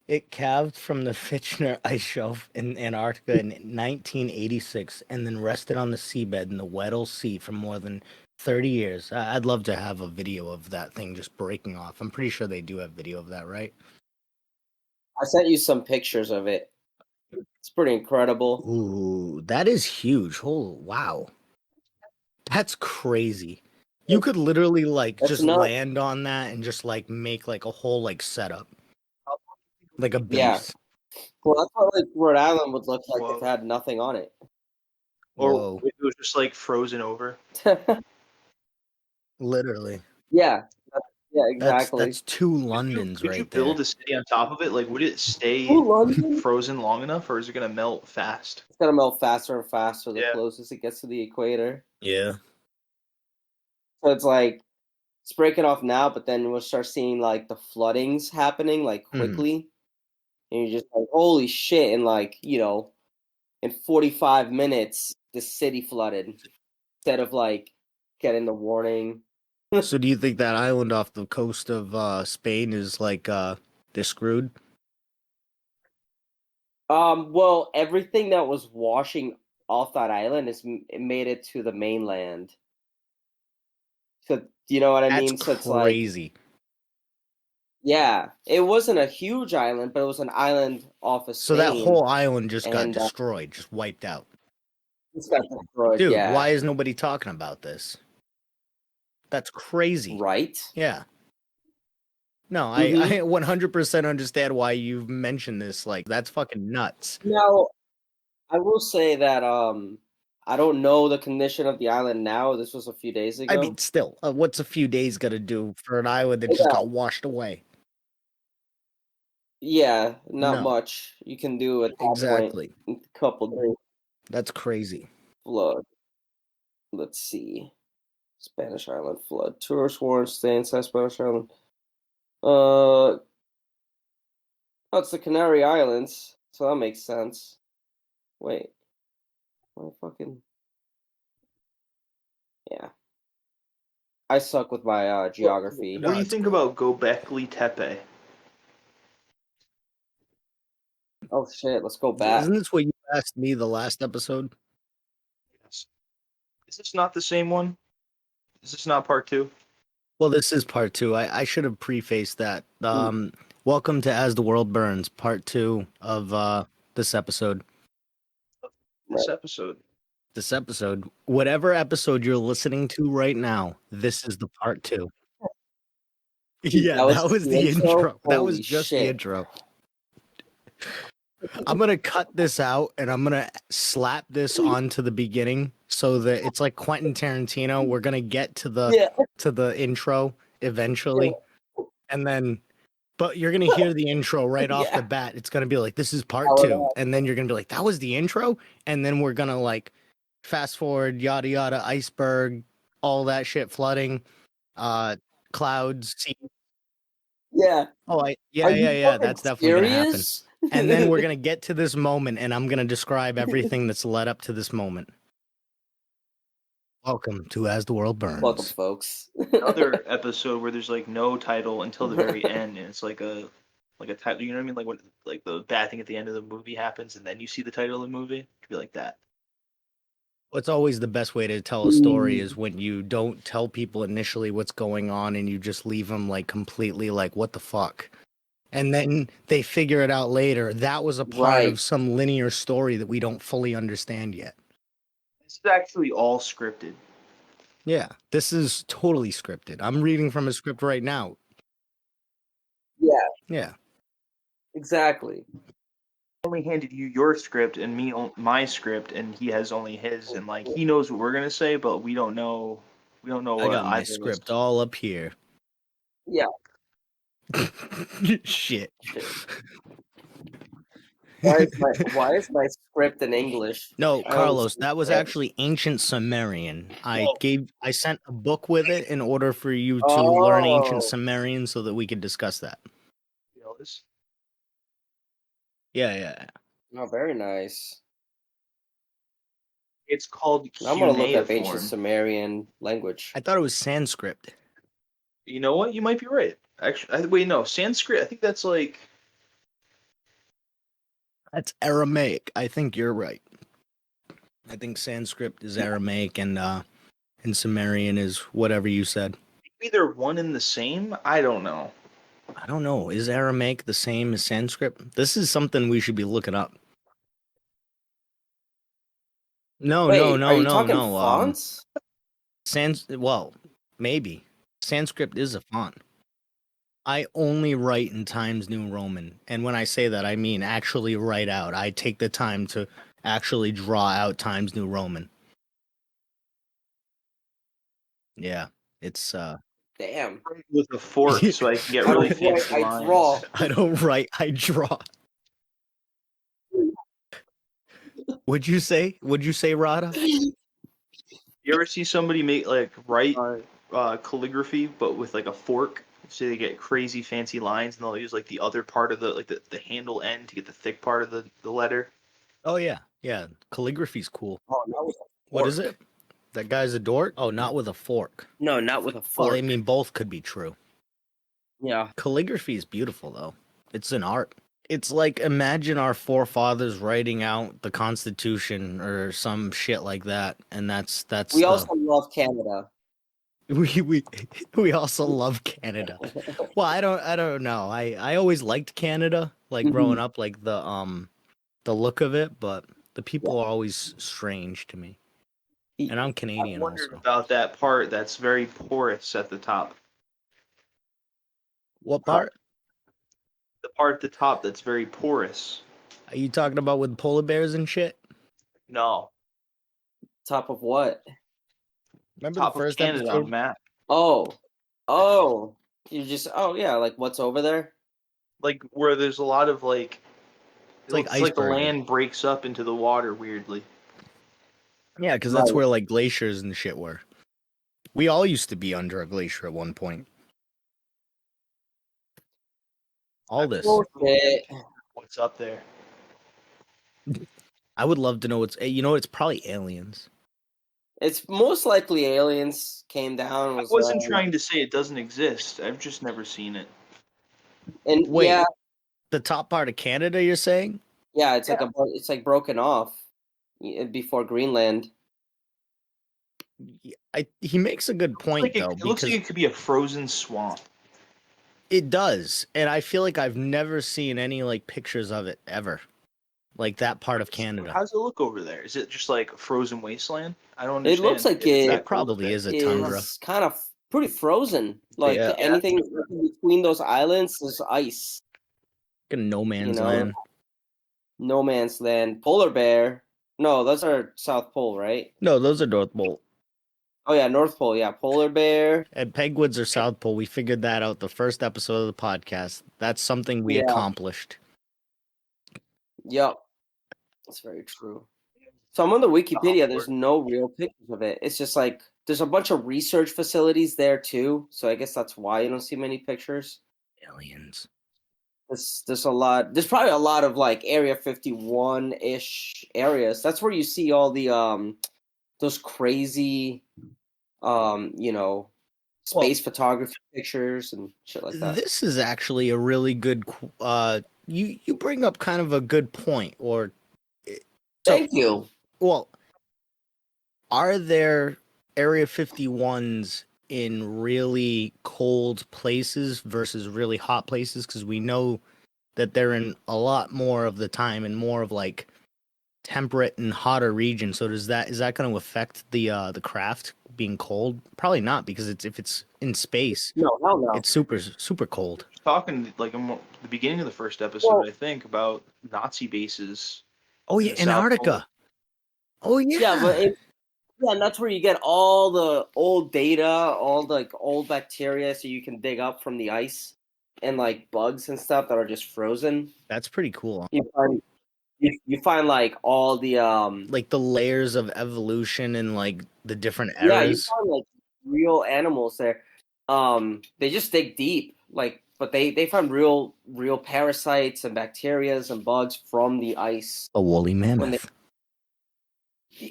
It calved from the Fitchner ice shelf in Antarctica in 1986 and then rested on the seabed in the Weddell Sea for more than 30 years. I'd love to have a video of that thing just breaking off. I'm pretty sure they do have video of that, right? I sent you some pictures of it. It's pretty incredible. Ooh, that is huge. Oh, wow. That's crazy. You could literally like That's just nuts. land on that and just like make like a whole like setup. Like a Yeah. base. Well, that's what like Rhode Island would look like Whoa. if it had nothing on it. Or Whoa. if it was just like frozen over. Literally. Yeah. Yeah, exactly. That's two Londons Could you right there. build a city on top of it? Like, would it stay Ooh, London? frozen long enough, or is it gonna melt fast? It's gonna melt faster and faster the Yeah. closest it gets to the equator. Yeah. So it's like it's breaking off now, but then we'll start seeing like the floodings happening like quickly. And you're just like, holy shit, and like, in 45 minutes the city flooded instead of like getting the warning. So do you think that island off the coast of Spain is like they're screwed? Well, everything that was washing off that island it made it to the mainland. So you know what I mean? So it's like, crazy. yeah, it wasn't a huge island, but it was an island off of Spain. So that whole island just got and, destroyed, just wiped out. It's got destroyed, Dude, yeah. why is nobody talking about this? That's crazy. Right? Yeah. No, Mhm. I 100% understand why you've mentioned this. Like, that's fucking nuts. Now, I will say that I don't know the condition of the island now. This was a few days ago. I mean, still, what's a few days gonna do for an island that just got washed away? Yeah, not No. much you can do at that point Exactly. in a couple days. That's crazy. Flood. Let's see. Spanish Island flood. Tourists warned stay inside Spanish Island. Oh, it's the Canary Islands, so that makes sense. Wait. What fucking... Yeah. I suck with my geography. What do you think about Gobekli Tepe? Oh shit, let's go back. Isn't this what you asked me the last episode? Yes. Is this not the same one? Is this not part 2? Well, this is part 2. I should have prefaced that. Welcome to As the World Burns, part 2 of this episode. This episode. Whatever episode you're listening to right now, this is the part 2. Yeah, that was the intro. That was just the intro. I'm gonna cut this out and I'm gonna slap this onto the beginning so that it's like Quentin Tarantino. We're gonna get to the intro eventually, and then, but you're gonna hear the intro right off the bat. It's gonna be like, this is part 2, and then you're gonna be like, that was the intro, and then we're gonna like fast forward, yada yada, iceberg, all that shit, flooding, clouds, sea. Yeah. Oh, yeah. That's definitely gonna happen. And then we're gonna get to this moment, and I'm gonna describe everything that's led up to this moment. Welcome to As the World Burns. Welcome, folks. Another episode where there's like no title until the very end, and it's like a title. You know what I mean? Like when like the bad thing at the end of the movie happens, and then you see the title of the movie. It'd be like that. What's always the best way to tell a story is when you don't tell people initially what's going on, and you just leave them like completely like, what the fuck? And then they figure it out later. That was a part of some linear story that we don't fully understand yet. This is actually all scripted. Yeah, this is totally scripted. I'm reading from a script right now. Yeah. Yeah. Exactly. I only handed you your script and me my script, and he has only his, and like he knows what we're gonna say, but we don't know. We don't know. I got my script all up here. Yeah. Shit. Why is my script in English? No, Carlos, that was actually ancient Sumerian. I sent a book with it in order for you to learn ancient Sumerian so that we could discuss that. Yeah. Oh, very nice. It's called I'm gonna look up ancient Sumerian language. I thought it was Sanskrit. You know what? You might be right. Actually, wait, no, Sanskrit. I think that's like. That's Aramaic. I think you're right. I think Sanskrit is Aramaic, and and Sumerian is whatever you said. Maybe they're one and the same. I don't know. I don't know. Is Aramaic the same as Sanskrit? This is something we should be looking up. No, Wait, are you no. talking fonts? Well, maybe. Sanskrit is a font. I only write in Times New Roman. And when I say that, I mean actually write out. I take the time to actually draw out Times New Roman. Yeah, it's Damn. With a fork, so I can get really fancy I lines. draw. I don't write, I draw. Would you say, Rada? You ever see somebody make like write calligraphy, but with like a fork? So they get crazy fancy lines, and they'll use like the other part of the handle end to get the thick part of the letter. Oh yeah, yeah. Calligraphy's cool. Oh, not with a What is fork. it? That guy's a dork? Oh, not with a fork. No, not with a fork. Well, I mean, both could be true. Yeah. Calligraphy is beautiful, though. It's an art. It's like, imagine our forefathers writing out the Constitution or some shit like that, and that's We the... also love Canada. we also love Canada. Well, I don't know. I always liked Canada, like growing up, like the look of it, but the people are always strange to me. And I'm Canadian I wondered also. about that part that's very porous at the top. What part? The part at the top that's very porous. Are you talking about with polar bears and shit? No. Top of what? Remember Top the first of Canada on the episode? map. Oh. You just yeah, like what's over there? Like where there's a lot of like It's like looks like the iceberg. land breaks up into the water weirdly. Yeah, because that's Right. where like glaciers and shit were. We all used to be under a glacier at one point. All this. Bullshit. What's up there? I would love to know what's. You know, it's probably aliens. It's most likely aliens came down. And I was, wasn't trying to say it doesn't exist. I've just never seen it. And Wait, yeah, the top part of Canada, you're saying? yeah, it's like broken off before Greenland. He makes a good point though. It looks like it could be a frozen swamp. It does, and I feel like I've never seen any like pictures of it ever, like that part of Canada. How's it look over there? Is it just like a frozen wasteland? I don't understand. It looks like It probably is a tundra. It's kind of pretty frozen. Like Yeah. anything between those islands is ice. Like a no man's You know? land. No man's land. Polar bear. No, those are South Pole, right? No, those are North Pole. Oh yeah, North Pole. Yeah, polar bear. And penguins are South Pole. We figured that out the first episode of the podcast. That's something we accomplished. Yep, that's very true. So I'm on the Wikipedia. There's no real pictures of it. It's just like there's a bunch of research facilities there too. So I guess that's why you don't see many pictures. Aliens. There's a lot. There's probably a lot of like Area 51-ish areas. That's where you see all the those crazy space photography pictures and shit like that. This is actually a really good you bring up kind of a good point, or Thank you. Well, are there Area 51s in really cold places versus really hot places? Because we know that they're in a lot more of the time and more of like temperate and hotter regions. So is that going to affect the craft being cold? Probably not, because if it's in space, no, it's super cold. Talking like in the beginning of the first episode, I think, about Nazi bases. Oh yeah, Antarctica. Oh yeah. Yeah, but and that's where you get all the old data, all the like old bacteria, so you can dig up from the ice, and like bugs and stuff that are just frozen. That's pretty cool. You find like all the like the layers of evolution and like the different eras. Yeah, you find like real animals there. They just dig deep, like, but they find real parasites and bacterias and bugs from the ice. A woolly mammoth. They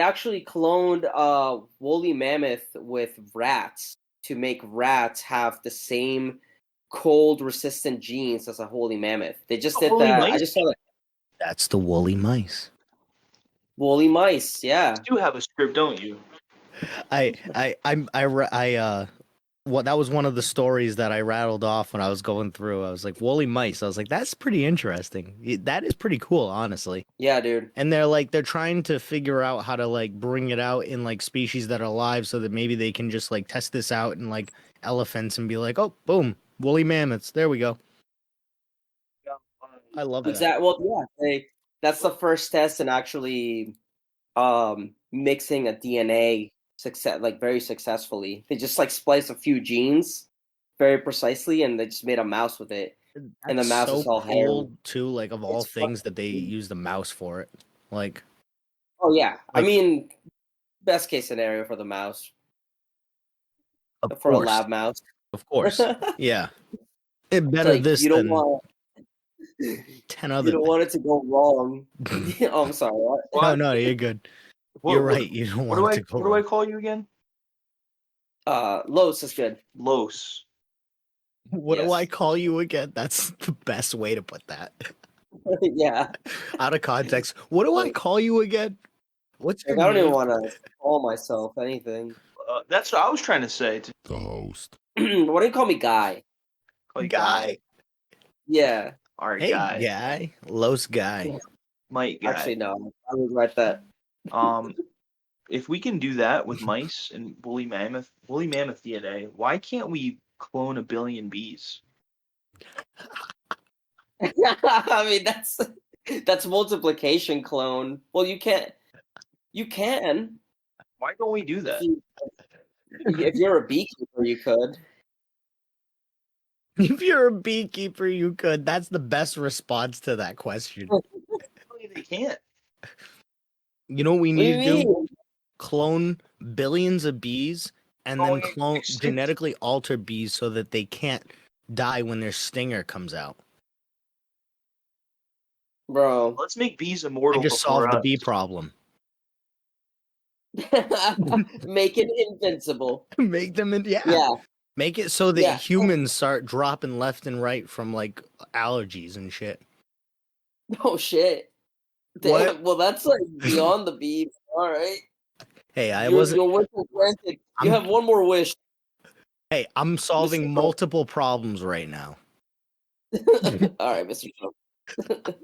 actually cloned woolly mammoth with rats to make rats have the same cold resistant genes as a woolly mammoth. They just did that. Mice? I just saw that. That's the woolly mice. Woolly mice, yeah. You have a script, don't you? Well, that was one of the stories that I rattled off when I was going through. I was like, woolly mice. I was like, that's pretty interesting. That is pretty cool, honestly. Yeah, dude. And they're trying to figure out how to like bring it out in like species that are alive so that maybe they can just like test this out in like elephants and be like, oh, boom, woolly mammoths. There we go. I love that. Exactly. Well, yeah, that's the first test in actually mixing a DNA very successfully. They just like spliced a few genes very precisely, and they just made a mouse with it. And the That's mouse so is all hairy. cool too. Like of all It's things that fucking they cool. use the mouse for it. Like, Oh yeah, I Like- mean, best case scenario for the mouse, of for a course, lab mouse. of course, yeah. It It's better like, this you don't than want 10 you other don't want it to go wrong. Oh, I'm sorry. What? No, you're good. What- You're what- right. You don't What want do it to go what do I wrong. call you again? Los is good. Los. What do I Yes. call you again? That's the best way to put that. Yeah. Out of context. What do I call you again? What's Like, your I don't even name? want to call myself anything. That's what I was trying to say. To The host. Why don't you call me Guy? call you Guy. Yeah. All right, Hey, guy. guy. Los guy. Mike guy. Actually, no. I regret that. If we can do that with mice and woolly mammoth DNA, why can't we clone 1 billion bees? I mean, that's multiplication clone. Well, you can't. You can. Why don't we do that? If you're a beekeeper, you could. If you're a beekeeper, you could. That's the best response to that question. Apparently they can't. You know what we What do need you to do? mean? Clone billions of bees and then Going extinct. genetically alter bees so that they can't die when their stinger comes out. Bro. Let's make bees And immortal just before solve the us. bee problem. Make it invincible. Make them Yeah. Make it so that Yeah. humans start dropping left and right from like allergies and shit. Oh shit. What? Damn. Well, that's like beyond the bees. All right. Hey, Your wish is granted. You have one more wish. Hey, I'm solving Trump. multiple problems right now. All right, Mr. Trump.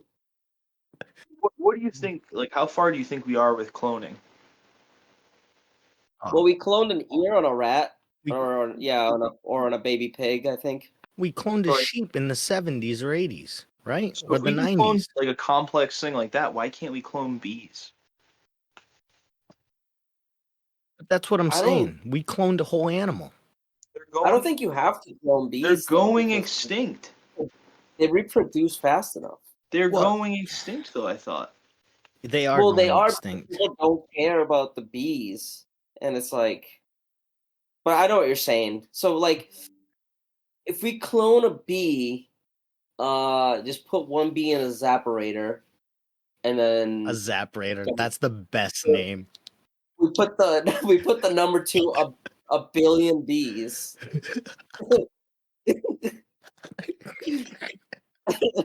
What do you think? Like, how far do you think we are with cloning? Well, we cloned an ear on a rat, We- or on a baby pig, I think. We cloned a Right. sheep in the 70s or 80s, right? So Or if the we can clone 90s. like a complex thing like that, why can't we clone bees? That's what I'm I saying. We cloned a whole animal. I don't think you have to clone bees. They're though, going because extinct. They reproduce fast enough. They're What? going extinct, though. I thought. They are Well, going they are. extinct. People don't care about the bees, and it's like. But I know what you're saying. So, like, if we clone a bee, just put one bee in a zapperator, and then A zaprator. That's the best name. we put the number to a billion bees,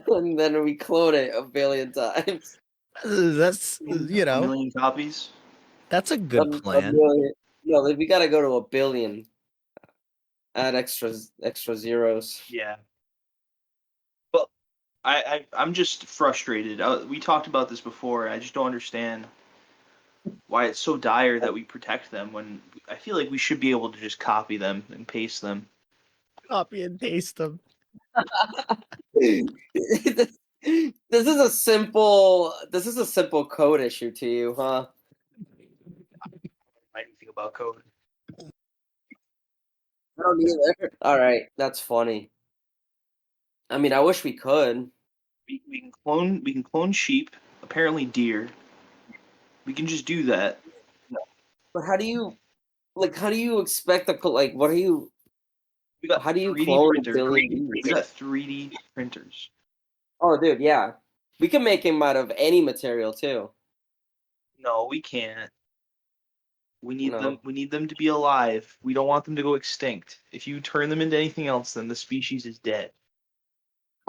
and then we clone it a billion times. That's, you A know, million copies. that's a good A plan. million. No, we gotta go to a billion. Add extra zeros. Yeah. But I'm just frustrated. We talked about this before. I just don't understand why it's so dire that we protect them when I feel like we should be able to just copy them and paste them. Copy and paste them. This is a simple code issue to you, huh? I didn't think about code. I don't either. All right, that's funny. I mean, I wish we could. We can clone sheep. Apparently deer. We can just do that. But how do you expect what do you We got how do you 3D clone a printers. billion We bees? got 3D printers. Oh, dude, yeah. We can make him out of any material too. No, we can't. We need No. them. We need them to be alive. We don't want them to go extinct. If you turn them into anything else, then the species is dead.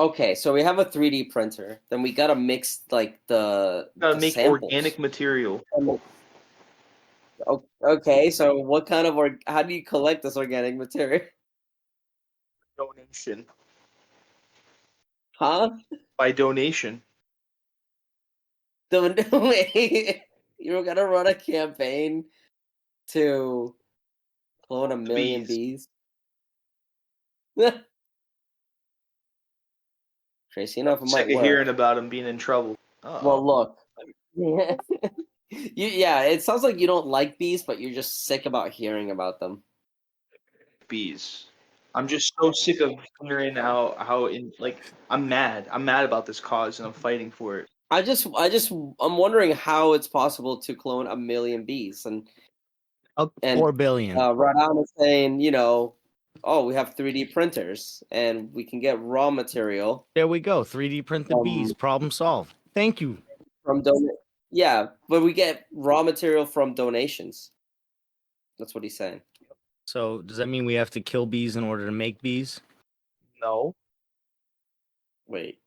Okay, so we have a 3D printer. Then we gotta mix like the Make samples. organic material. Okay, so what kind of how do you collect this organic material? Donation. Huh? By donation. Wait, you're gonna run a campaign to clone a million bees? Tracy, enough, it I'm might sick of work. hearing about him being in trouble. Well, look. Yeah, it sounds like you don't like bees, but you're just sick about hearing about them. Bees. I'm just so sick of hearing I'm mad. I'm mad about this cause and I'm fighting for it. I'm wondering how it's possible to clone a million bees, and 4 billion. Radon is saying, oh, we have 3D printers and we can get raw material. There we go. 3D print the bees. Problem solved. Thank you. Yeah, but we get raw material from donations. That's what he's saying. So does that mean we have to kill bees in order to make bees? No. Wait.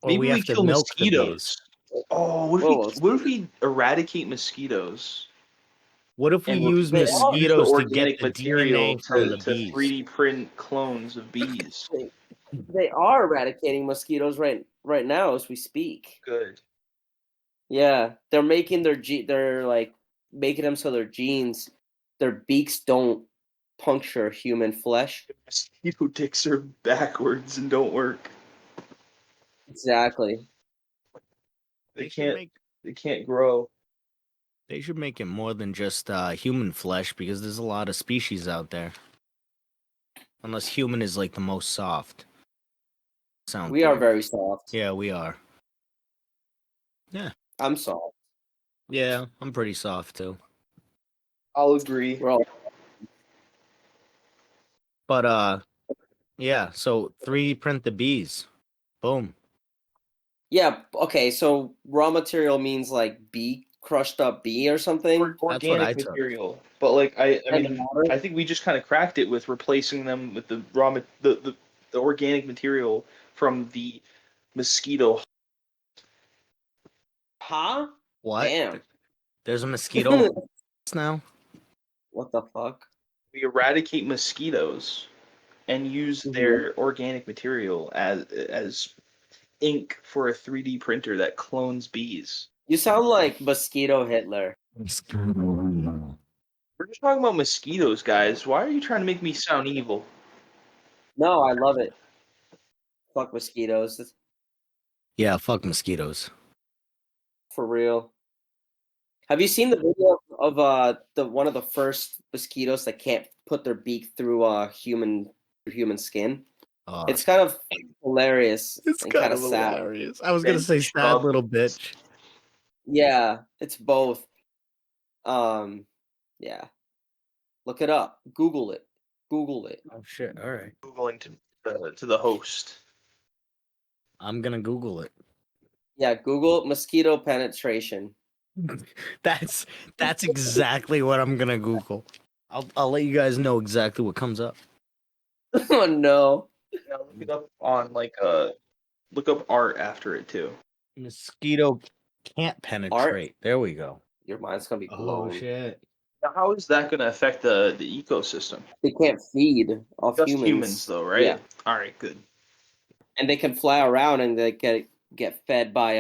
Or Maybe we have to kill milk mosquitoes. Oh, what if we eradicate mosquitoes? What if we use mosquitoes to get the DNA from the bees? 3D print clones of bees. They are eradicating mosquitoes right now as we speak. Good. Yeah, they're making they're like making them so their beaks don't puncture human flesh. Mosquito dicks are backwards and don't work. Exactly. They can't grow. They should make it more than just human flesh, because there's a lot of species out there. Unless human is like the most soft. We are very soft. Yeah, we are. Yeah. I'm soft. Yeah, I'm pretty soft too. I'll agree. But yeah, so 3D print the bees. Boom. Yeah, okay, so raw material means like crushed up bee or something? Organic material. But I think we just kind of cracked it with replacing them with the the organic material from the mosquito. Huh? What? Damn. There's a mosquito now? What the fuck? We eradicate mosquitoes and use their organic material as ink for a 3D printer that clones bees. You sound like Mosquito Hitler. We're just talking about mosquitoes, guys. Why are you trying to make me sound evil? No, I love it. Fuck mosquitoes. Yeah, fuck mosquitoes. For real. Have you seen the video of one of the first mosquitoes that can't put their beak through human skin? It's kind of hilarious. It's kind of sad. hilarious. I was gonna say sad little bitch. Yeah, it's both. Yeah. Look it up. Google it. Google it. Oh shit! All right. Googling to the host. I'm gonna Google it. Yeah, Google mosquito penetration. That's exactly what I'm gonna Google. I'll let you guys know exactly what comes up. Oh no. Yeah, look it up on look up art after it too. Mosquito can't penetrate. Art? There we go. Your mind's gonna be blown. Oh shit. Now, how is that gonna affect the ecosystem? They can't feed off Just humans though, right? Yeah. All right, good. And they can fly around and they get fed by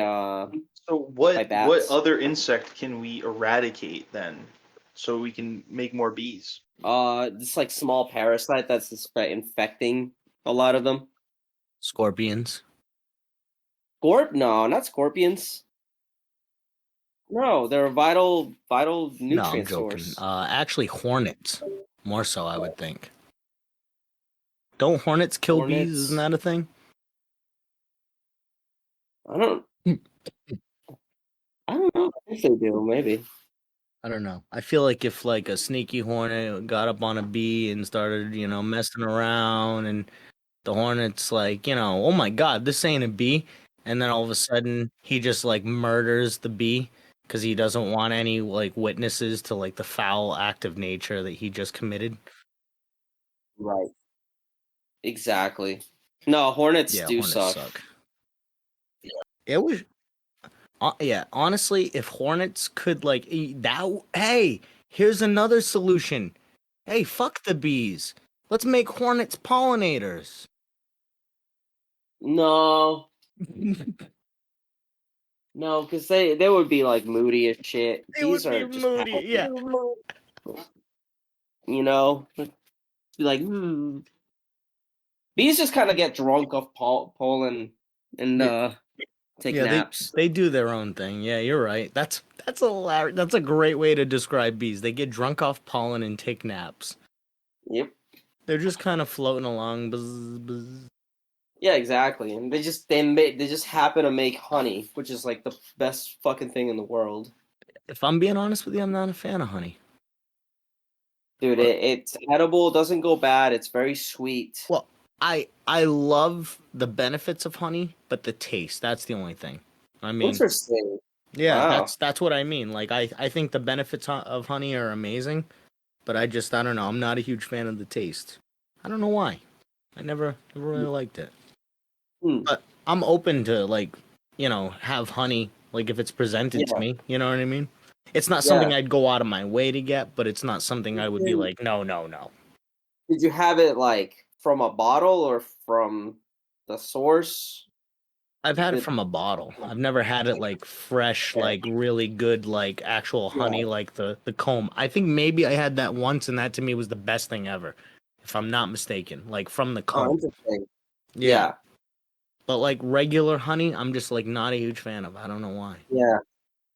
So what other insect can we eradicate then, so we can make more bees? This like small parasite that's infecting a lot of them. Scorpions. No, not scorpions. No, they're a vital nutrient source. Actually, hornets. More so, I would think. Don't hornets kill bees? Isn't that a thing? I don't know. I think they do, maybe. I don't know. I feel like if like a sneaky hornet got up on a bee and started, messing around, and the hornet's like, oh my god, this ain't a bee, and then all of a sudden he just like murders the bee because he doesn't want any like witnesses to like the foul act of nature that he just committed. Right. Exactly. No, hornets Yeah, do hornets suck. suck. It was yeah, honestly, if hornets could like eat that, hey, here's another solution. Hey, fuck the bees. Let's make hornets pollinators. No, no, because they would be like moody as shit. They Bees would be are just moody. Yeah. you know, be like bees just kind of get drunk off pollen and Yeah. take Yeah, naps. they do their own thing. Yeah, you're right. That's hilarious. That's a great way to describe bees. They get drunk off pollen and take naps. Yep. They're just kind of floating along. Buzz, buzz. Yeah, exactly. And they just happen to make honey, which is like the best fucking thing in the world. If I'm being honest with you, I'm not a fan of honey. Dude, it's edible, doesn't go bad, it's very sweet. Well, I love the benefits of honey, but the taste, that's the only thing. I mean, Interesting. yeah, Wow. that's what I mean. Like I think the benefits of honey are amazing, but I don't know. I'm not a huge fan of the taste. I don't know why. I never really liked it. Hmm. But I'm open to like, have honey like if it's presented to Yeah. me, you know what I mean? It's not Yeah. something I'd go out of my way to get, but it's not something I would be like, no, no, no. Did you have it like from a bottle or from the source? I've had it Did- from a bottle. I've never had it like fresh, Okay. like really good, like actual honey, Yeah. like the comb. I think maybe I had that once, and that to me was the best thing ever, if I'm not mistaken. Like from the Oh, comb. interesting. Yeah. Yeah. But like regular honey, I'm just like not a huge fan of. I don't know why. Yeah.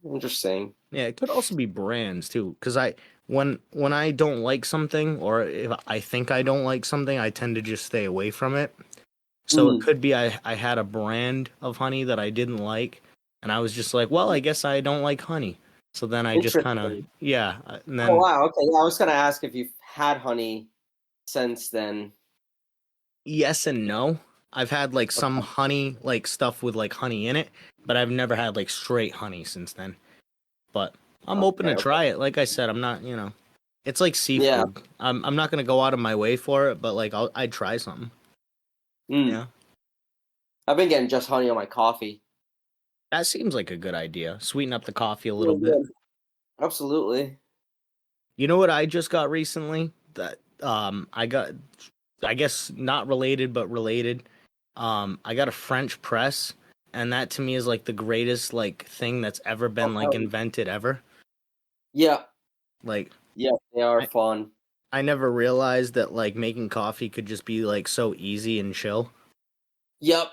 Interesting. Yeah, it could also be brands too, because when I don't like something, or if I think I don't like something, I tend to just stay away from it. So it could be I had a brand of honey that I didn't like, and I was just like, well, I guess I don't like honey. So then I just kind of, Interesting. yeah. And Oh then, wow, okay. Yeah, I was gonna ask if you've had honey since then. yes and no. I've had like some Okay. honey, like stuff with like honey in it, but I've never had like straight honey since then. But I'm open to Okay. try it. Like I said, I'm not, it's like Yeah. seafood. I'm not gonna go out of my way for it, but like I'd try something. Mm. Yeah. I've been getting just honey on my coffee. That seems like a good idea. Sweeten up the coffee a Yeah, little bit. absolutely. You know what I just got recently? That I got, I guess not related but related. I got a French press, and that to me is like the greatest like thing that's ever been like invented ever. Yeah. Like Yeah, they are I, fun. I never realized that like making coffee could just be like so easy and chill. Yep.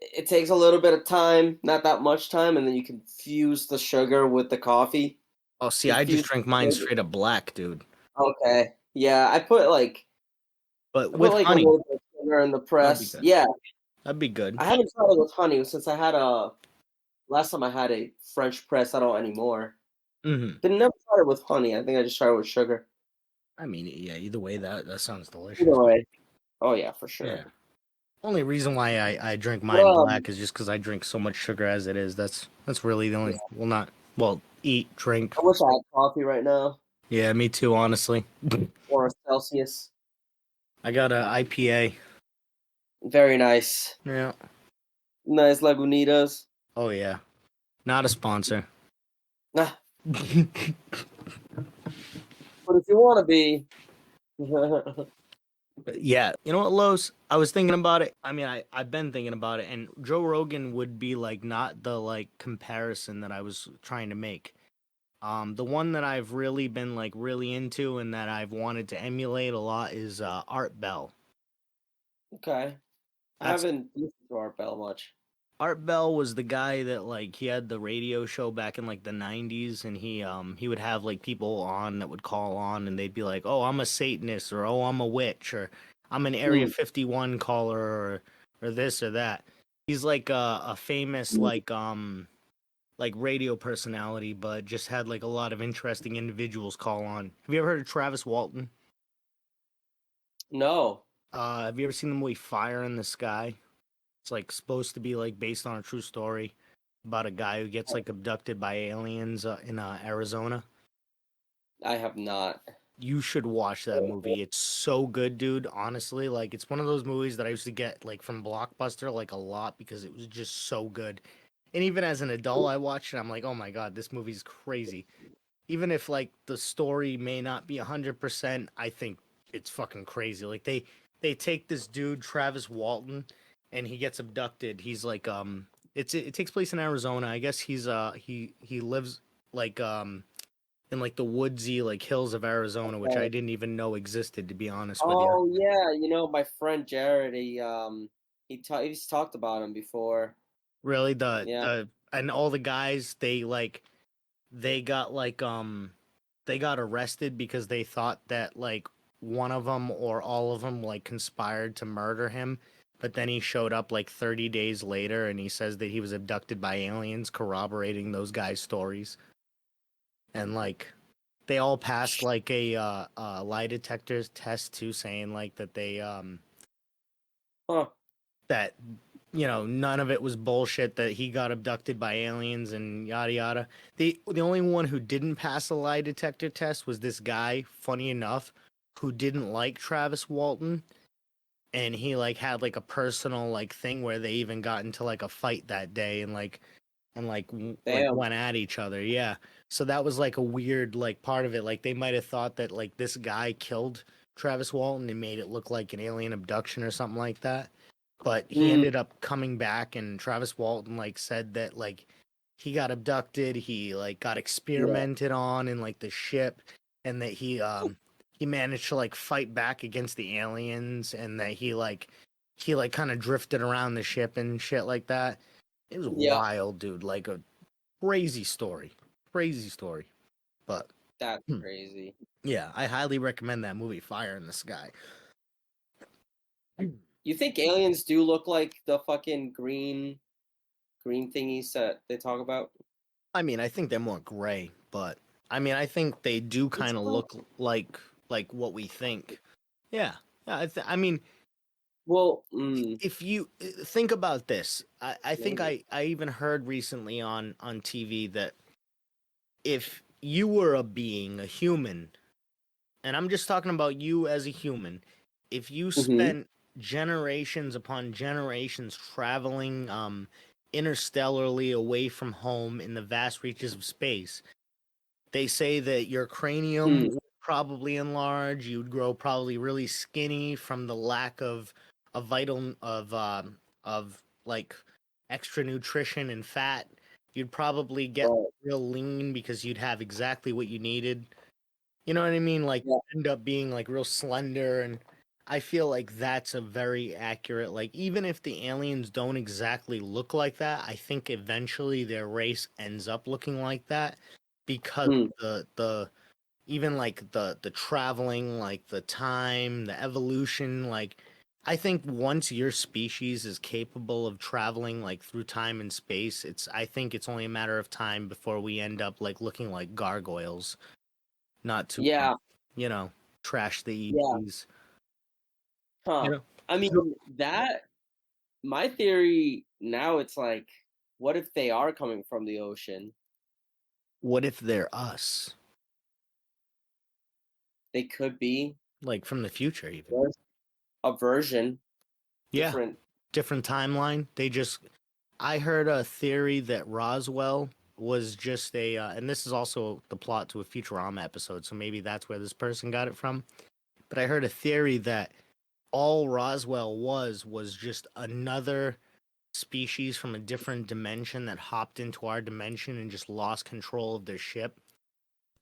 It takes a little bit of time, not that much time, and then you can fuse the sugar with the coffee. Oh, see, I just drink mine straight up black, dude. Okay. Yeah, I put But with a honey, little bit of sugar in the that'd be press. good. Yeah. That'd be good. I haven't tried it with honey since I had last time I had a French press. I don't anymore. Mm-hmm. Didn't never try it with honey. I think I just tried it with sugar. I mean, yeah. Either way, that sounds delicious. Either way. Oh yeah, for sure. Yeah. Only reason why I drink mine black is just because I drink so much sugar as it is. That's really the only. Well, eat, drink. I wish I had coffee right now. Yeah, me too. Honestly, Or a Celsius. I got a IPA. Very nice. Yeah. Nice Lagunitas. Oh yeah. Not a sponsor. Ah, but if you want to be, Yeah, you know what, Los? I was thinking about it. I mean, I've been thinking about it, and Joe Rogan would be like not the like comparison that I was trying to make. The one that I've really been like really into and that I've wanted to emulate a lot is Art Bell. okay. I That's haven't listened to Art Bell much. Art Bell was the guy that like he had the radio show back in like the 90s, and he would have like people on that would call on, and they'd be like, "Oh, I'm a Satanist," or "Oh, I'm a witch," or "I'm an Area 51 caller," or this or that. He's like a famous like radio personality, but just had like a lot of interesting individuals call on. Have you ever heard of Travis Walton? No. Have you ever seen the movie Fire in the Sky? It's like supposed to be like based on a true story about a guy who gets like abducted by aliens in Arizona. I have not. You should watch that movie. It's so good, dude. Honestly, like it's one of those movies that I used to get like from Blockbuster like a lot because it was just so good. And even as an adult, I watched it. I'm like, oh my god, this movie's crazy. Even if like the story may not be 100%, I think it's fucking crazy. Like they take this dude Travis Walton, and he gets abducted. He's like it takes place in Arizona. I guess he lives like in like the woodsy like hills of Arizona, which I didn't even know existed, to be honest with you. Oh yeah, my friend Jared, he's talked about him before. Really, Yeah. the and all the guys they got they got arrested because they thought that like one of them or all of them like conspired to murder him, but then he showed up like 30 days later and he says that he was abducted by aliens, corroborating those guys' stories. And like they all passed like a lie detector test too, saying like that they Huh. that none of it was bullshit, that he got abducted by aliens and yada yada. The only one who didn't pass a lie detector test was this guy, funny enough, who didn't like Travis Walton, and he like had like a personal like thing where they even got into like a fight that day and Damn. went at each other. Yeah. So that was like a weird like part of it. Like they might have thought that like this guy killed Travis Walton and made it look like an alien abduction or something like that. But he ended up coming back, and Travis Walton like said that like he got abducted, he like got experimented on in like the ship, and that he managed to like fight back against the aliens, and that he kind of drifted around the ship and shit like that. It was Yeah. wild, dude. Like a crazy story. Crazy story. But That's crazy. yeah, I highly recommend that movie, Fire in the Sky. You think aliens do look like the fucking green thingies that they talk about? I mean, I think they're more gray, but I mean, I think they do kind of look like what we think. Yeah. Yeah, I mean, Well, if you think about this, I think I even heard recently on TV that if you were a being, a human, and I'm just talking about you as a human, if you spent generations upon generations traveling interstellarly away from home in the vast reaches of space, they say that your cranium would probably enlarge. You'd grow probably really skinny from the lack of a vital of like extra nutrition and fat. You'd probably get real lean because you'd have exactly what you needed. You know what I mean? Like end up being like real slender, and I feel like that's a very accurate, like even if the aliens don't exactly look like that, I think eventually their race ends up looking like that because the even like the traveling, like the time, the evolution, like I think once your species is capable of traveling like through time and space, I think it's only a matter of time before we end up like looking like gargoyles. Not to trash the ETs. Huh. You know? I mean, that my theory now, it's like, what if they are coming from the ocean? What if they're us? They could be Like from the future even. There's a version. Yeah. Different timeline. I heard a theory that Roswell was just and this is also the plot to a Futurama episode, so maybe that's where this person got it from. But I heard a theory that all Roswell was just another species from a different dimension that hopped into our dimension and just lost control of their ship,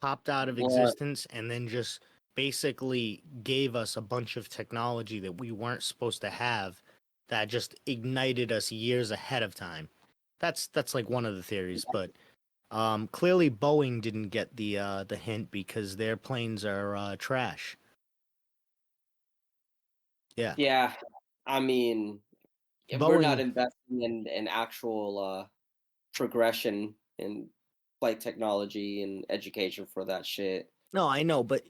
popped out of existence, and then just basically gave us a bunch of technology that we weren't supposed to have, that just ignited us years ahead of time. That's like one of the theories, but clearly Boeing didn't get the hint because their planes are trash. Yeah. Yeah. I mean, we're not investing in actual progression in flight technology and education for that shit. No, I know, but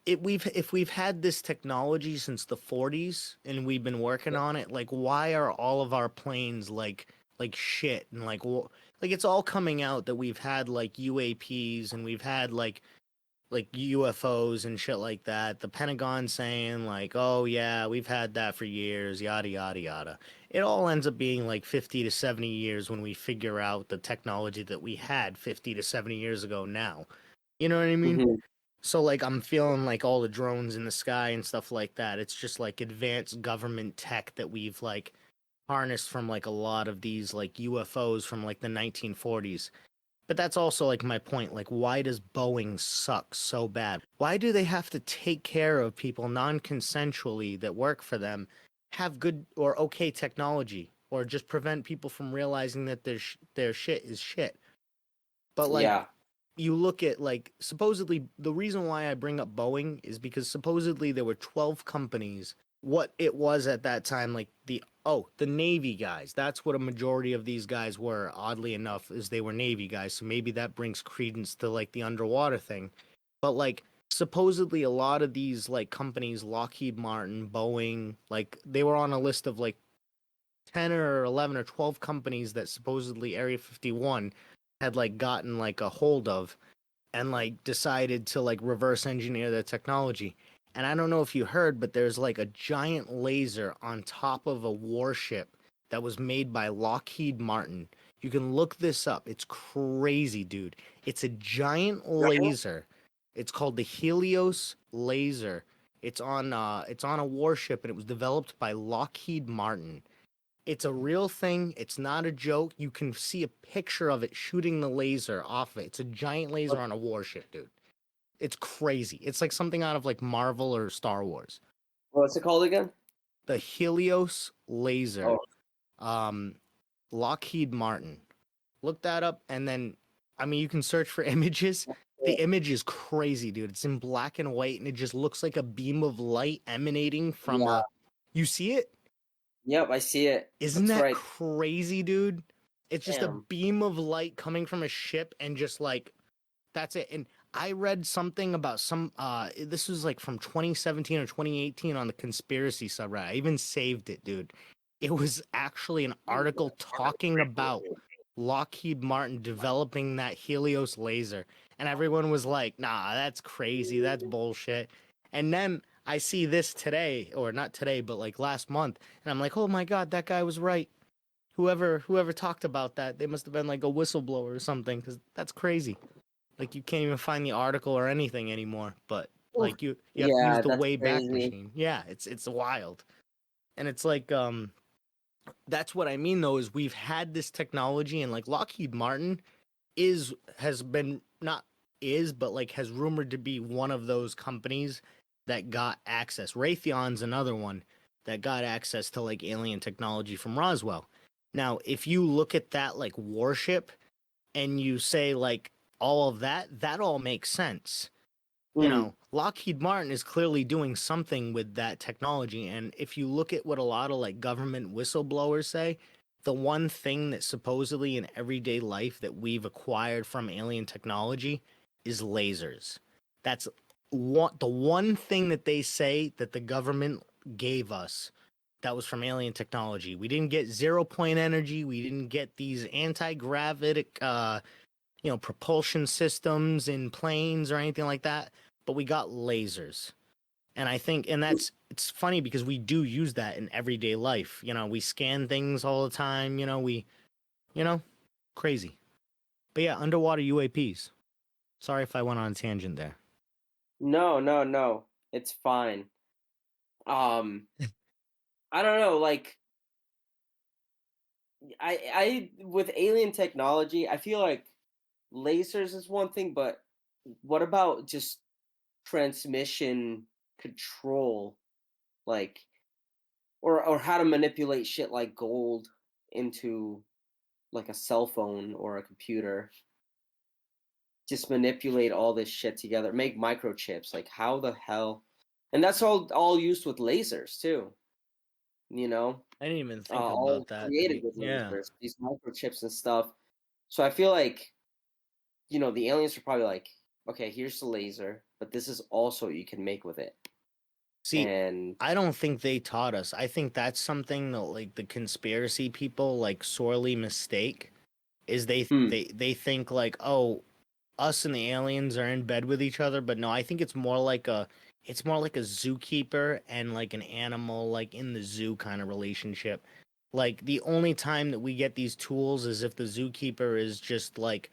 if we've had this technology since the 40s and we've been working on it, like why are all of our planes like shit, and like it's all coming out that we've had like UAPs and we've had like like UFOs and shit like that. The Pentagon saying like, "Oh yeah, we've had that for years," yada yada yada. It all ends up being like 50 to 70 years when we figure out the technology that we had 50 to 70 years ago now. You know what I mean? Mhm. So like I'm feeling like all the drones in the sky and stuff like that. It's just like advanced government tech that we've like harnessed from like a lot of these like UFOs from like the 1940s. But that's also like my point. Like, why does Boeing suck so bad? Why do they have to take care of people non-consensually that work for them, have good or okay technology, or just prevent people from realizing that their shit is shit? But like, Yeah. you look at like supposedly the reason why I bring up Boeing is because supposedly there were 12 companies. What it was at that time, like the Navy guys. That's what a majority of these guys were. Oddly enough, is they were Navy guys. So maybe that brings credence to like the underwater thing. But like supposedly a lot of these like companies, Lockheed Martin, Boeing, like they were on a list of like 10 or 11 or 12 companies that supposedly Area 51 had like gotten like a hold of and like decided to like reverse engineer their technology. And I don't know if you heard, but there's like a giant laser on top of a warship that was made by Lockheed Martin. You can look this up. It's crazy, dude. It's a giant laser. It's called the Helios laser. It's on a warship and it was developed by Lockheed Martin. It's a real thing. It's not a joke. You can see a picture of it shooting the laser off of it. It's a giant laser on a warship, dude. It's crazy. It's like something out of like Marvel or Star Wars. What's it called again? The Helios laser. Oh, Um, Lockheed Martin. Look that up, and then I mean you can search for images. The image is crazy, dude. It's in black and white, and it just looks like a beam of light emanating from yeah. a. You see it? Yep, I see it. Isn't That's that right. crazy, dude? It's just a Damn. beam of light coming from a ship and just like that's it. And I read something about some this was like from 2017 or 2018 on the conspiracy subreddit. I even saved it, dude. It was actually an article talking about Lockheed Martin developing that Helios laser. And everyone was like, "Nah, that's crazy. That's bullshit." And then I see this today, or not today, but like last month, and I'm like, "Oh my god, that guy was right." Whoever talked about that, they must have been like a whistleblower or something, because that's crazy. Like you can't even find the article or anything anymore. But like you have to use Yeah, the that's Wayback crazy. Machine. Yeah, it's wild, and it's like that's what I mean though is we've had this technology and like Lockheed Martin has been not is but like has rumored to be one of those companies that got access. Raytheon's another one that got access to like alien technology from Roswell. Now, if you look at that like warship and you say like all of that, that all makes sense. You Mm. know, Lockheed Martin is clearly doing something with that technology. And if you look at what a lot of like government whistleblowers say, the one thing that supposedly in everyday life that we've acquired from alien technology is lasers. That's the one thing that they say that the government gave us that was from alien technology. We didn't get 0 point energy. We didn't get these anti-gravitic propulsion systems in planes or anything like that, but we got lasers. And I think, and that's, it's funny because we do use that in everyday life. You know, we scan things all the time, you know, crazy. But yeah, underwater UAPs. Sorry if I went on a tangent there. No, no, no. It's fine. Um, I don't know, like I with alien technology, I feel like lasers is one thing, but what about just transmission control, like or how to manipulate shit like gold into like a cell phone or a computer? Just manipulate all this shit together, make microchips. Like how the hell? And that's all used with lasers too. You know, I didn't even think all about that to created be, with yeah. lasers, these microchips and stuff. So I feel like, the aliens are probably like, okay, here's the laser, but this is also what you can make with it. See, And I don't think they taught us. I think that's something that like the conspiracy people like sorely mistake is hmm, they think like, oh, us and the aliens are in bed with each other, but no, I think it's more like a zookeeper and like an animal like in the zoo kind of relationship. Like the only time that we get these tools is if the zookeeper is just like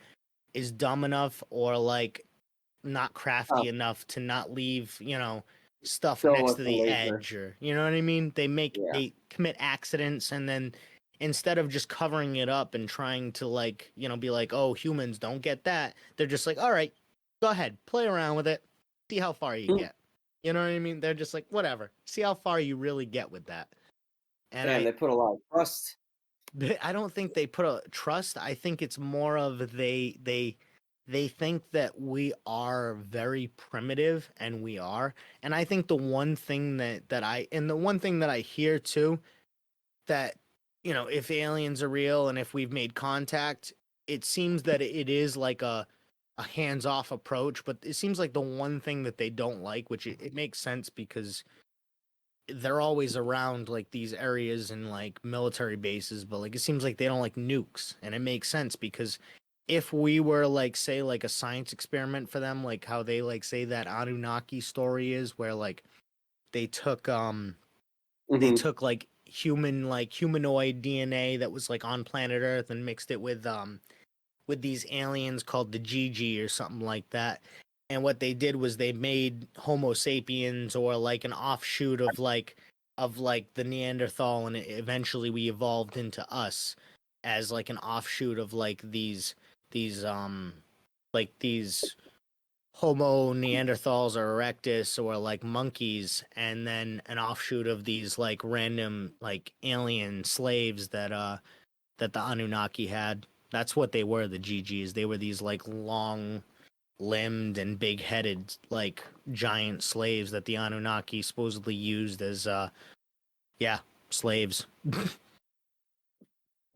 is dumb enough or like not crafty Oh, enough to not leave, stuff go next with to the the laser. edge or you know what I mean? Yeah. They commit accidents and then instead of just covering it up and trying to like, be like, "Oh, humans don't get that." They're just like, "All right, go ahead, play around with it. See how far you Hmm. get." You know what I mean? They're just like, "Whatever. See how far you really get with that." And Damn, they put a lot of trust. I don't think they put a trust. I think it's more of they think that we are very primitive, and we are. And I think the one thing the one thing that I hear too, that if aliens are real and if we've made contact, it seems that it is like a hands-off approach, but it seems like the one thing that they don't like, which it makes sense because they're always around like these areas and like military bases, but like it seems like they don't like nukes, and it makes sense because if we were like say like a science experiment for them, like how they like say that Anunnaki story is, where like they took they Hmm. took like humanoid DNA that was like on planet Earth and mixed it with these aliens called the GG or something like that. And what they did was they made Homo sapiens or like an offshoot of like the Neanderthal, and eventually we evolved into us as like an offshoot of like these Homo Neanderthals or Erectus or like monkeys, and then an offshoot of these like random like alien slaves that the Anunnaki had. That's what they were, the GGs. They were these like long limbed and big headed like giant slaves that the Anunnaki supposedly used as yeah, slaves.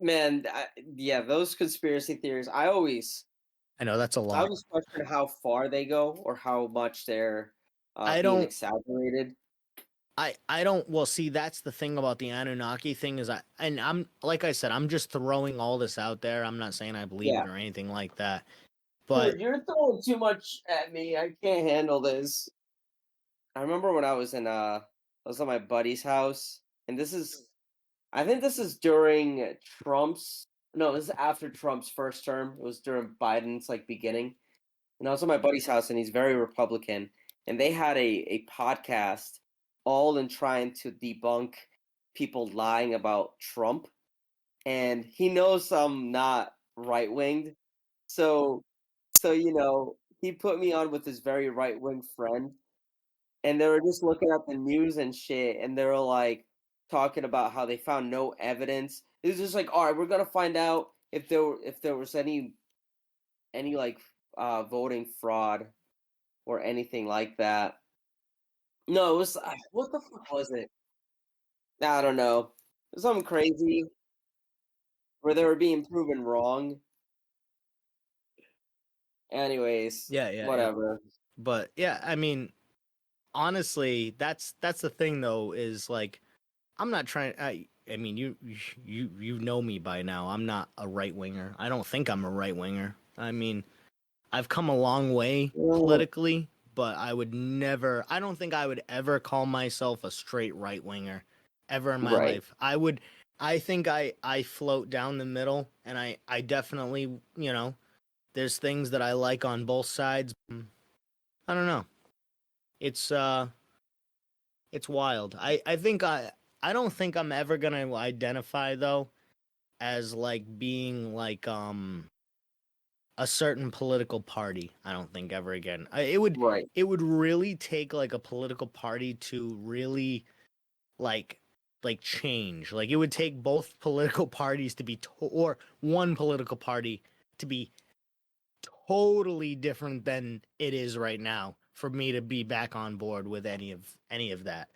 Man, yeah, those conspiracy theories. I know that's a I lot. always question how far they go or how much they're I being don't exaggerated. I don't well see that's the thing about the Anunnaki thing is I'm like I said, I'm just throwing all this out there. I'm not saying I believe Yeah, it or anything like that. But dude, you're throwing too much at me. I can't handle this. I remember when I was at my buddy's house, and I think this is during Trump's. No, this is after Trump's first term. It was during Biden's like beginning. And I was at my buddy's house, and he's very Republican, and they had a podcast all in trying to debunk people lying about Trump. And he knows I'm not right winged, so he put me on with his very right wing friend, and they were just looking at the news and shit, and they were like talking about how they found no evidence. It was just like, all right, we're gonna find out if there was any like voting fraud or anything like that. No, it was what the fuck was it? I don't know. It was something crazy where they were being proven wrong. Anyways, yeah. whatever. But yeah, I mean, honestly, that's the thing though is like I'm not trying. I mean, you know me by now. I'm not a right winger. I don't think I'm a right winger. I mean, I've come a long way Mm, politically, but I would never. I don't think I would ever call myself a straight right winger ever in my right. life. I would. I think I float down the middle, and I definitely there's things that I like on both sides. I don't know. It's it's wild. I think I don't think I'm ever gonna identify though as like being like a certain political party. I don't think ever again. Right. It would really take like a political party to really like change. Like it would take both political parties to be or one political party to be totally different than it is right now for me to be back on board with any of that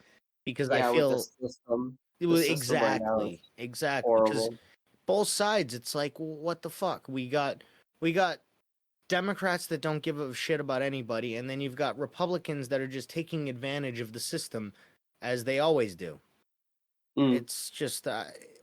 because I Yeah, with feel the system right now is exactly because horrible. both sides it's like what the fuck we got Democrats that don't give a shit about anybody, and then you've got Republicans that are just taking advantage of the system as they always do. Mm. It's just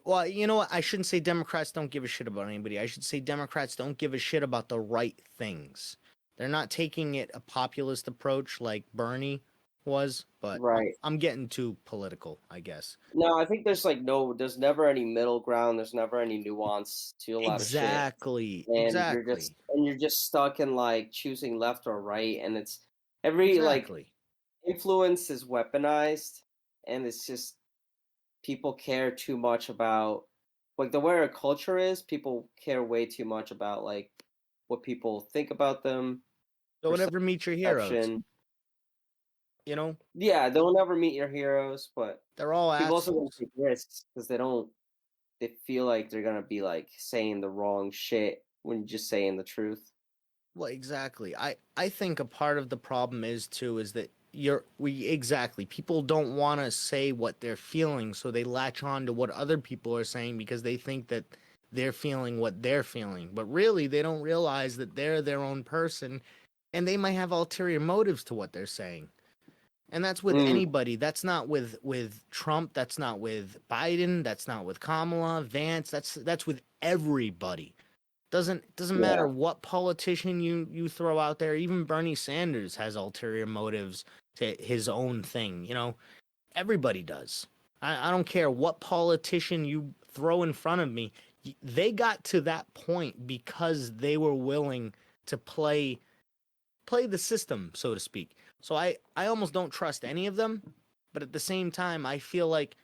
well, you know what, I shouldn't say Democrats don't give a shit about anybody. I should say Democrats don't give a shit about the right things. They're not taking it a populist approach like Bernie was, but Right. I'm getting too political, I guess. No, I think there's there's never any middle ground. There's never any nuance to a lot of shit. Exactly. And you're just stuck in like choosing left or right, and it's every like influence is weaponized, and it's just people care too much about like the way our culture is. People care way too much about like what people think about them. Don't ever meet your heroes. Perception. You know? Yeah, don't ever meet your heroes, but they're all people assholes. also don't take risks because they feel like they're gonna be like saying the wrong shit when you're just saying the truth. Well, exactly. I think a part of the problem is that people don't want to say what they're feeling, so they latch on to what other people are saying because they think that they're feeling what they're feeling. But really, they don't realize that they're their own person and they might have ulterior motives to what they're saying. And that's with anybody. That's not with Trump, that's not with Biden, that's not with Kamala, Vance, that's with everybody. Doesn't matter what politician you throw out there. Even Bernie Sanders has ulterior motives to his own thing. You know, everybody does. I don't care what politician you throw in front of me. They got to that point because they were willing to play the system, so to speak. So I almost don't trust any of them. But at the same time, I feel like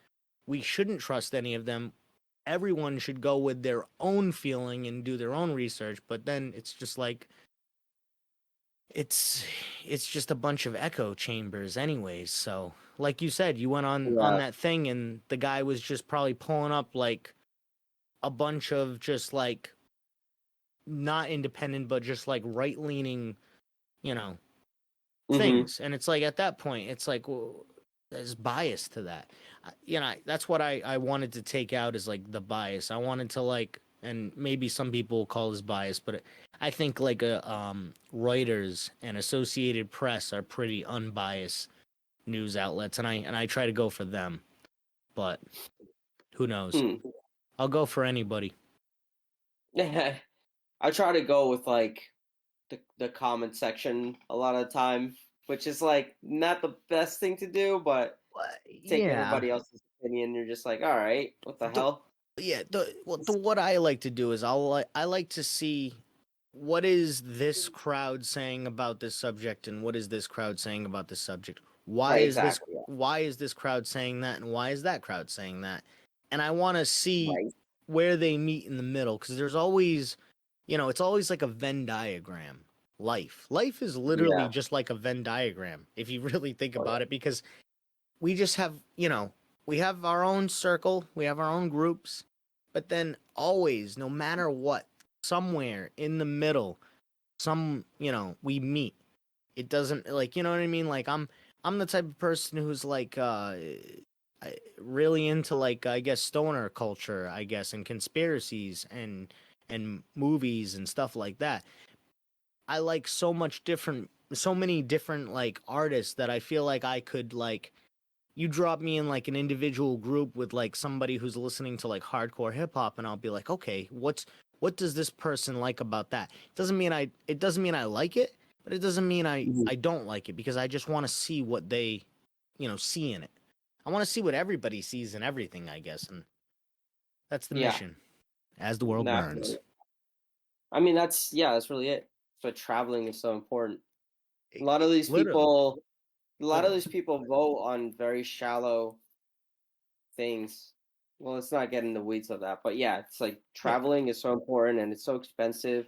we shouldn't trust any of them. Everyone should go with their own feeling and do their own research, but then it's just like it's just a bunch of echo chambers anyways. So like you said, you went on that thing and the guy was just probably pulling up like a bunch of just like not independent but just like right-leaning, things. And it's like at that point it's like, well, there's bias to that. That's what I wanted to take out is like the bias. I wanted to like, and maybe some people call this bias, but I think like Reuters and Associated Press are pretty unbiased news outlets, and I try to go for them. But who knows? I'll go for anybody. I try to go with like the comment section a lot of the time, which is like not the best thing to do, but take everybody else's opinion. You're just like, all right, what the hell? Yeah. What I like to do is I like to see what is this crowd saying about this subject and what is this crowd saying about this subject. Why is this crowd saying that and why is that crowd saying that? And I want to see where they meet in the middle because there's always, it's always like a Venn diagram. Life is literally just like a Venn diagram if you really think about it, because we just have, we have our own circle, we have our own groups, but then always, no matter what, somewhere in the middle, we meet. It doesn't like, you know what I mean? Like I'm the type of person who's like really into like, I guess, stoner culture, I guess, and conspiracies and movies and stuff like that. I like so many different like artists that I feel like I could like, you drop me in like an individual group with like somebody who's listening to like hardcore hip hop and I'll be like, okay, what does this person like about that? It doesn't mean I like it, but it doesn't mean I don't like it, because I just want to see what they, see in it. I want to see what everybody sees in everything, I guess, and that's the mission as the world burns. I mean, that's really it. That's why traveling is so important. A lot of these people vote on very shallow things. Well, let's not get in the weeds of that, but yeah, it's like traveling is so important and it's so expensive,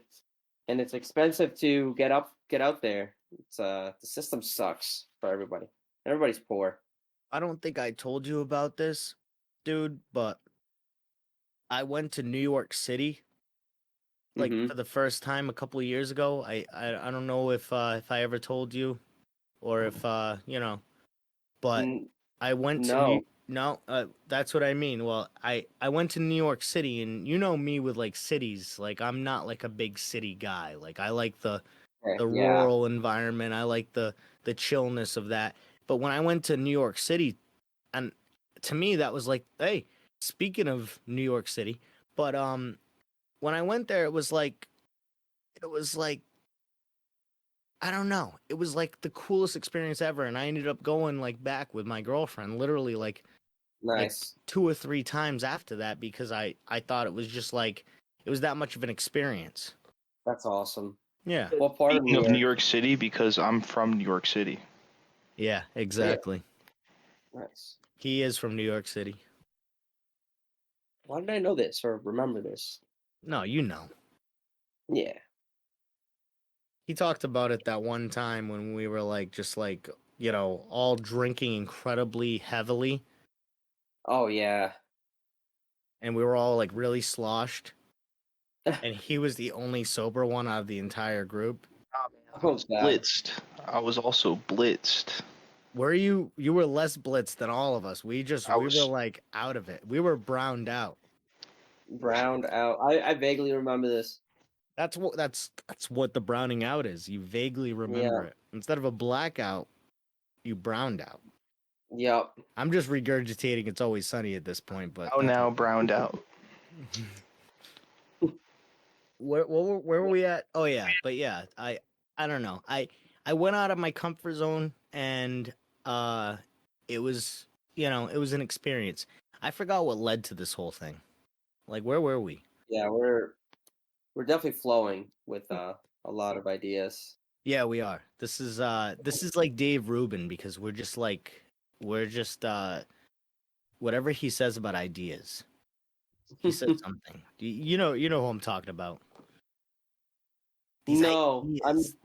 and it's expensive to get out there. It's the system sucks for everybody. Everybody's poor. I don't think I told you about this, dude, but I went to New York City like for the first time a couple of years ago. I don't know if I ever told you or if but I went to that's what I mean. Well, I went to New York City, and you know me with like cities, like I'm not like a big city guy. Like I like the rural environment. I like the chillness of that. But when I went to New York City, and to me that was like, hey, speaking of New York City, but when I went there it was like I don't know. It was like the coolest experience ever, and I ended up going like back with my girlfriend, literally like Nice. 2 or 3 times after that because I thought it was just like it was that much of an experience. That's awesome. Yeah. What part of Speaking New of New York? York City, because I'm from New York City. Yeah, exactly. Nice. He is from New York City. Why did I know this or remember this? No, you know. Yeah. He talked about it that one time when we were like just like, all drinking incredibly heavily Oh yeah. and we were all like really sloshed and he was the only sober one out of the entire group. I Oh was god. blitzed. I was also blitzed. Were you were less blitzed than all of us. We were like out of it. We were browned out. Browned out. I vaguely remember this. That's what the browning out is. You vaguely remember Yeah. it. Instead of a blackout, you browned out. Yep. I'm just regurgitating It's Always Sunny at this point, but Oh, now browned out. where were we at? Oh yeah, but yeah, I don't know. I went out of my comfort zone and it was it was an experience. I forgot what led to this whole thing. Like where were we? Yeah, we're definitely flowing with a lot of ideas. Yeah, we are. This is like Dave Rubin because we're just whatever he says about ideas. He says something. You know who I'm talking about. These No, ideas.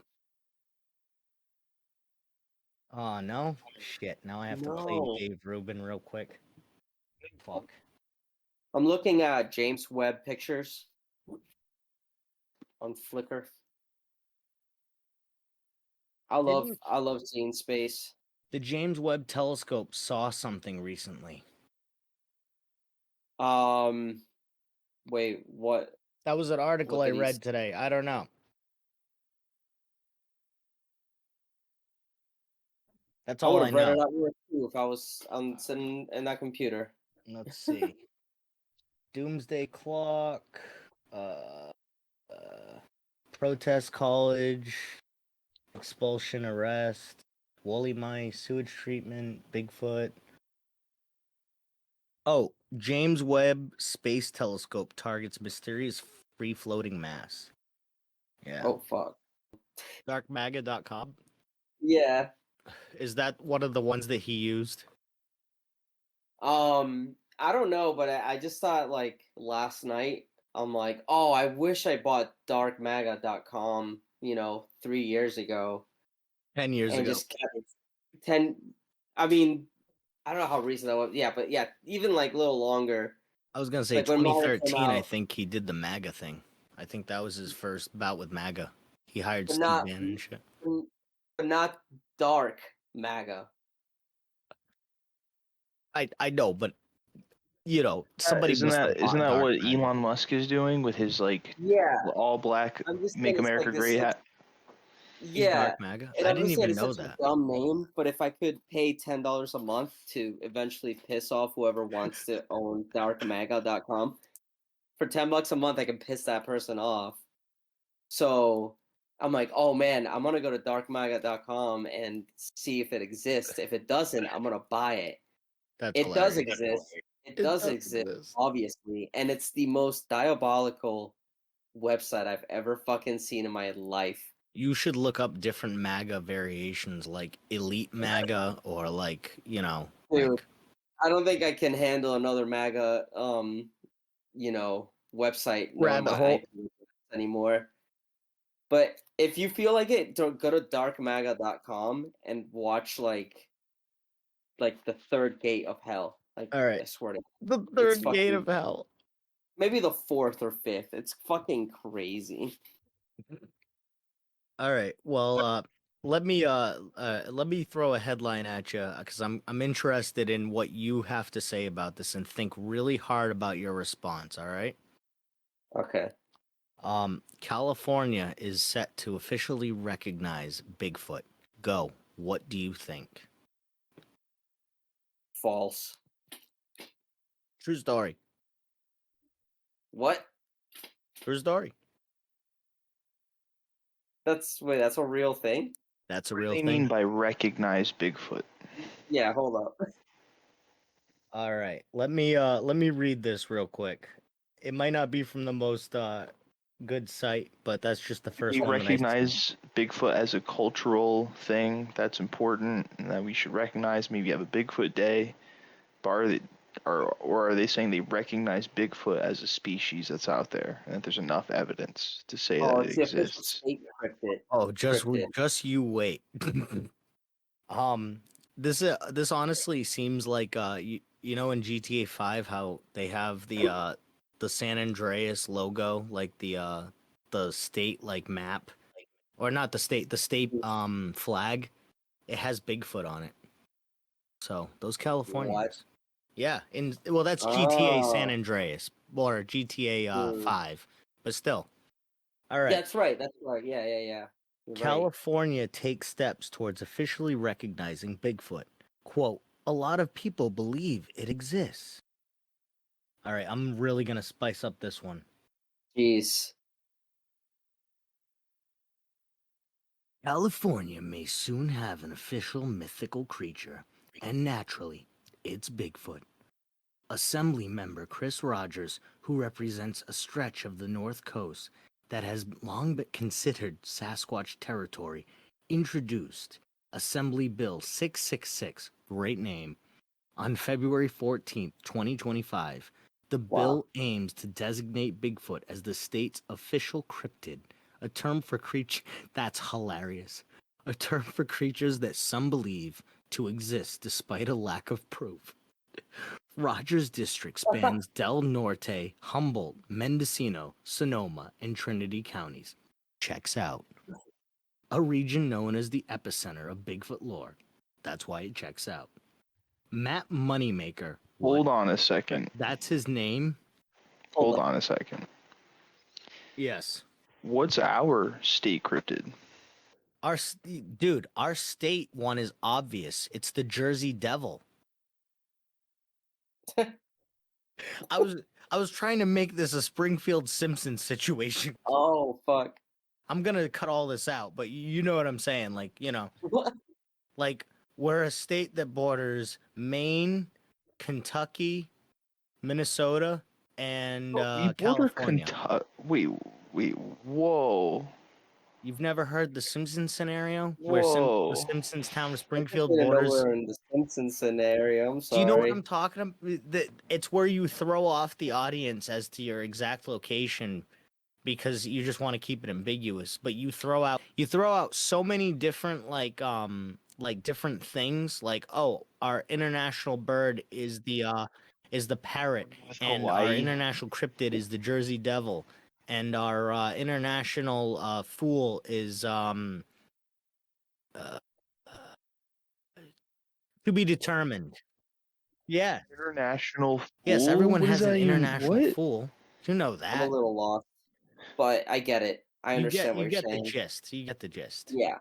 Oh no! Shit! Now I have to play No. Dave Rubin real quick. Fuck. I'm looking at James Webb pictures on Flickr. I love seeing space. The James Webb Telescope saw something recently. Wait, what? That was an article What I did he read today. I don't know. That's I all would I have read it know. out here too if I was sitting in that computer. Let's see. Doomsday Clock. Protest College. Expulsion Arrest. Woolly Mice. Sewage Treatment. Bigfoot. Oh, James Webb Space Telescope targets mysterious free-floating mass. Yeah. Oh fuck. Darkmaga.com. Yeah. Is that one of the ones that he used? I don't know, but I just thought like last night, I'm like, oh, I wish I bought darkmaga.com, 3 years ago 10 years and ago. just kept it 10. I mean, I don't know how recent that was. Yeah, but yeah, even like a little longer. I was going to say Like when Mullet came 2013, I out, think he did the MAGA thing. I think that was his first bout with MAGA. He hired but Steve not, Bannon and shit. but not dark MAGA. I know, but somebody Isn't must have that bought what Dark MAGA. Elon Musk is doing with his Yeah, all black I'm just Make saying it's America like Great this. hat? He's Yeah, Dark MAGA. and I I'm didn't just saying even it's know such a that. dumb name, but if I could pay $10 a month to eventually piss off whoever wants to own darkmaga.com, for $10 a month I can piss that person off. So I'm like, oh man, I'm gonna go to darkmaga.com and see if it exists. If it doesn't, I'm gonna buy it. That's It does hilarious. exist. It It does does exist, exist. obviously, and it's the most diabolical website I've ever fucking seen in my life. You should look up different MAGA variations like Elite MAGA or like, Dude, I don't think I can handle another MAGA website knowing rabbit my hole. IP address anymore. But if you feel like it, go to darkmaga.com and watch like the third gate of hell. Like All right. I swear to The it's third gate fucking of hell. maybe the fourth or fifth. It's fucking crazy. All right. Well, let me throw a headline at you because I'm interested in what you have to say about this and think really hard about your response. All right. Okay. California is set to officially recognize Bigfoot. Go. What do you think? False. True story. What? True story. That's a real thing? That's a What do real they thing. mean by recognize Bigfoot? Yeah, hold up. All right, let me read this real quick. It might not be from the most good site, but that's just the first We one that I see. recognize Bigfoot as a cultural thing that's important and that we should recognize. Maybe have a Bigfoot day. But or are they saying they recognize Bigfoot as a species that's out there and that there's enough evidence to say Oh, that it it's the official exists? state cryptid. Oh, Cryptid. just you wait. This honestly seems like you know in GTA 5 how they have the San Andreas logo, like the state like map, or not the state flag. It has Bigfoot on it. So those Californians. Yeah, well that's GTA San Oh. Andreas or GTA 5, but still. All right. That's right. Yeah. You're right. California takes steps towards officially recognizing Bigfoot. Quote, a lot of people believe it exists. All right, I'm really going to spice up this one. Jeez. California may soon have an official mythical creature, and naturally, it's Bigfoot. Assembly member Chris Rogers, who represents a stretch of the North Coast that has long been considered Sasquatch territory, introduced Assembly Bill 666, great name, on February 14th, 2025. The bill aims to designate Bigfoot as the state's official cryptid, a term for creature that's hilarious. A term for creatures that some believe to exist despite a lack of proof. Rogers District spans Del Norte, Humboldt, Mendocino, Sonoma, and Trinity counties. Checks out. A region known as the epicenter of Bigfoot lore. That's why it checks out. Matt Moneymaker. Hold on a second. That's his name? Hold on a second. Yes. What's our state cryptid? Our state one is obvious. It's the Jersey Devil. I was trying to make this a Springfield Simpsons situation. Oh, fuck. I'm gonna cut all this out, but you know what I'm saying. Like, you know, like we're a state that borders Maine, Kentucky, Minnesota, and We border California. Wait, whoa. You've never heard the Simpsons scenario Whoa. where the Simpsons town of Springfield I didn't know borders? we're in the Simpsons scenario. I'm Do sorry. you know what I'm talking about? It's where you throw off the audience as to your exact location because you just want to keep it ambiguous, but you throw out so many different like different things, like, oh, our international bird is the parrot, and our Hawaii. international cryptid is the Jersey Devil, and our international fool is to be determined. Yeah. International fool? Yes, everyone What has does an that even- international what? fool. You know I'm a that. little lost, but I get it. I understand what You you're get saying. the gist. You get the gist. Yeah.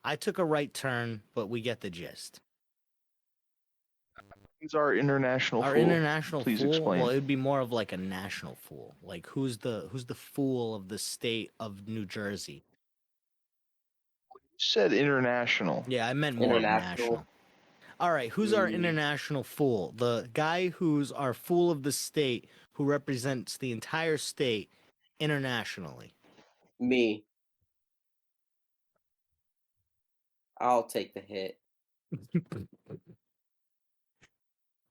I took a right turn, but we get the gist. Who's our international Our fool? international Please fool. explain. Well, it would be more of like a national fool. Like who's the fool of the state of New Jersey? You said international. Yeah, I meant more national. All right, who's our international fool? The guy who's our fool of the state, who represents the entire state internationally. Me. I'll take the hit.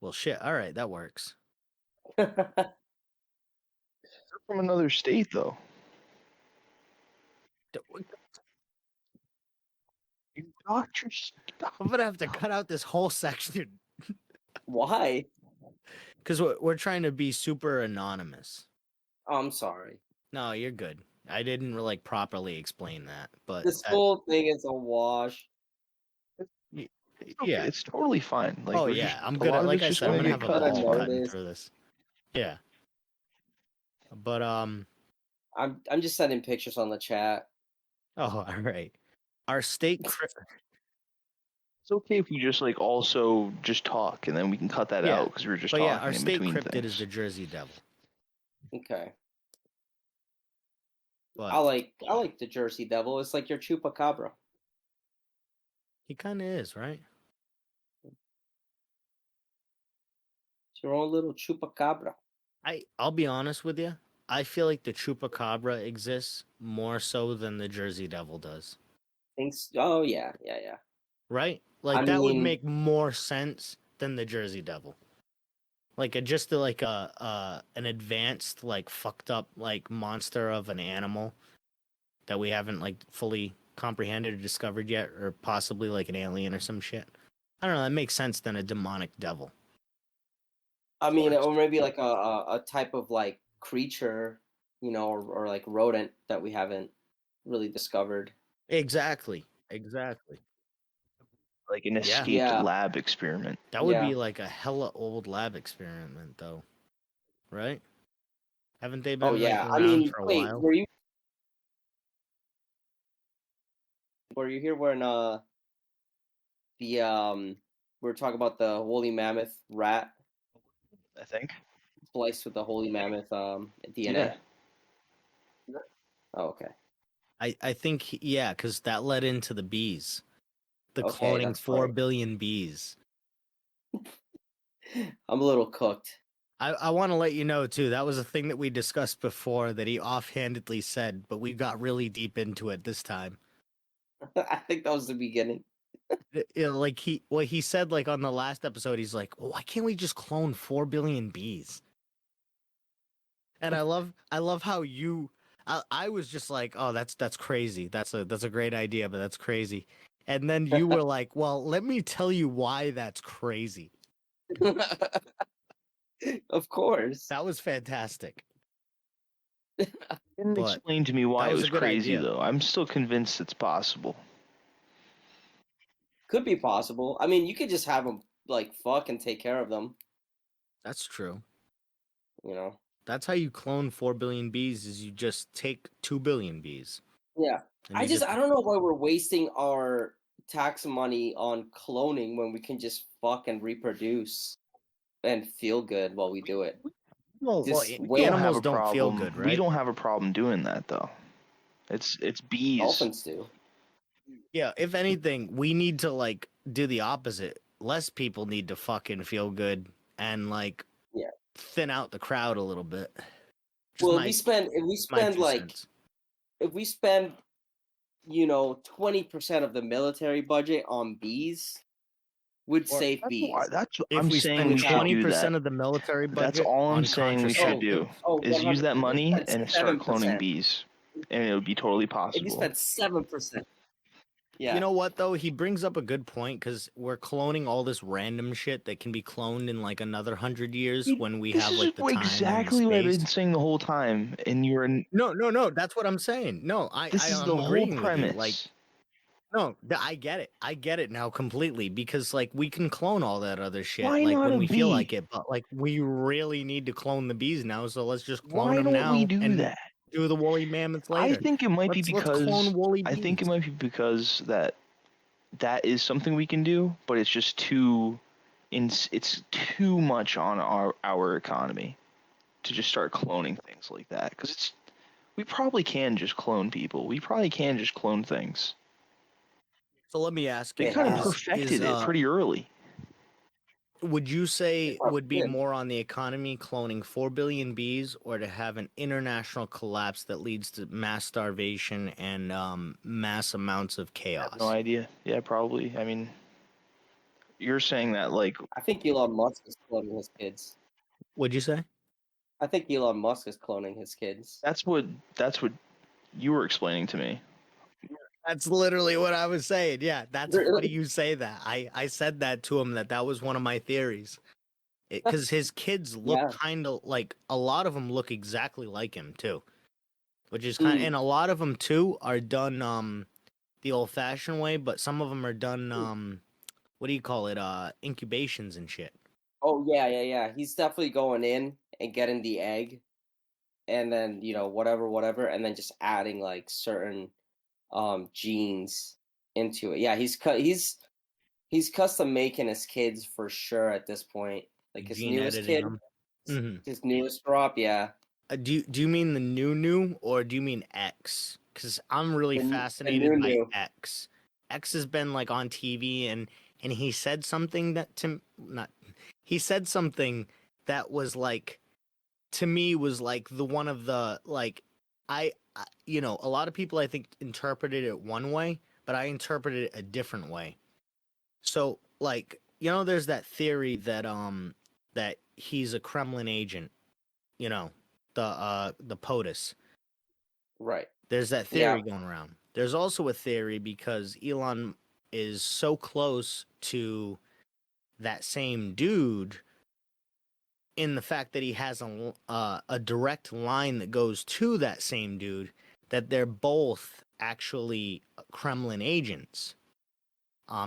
Well, shit. All right, that works. They're from another state, though. You doctor, stop. I'm gonna have to cut out this whole section Why? because we're trying to be super anonymous. Oh, I'm sorry. No, you're good. I didn't like properly explain that, but This whole thing is a wash. Okay, yeah, it's totally fine. Like, oh we're yeah, just, I'm a gonna, lot of like it's I just said, I'm gonna gonna have get a cut ball out. cutting through this. Yeah, but I'm just sending pictures on the chat. oh, all right. Our state It's okay if you just like also just talk, and then we can cut that out because we're just but talking yeah, our in state between cryptid things. is the Jersey Devil. Okay. But I like the Jersey Devil. It's like your chupacabra. he kind of is, right? It's your own little chupacabra. I'll be honest with you. I feel like the chupacabra exists more so than the Jersey Devil does. Thinks. Oh yeah. Right? Like I that would mean- make more sense than the Jersey Devil. Like an advanced like fucked up like monster of an animal that we haven't like fully comprehended or discovered yet, or possibly like an alien or some shit. I don't know. That makes sense than a demonic devil. I mean, or maybe like a type of like creature, or like rodent that we haven't really discovered. Exactly. Like an escaped Yeah. lab experiment. That would Yeah. be like a hella old lab experiment, though, right? Haven't they been Oh yeah. like I around mean, for a wait, while? were you here when we were talking about the woolly mammoth rat I think. spliced with the woolly mammoth DNA? Yeah. Oh, okay. I think yeah, because that led into the bees, the Okay, cloning that's 4 funny. billion bees. I'm a little cooked. I want to let you know too. That was a thing that we discussed before that he offhandedly said, but we got really deep into it this time. I think that was the beginning. Like he said like on the last episode, he's like, well, why can't we just clone 4 billion bees? And I love how I was just like, oh, that's crazy. That's a great idea, but that's crazy. And then you were like, well, let me tell you why that's crazy. Of course. That was fantastic. Didn't But explain to me why that it was was a good crazy idea. though. I'm still convinced it's possible. Could be possible. I mean, you could just have them like fuck and take care of them. That's true. That's how you clone 4 billion bees is you just take 2 billion bees. Yeah. And I you don't know why we're wasting our tax money on cloning when we can just fuck and reproduce and feel good while we do it. animals don't feel good, right? We don't have a problem doing that though. It's bees. Dolphins do. Yeah, if anything, we need to like do the opposite. Less people need to fucking feel good and like thin out the crowd a little bit. Well, if we spend like 20% of the military budget on bees, would save bees. If we spend 20% of the military budget, that's all I'm on saying we should do. Is use that money and start cloning bees, and it would be totally possible. If you spend 7%. Yeah. You know what though? He brings up a good point because we're cloning all this random shit that can be cloned in like another 100 years when we have like the time. Exactly what I've been saying the whole time, and you're in. No. That's what I'm saying. No, This is the whole premise. I get it. I get it now completely because like we can clone all that other shit Why like not when a we feel bee? like it, but like we really need to clone the bees now, so let's just clone Why them don't now we do and that? do the woolly mammoths later. I think it might be let's because clone woolly bees. I think it might be because that is something we can do, but it's just it's too much on our economy to just start cloning things like that, because we probably can just clone people. We probably can just clone things. So let me ask you. They kind of perfected it pretty early. Would you say would be more on the economy cloning 4 billion bees or to have an international collapse that leads to mass starvation and mass amounts of chaos? I have no idea. Yeah, probably. I mean, you're saying that like... I think Elon Musk is cloning his kids. What'd you say? I think Elon Musk is cloning his kids. That's what you were explaining to me. That's literally what I was saying. Yeah, that's funny you say that. I said that to him that was one of my theories. Because his kids look kind of like, a lot of them look exactly like him too. Which is kind of, and a lot of them too are done the old-fashioned way, but some of them are done what do you call it? Incubations and shit. Oh yeah. He's definitely going in and getting the egg, and then whatever, and then just adding like certain genes into it. Yeah, he's custom making his kids for sure at this point. Like his newest kid, his newest drop. Yeah, Do you mean the new or do you mean X? Because I'm really The fascinated by new. X. X has been like on TV and he said something that to not he said something that was like to me was like the one of the like you know, a lot of people I think interpreted it one way, but I interpreted it a different way. So like, you know, there's that theory that that he's a Kremlin agent, you know, the POTUS. Right. There's that Yeah. theory going around. There's also a theory because Elon is so close to that same dude in the fact that he has a direct line that goes to that same dude, that they're both actually Kremlin agents.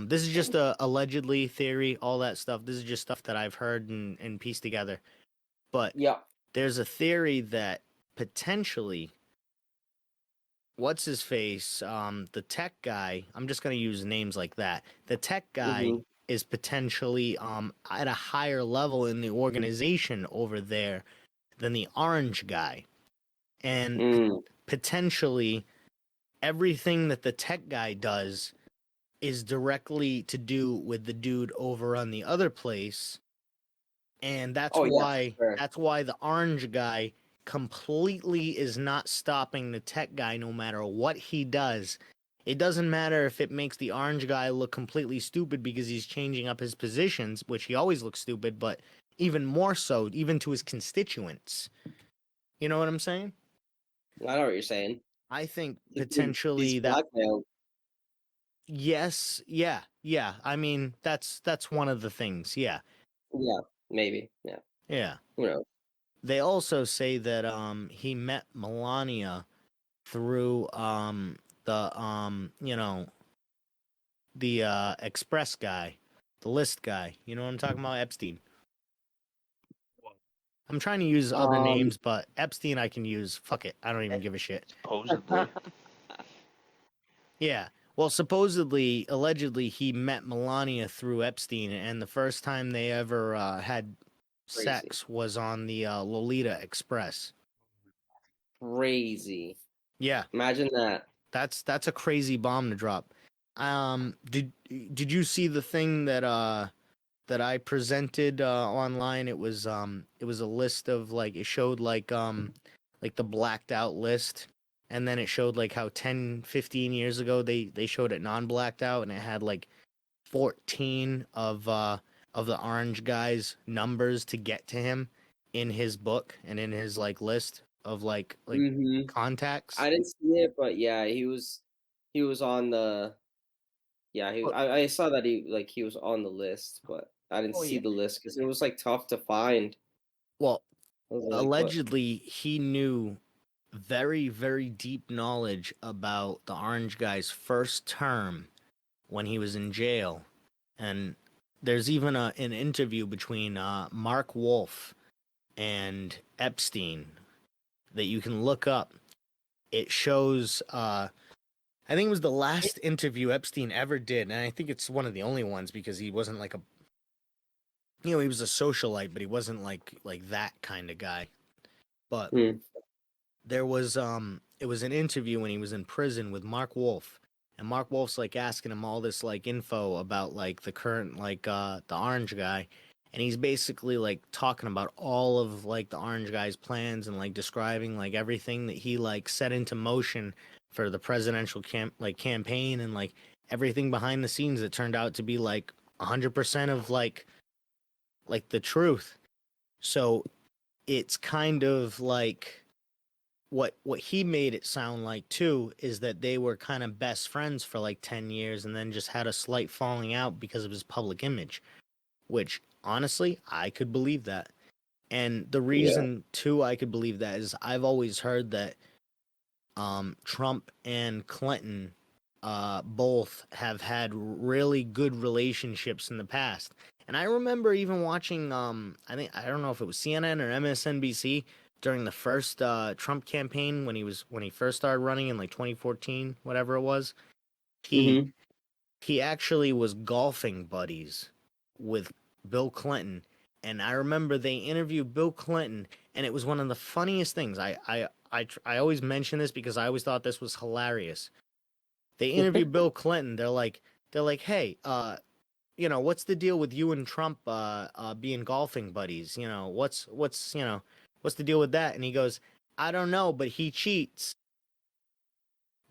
This is just a allegedly theory, all that stuff. This is just stuff that I've heard and pieced together. But Yeah. there's a theory that potentially, what's his face, the tech guy. I'm just gonna use names like that. The tech guy Mhm. is potentially at a higher level in the organization over there than the orange guy, and Mm. potentially everything that the tech guy does is directly to do with the dude over on the other place, and Oh yeah. Sure. that's why the orange guy completely is not stopping the tech guy no matter what he does. It doesn't matter if it makes the orange guy look completely stupid because he's changing up his positions, which he always looks stupid, but even more so, even to his constituents. You know what I'm saying? I know what you're saying. I think He's potentially that blackmailed. yes, yeah. I mean, that's one of the things. Yeah. Yeah. Maybe. Yeah. Yeah. Who knows? They also say that he met Melania through the you know, the express guy, the list guy. You know what I'm talking about? Epstein. I'm trying to use other Um. names, but Epstein I can use. Fuck it. I don't even give a shit. Supposedly. Yeah. Well, supposedly, allegedly, he met Melania through Epstein, and the first time they ever had Crazy. sex was on the Lolita Express. Crazy. Yeah, Imagine that. that's a crazy bomb to drop. Did you see the thing that I presented online? It was a list of like it showed like the blacked out list, and then it showed like how 10, 15 years ago they showed it non-blacked out, and it had like 14 of the orange guy's numbers to get to him in his book and in his like list of like Hmm. contacts. I didn't see it, but yeah, he was. He was on the. Yeah, I saw that he was on the list, but I didn't Oh see yeah. the list because it was like tough to find. Well, I was like, what? allegedly he knew very, very deep knowledge about the orange guy's first term when he was in jail. And there's even an interview between Mark Wolf and Epstein that you can look up. It shows, I think it was the last interview Epstein ever did. And I think it's one of the only ones because he wasn't like a, you know, he was a socialite, but he wasn't like that kind of guy. But Hmm. there was it was an interview when he was in prison with Mark Wolf, and Mark Wolf's like asking him all this like info about like the current like the orange guy, and he's basically like talking about all of like the orange guy's plans and like describing like everything that he like set into motion for the presidential campaign and like everything behind the scenes that turned out to be like 100% of like the truth. So it's kind of like what he made it sound like too is that they were kind of best friends for like 10 years and then just had a slight falling out because of his public image, which honestly I could believe that. And the Yeah. reason too I could believe that is I've always heard that Trump and Clinton both have had really good relationships in the past. And I remember even watching, I don't know if it was CNN or MSNBC during the first Trump campaign when he first started running in like 2014, whatever it was. He Hmm. he actually was golfing buddies with Bill Clinton, And I remember they interviewed Bill Clinton, and it was one of the funniest things. I always mention this because I always thought this was hilarious. They interviewed Bill Clinton. They're like, hey, what's the deal with you and Trump being golfing buddies? What's the deal with that? And he goes, I don't know, but he cheats.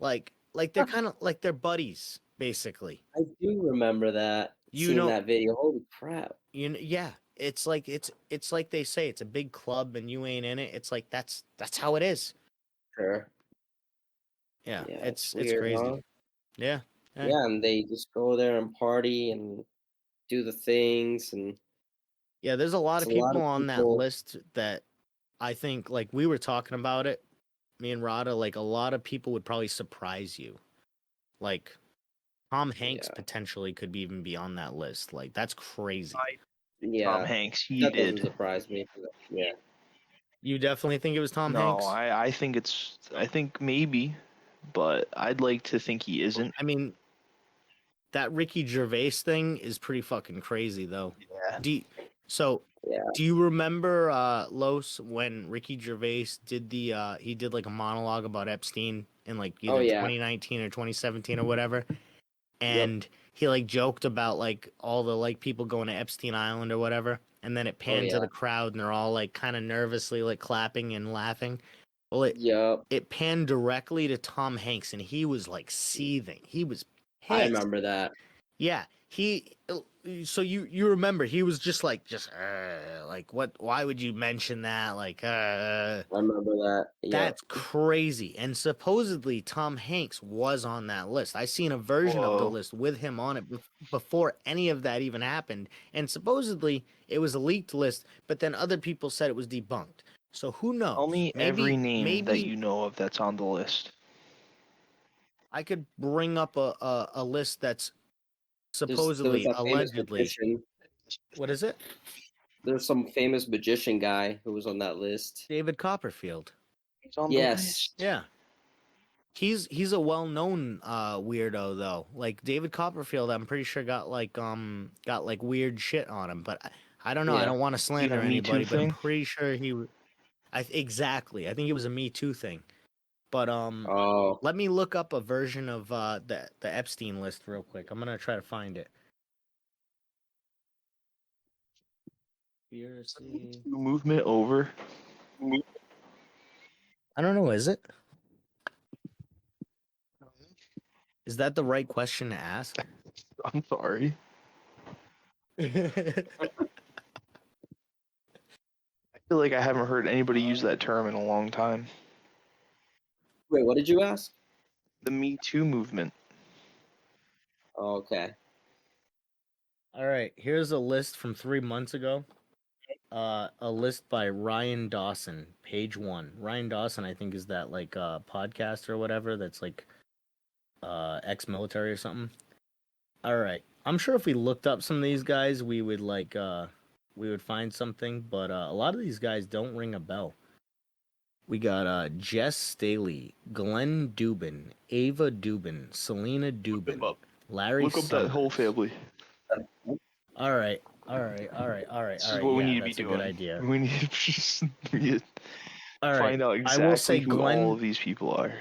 Like they're kind of like they're buddies, basically. I do remember that. Seeing that video. Holy crap. Yeah. It's like they say it's a big club and you ain't in it. It's like that's how it is. Sure. Yeah, it's weird, crazy. huh? Yeah. Yeah, and they just go there and party and do the things, and yeah, there's a lot of people on that list that I think, like, we were talking about it, me and Rada, like, a lot of people would probably surprise you. Like, Tom Hanks potentially could even be on that list. Like, that's crazy. Tom Hanks, that doesn't surprise me. Yeah. You definitely think it was Tom Hanks? No, I think maybe, but I'd like to think he isn't. I mean, that Ricky Gervais thing is pretty fucking crazy, though. Yeah. Do you remember Los, when Ricky Gervais did he did like a monologue about Epstein in like either 2019 or 2017 or whatever, and he like joked about like all the like people going to Epstein Island or whatever, and then it panned to the crowd and they're all like kind of nervously like clapping and laughing. Well, it panned directly to Tom Hanks and he was like seething. He was pissed. I remember that. Yeah, so you remember he was just like what? Why would you mention that? Like, I remember that. Yeah. That's crazy. And supposedly Tom Hanks was on that list. I seen a version of the list with him on it before any of that even happened. And supposedly it was a leaked list, but then other people said it was debunked. So who knows? Tell me every name that you know of that's on the list. I could bring up a list that's supposedly, allegedly. What is it? There's some famous magician guy who was on that list. David Copperfield. He's on the list. Yeah. He's a well-known weirdo though. Like David Copperfield, I'm pretty sure got like weird shit on him, but I don't know. I don't want to slander anybody, but I'm pretty sure exactly. I think it was a Me Too thing. But let me look up a version of the Epstein list real quick. I'm gonna try to find it. Conspiracy movement over. I don't know. Is it? Is that the right question to ask? I'm sorry. I feel like I haven't heard anybody use that term in a long time. Wait, what did you ask? The Me Too movement. Oh, okay. All right. Here's a list from 3 months ago. A list by Ryan Dawson, page 1. Ryan Dawson, I think, is that like podcast or whatever that's like ex-military or something. All right. I'm sure if we looked up some of these guys, we would find something, but a lot of these guys don't ring a bell. We got Jess Staley, Glenn Dubin, Ava Dubin, Selena Dubin, Larry Look up that whole family. All right. This is what we need to be doing. Good idea. We need to just find out exactly who all of these people are.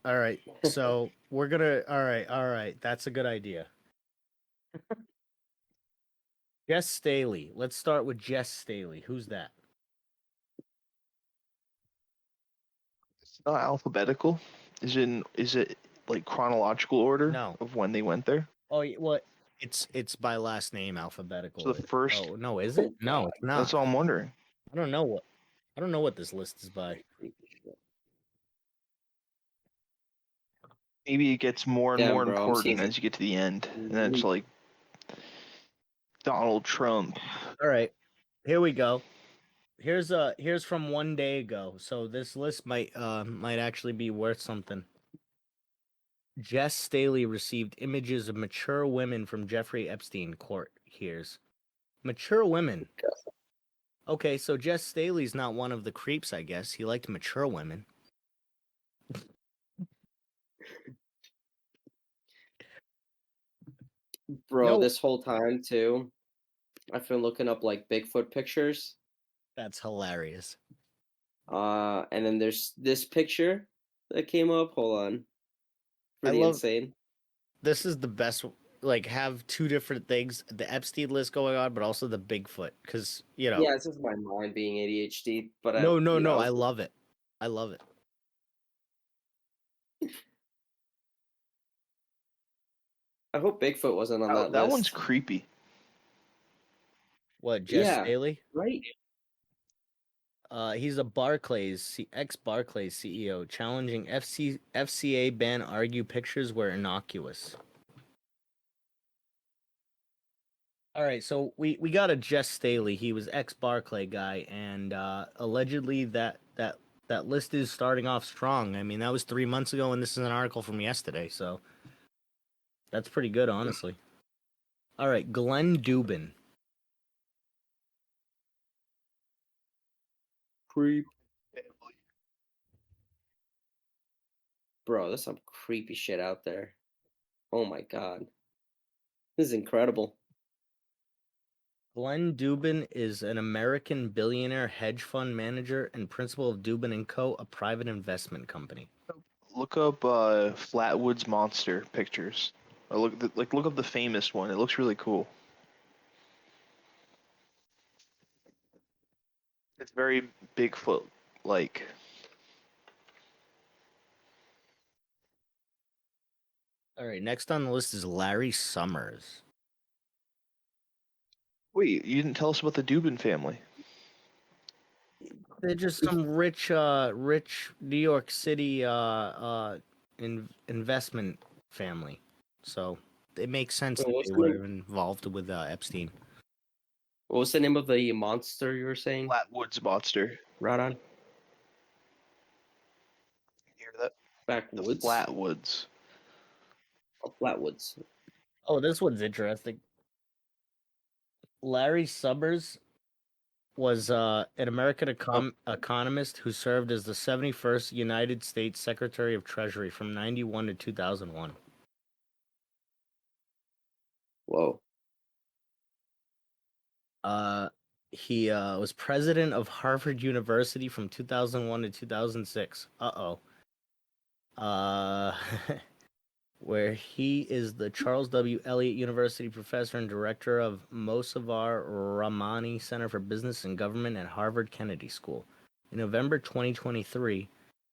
All right. So we're gonna. All right. That's a good idea. Jess Staley. Let's start with Jess Staley. Who's that? It's not alphabetical. Is it like chronological order of when they went there? Oh, well, it's by last name alphabetical. So the first. Oh no, is it? No, it's not. That's all I'm wondering. I don't know what this list is by. Maybe it gets more and more important as you get to the end, and then it's like Donald Trump. All right, here we go. Here's from 1 day ago. So this list might actually be worth something. Jess Staley received images of mature women from Jeffrey Epstein court. Here's mature women. Okay, so Jess Staley's not one of the creeps, I guess. He liked mature women. Bro, this whole time too, I've been looking up like Bigfoot pictures. That's hilarious. And then there's this picture that came up. Hold on. Pretty love- insane. This is the best. Like, have two different things: the Epstein list going on, but also the Bigfoot. Because Yeah, it's just my mind being ADHD. But no, you know, I love it. I love it. I hope Bigfoot wasn't on that That list. one's creepy. What, Jess Yeah. Staley? Right. He's a ex-Barclays CEO, challenging FCA ban argue pictures were innocuous. All right, so we got a Jess Staley. He was ex-Barclay guy, and allegedly that list is starting off strong. I mean, that was 3 months ago, and this is an article from yesterday, so that's pretty good, honestly. All right, Glenn Dubin. Creep. Bro, there's some creepy shit out there. Oh my god. This is incredible. Glenn Dubin is an American billionaire hedge fund manager and principal of Dubin & Co., a private investment company. Look up Flatwoods Monster pictures. Or look up the famous one. It looks really cool. It's very Bigfoot like. All right, next on the list is Larry Summers. Wait, you didn't tell us about the Dubin family. They're just some rich New York City investment family. So it makes sense that what's they the were name? involved with Epstein. What was the name of the monster you were saying? Flatwoods Monster. Right on. You hear that? The Backwoods. Flatwoods. Oh, Flatwoods. Oh, this one's interesting. Larry Summers was an American economist who served as the 71st United States Secretary of Treasury from 91 to 2001. Whoa. He was president of Harvard University from 2001 to 2006. Where he is the Charles W. Eliot University professor and director of Mosavar Rahmani Center for Business and Government at Harvard Kennedy School. In November 2023,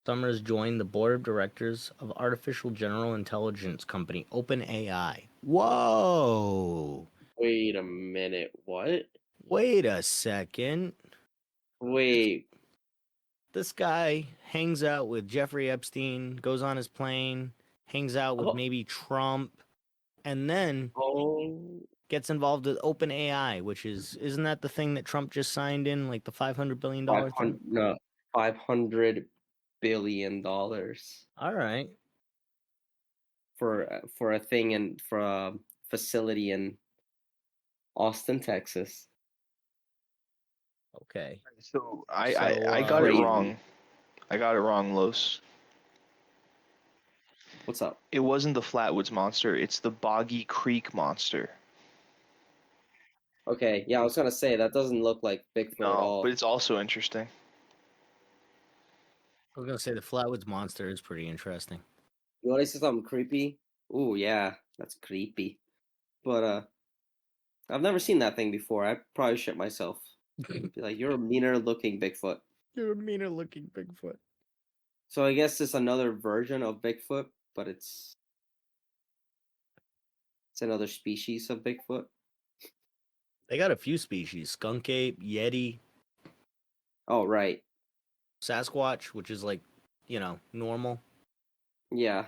Summers joined the board of directors of artificial general intelligence company OpenAI. Whoa! Wait a minute. What? Wait a second. Wait. This guy hangs out with Jeffrey Epstein, goes on his plane, hangs out with maybe Trump, and then gets involved with OpenAI, which isn't that the thing that Trump just signed in, like the $500 billion thing? No, $500 billion. All right. For a thing and for a facility in Austin, Texas. Okay. So I got it wrong. I got it wrong, Los. What's up? It wasn't the Flatwoods Monster. It's the Boggy Creek Monster. Okay, yeah, I was gonna say that doesn't look like Bigfoot at all. But it's also interesting. I was gonna say the Flatwoods Monster is pretty interesting. You want to see something creepy? Ooh, yeah, that's creepy. But I've never seen that thing before. I probably shit myself. Be like, you're a meaner looking Bigfoot. You're a meaner looking Bigfoot. So I guess it's another version of Bigfoot, but it's another species of Bigfoot. They got a few species: skunk ape, yeti. Oh, right. Sasquatch, which is like, normal. Yeah.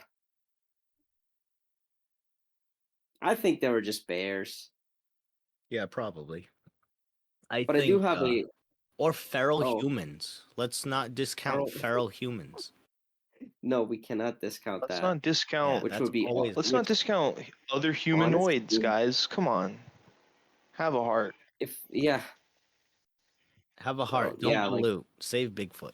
I think they were just bears. Yeah, probably. I do have or feral humans. Let's not discount feral humans. No, we cannot discount that. Let's not discount. Which would be always. Let's not discount other humanoids, guys. Come on. Have a heart. Have a heart. Don't pollute. Save Bigfoot.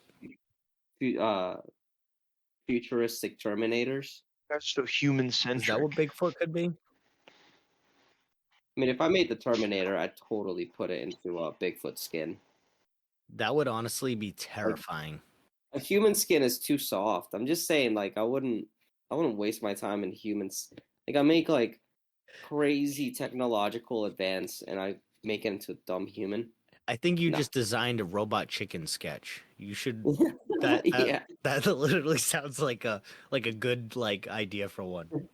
Futuristic Terminators. That's so human-centric. Is that what Bigfoot could be? I mean, if I made the Terminator, I'd totally put it into a Bigfoot skin. That would honestly be terrifying. A human skin is too soft. I'm just saying, like, I wouldn't waste my time in humans. Like, I make like crazy technological advance, and I make it into a dumb human. I think you No. just designed a robot chicken sketch. You should Yeah, that literally sounds like a good like idea for one.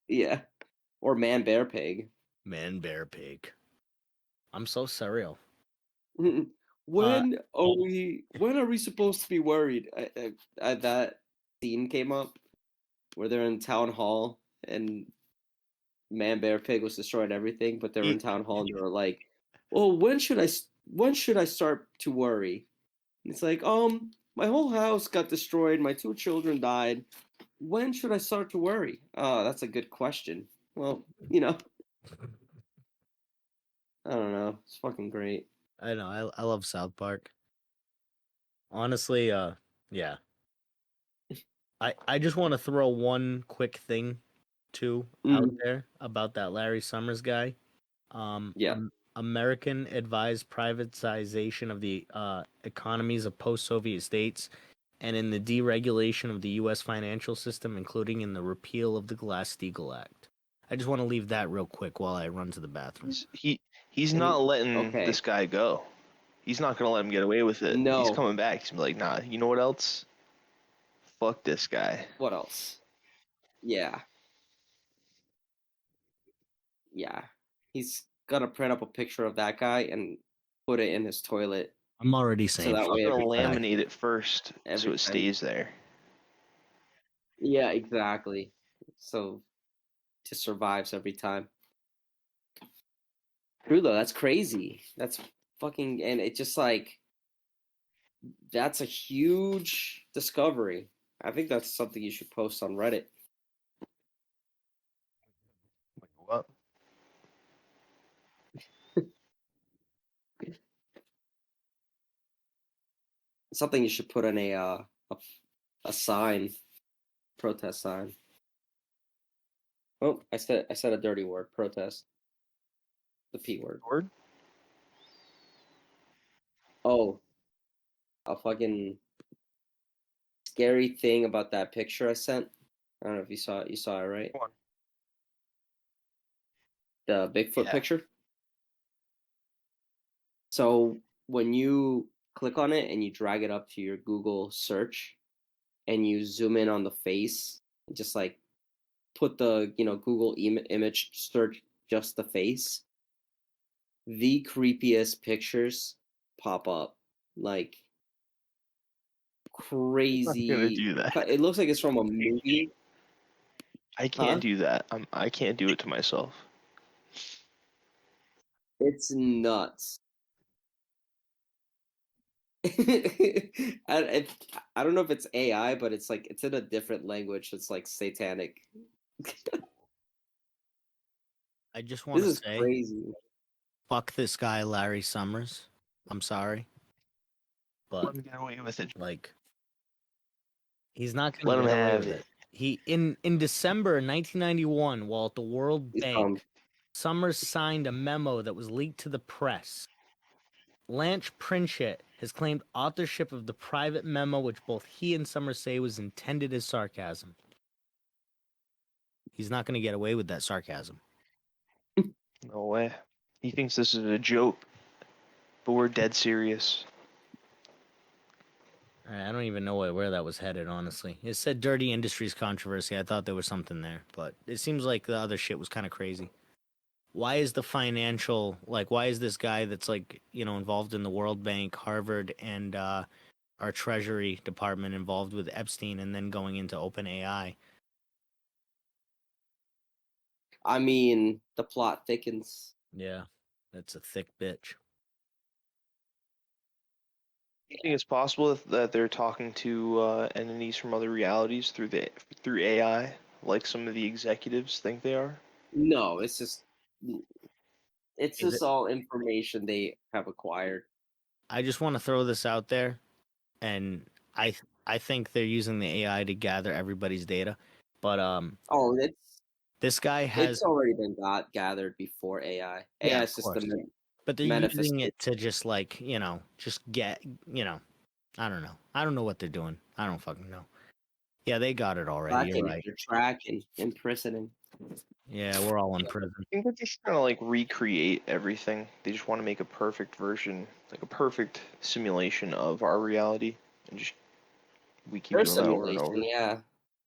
yeah. Or man, bear, pig. Man, bear, pig. I'm so surreal. When are we supposed to be worried? That scene came up where they're in town hall and Man Bear Pig was destroying everything, but they were in town hall and they were like, "Well, when should I start to worry?" And it's like, my whole house got destroyed, my 2 children died. When should I start to worry? Oh, that's a good question. Well, I don't know. It's fucking great. I know. I love South Park. Honestly, yeah. I just want to throw one quick thing too out there about that Larry Summers guy. Yeah. American advised privatization of the economies of post-Soviet states and in the deregulation of the U.S. financial system, including in the repeal of the Glass-Steagall Act. I just want to leave that real quick while I run to the bathroom. He's not letting Okay. this guy go. He's not gonna let him get away with it. No. He's coming back. He's gonna be like, nah. You know what else? Fuck this guy. What else? Yeah. Yeah. He's gonna print up a picture of that guy and put it in his toilet. I'm already saying that He's way gonna every time- laminate it first every so it time. stays there. Yeah, exactly. So just survives every time. True though, that's crazy. That's fucking, and it just like, that's a huge discovery. I think that's something you should post on Reddit. What? Something you should put on a sign, protest sign. Oh, I said a dirty word. Protest. The P word. Word? Oh, a fucking scary thing about that picture I sent. I don't know if you saw it. You saw it, right? Come on. The Bigfoot Yeah. picture. So when you click on it and you drag it up to your Google search and you zoom in on the face, just like put the Google image search just the face, the creepiest pictures pop up, like crazy. I'm not gonna do that. It looks like it's from a movie. I can't Huh? do that. I can't do it to myself. It's nuts. I don't know if it's AI, but it's like it's in a different language. It's like satanic. I just want This to is say, crazy. fuck this guy, Larry Summers. I'm sorry, Let but him get away with it. like, he's not Let gonna him get away have with it. it. He in December 1991, while at the World He's Bank, Summers signed a memo that was leaked to the press. Lance Pritchett has claimed authorship of the private memo, which both he and Summers say was intended as sarcasm. He's not going to get away with that sarcasm. No way. He thinks this is a joke, but we're dead serious. I don't even know where that was headed, honestly. It said dirty industries controversy. I thought there was something there, but it seems like the other shit was kind of crazy. Why is the financial, like, why is this guy that's, like, involved in the World Bank, Harvard, and our Treasury Department involved with Epstein and then going into OpenAI? I mean, the plot thickens. Yeah, that's a thick bitch. You think it's possible that they're talking to entities from other realities through AI, like some of the executives think they are? No, it's just Is it? all information they have acquired. I just want to throw this out there, and I think they're using the AI to gather everybody's data, but Oh, This guy has, It's already been gathered before AI. AI of is just course. the But they're using manifestation. it to just like, just get, I don't know. I don't know what they're doing. I don't fucking know. Yeah, they got it already. You're right. They're tracking, imprisoning. Yeah, we're all in prison. I think they're just trying to like recreate everything. They just want to make a perfect version, like a perfect simulation of our reality, and just we keep There's doing that over and simulation, over. yeah,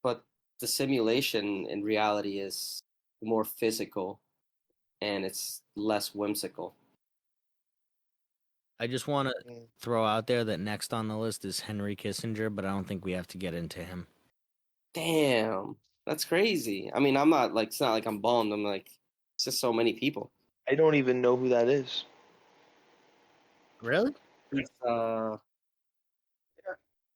but the simulation in reality is more physical and it's less whimsical. I just want to throw out there that next on the list is Henry Kissinger, but I don't think we have to get into him. Damn, that's crazy. I mean, I'm not like, it's not like I'm bummed. I'm like, it's just so many people. I don't even know who that is. Really? It's,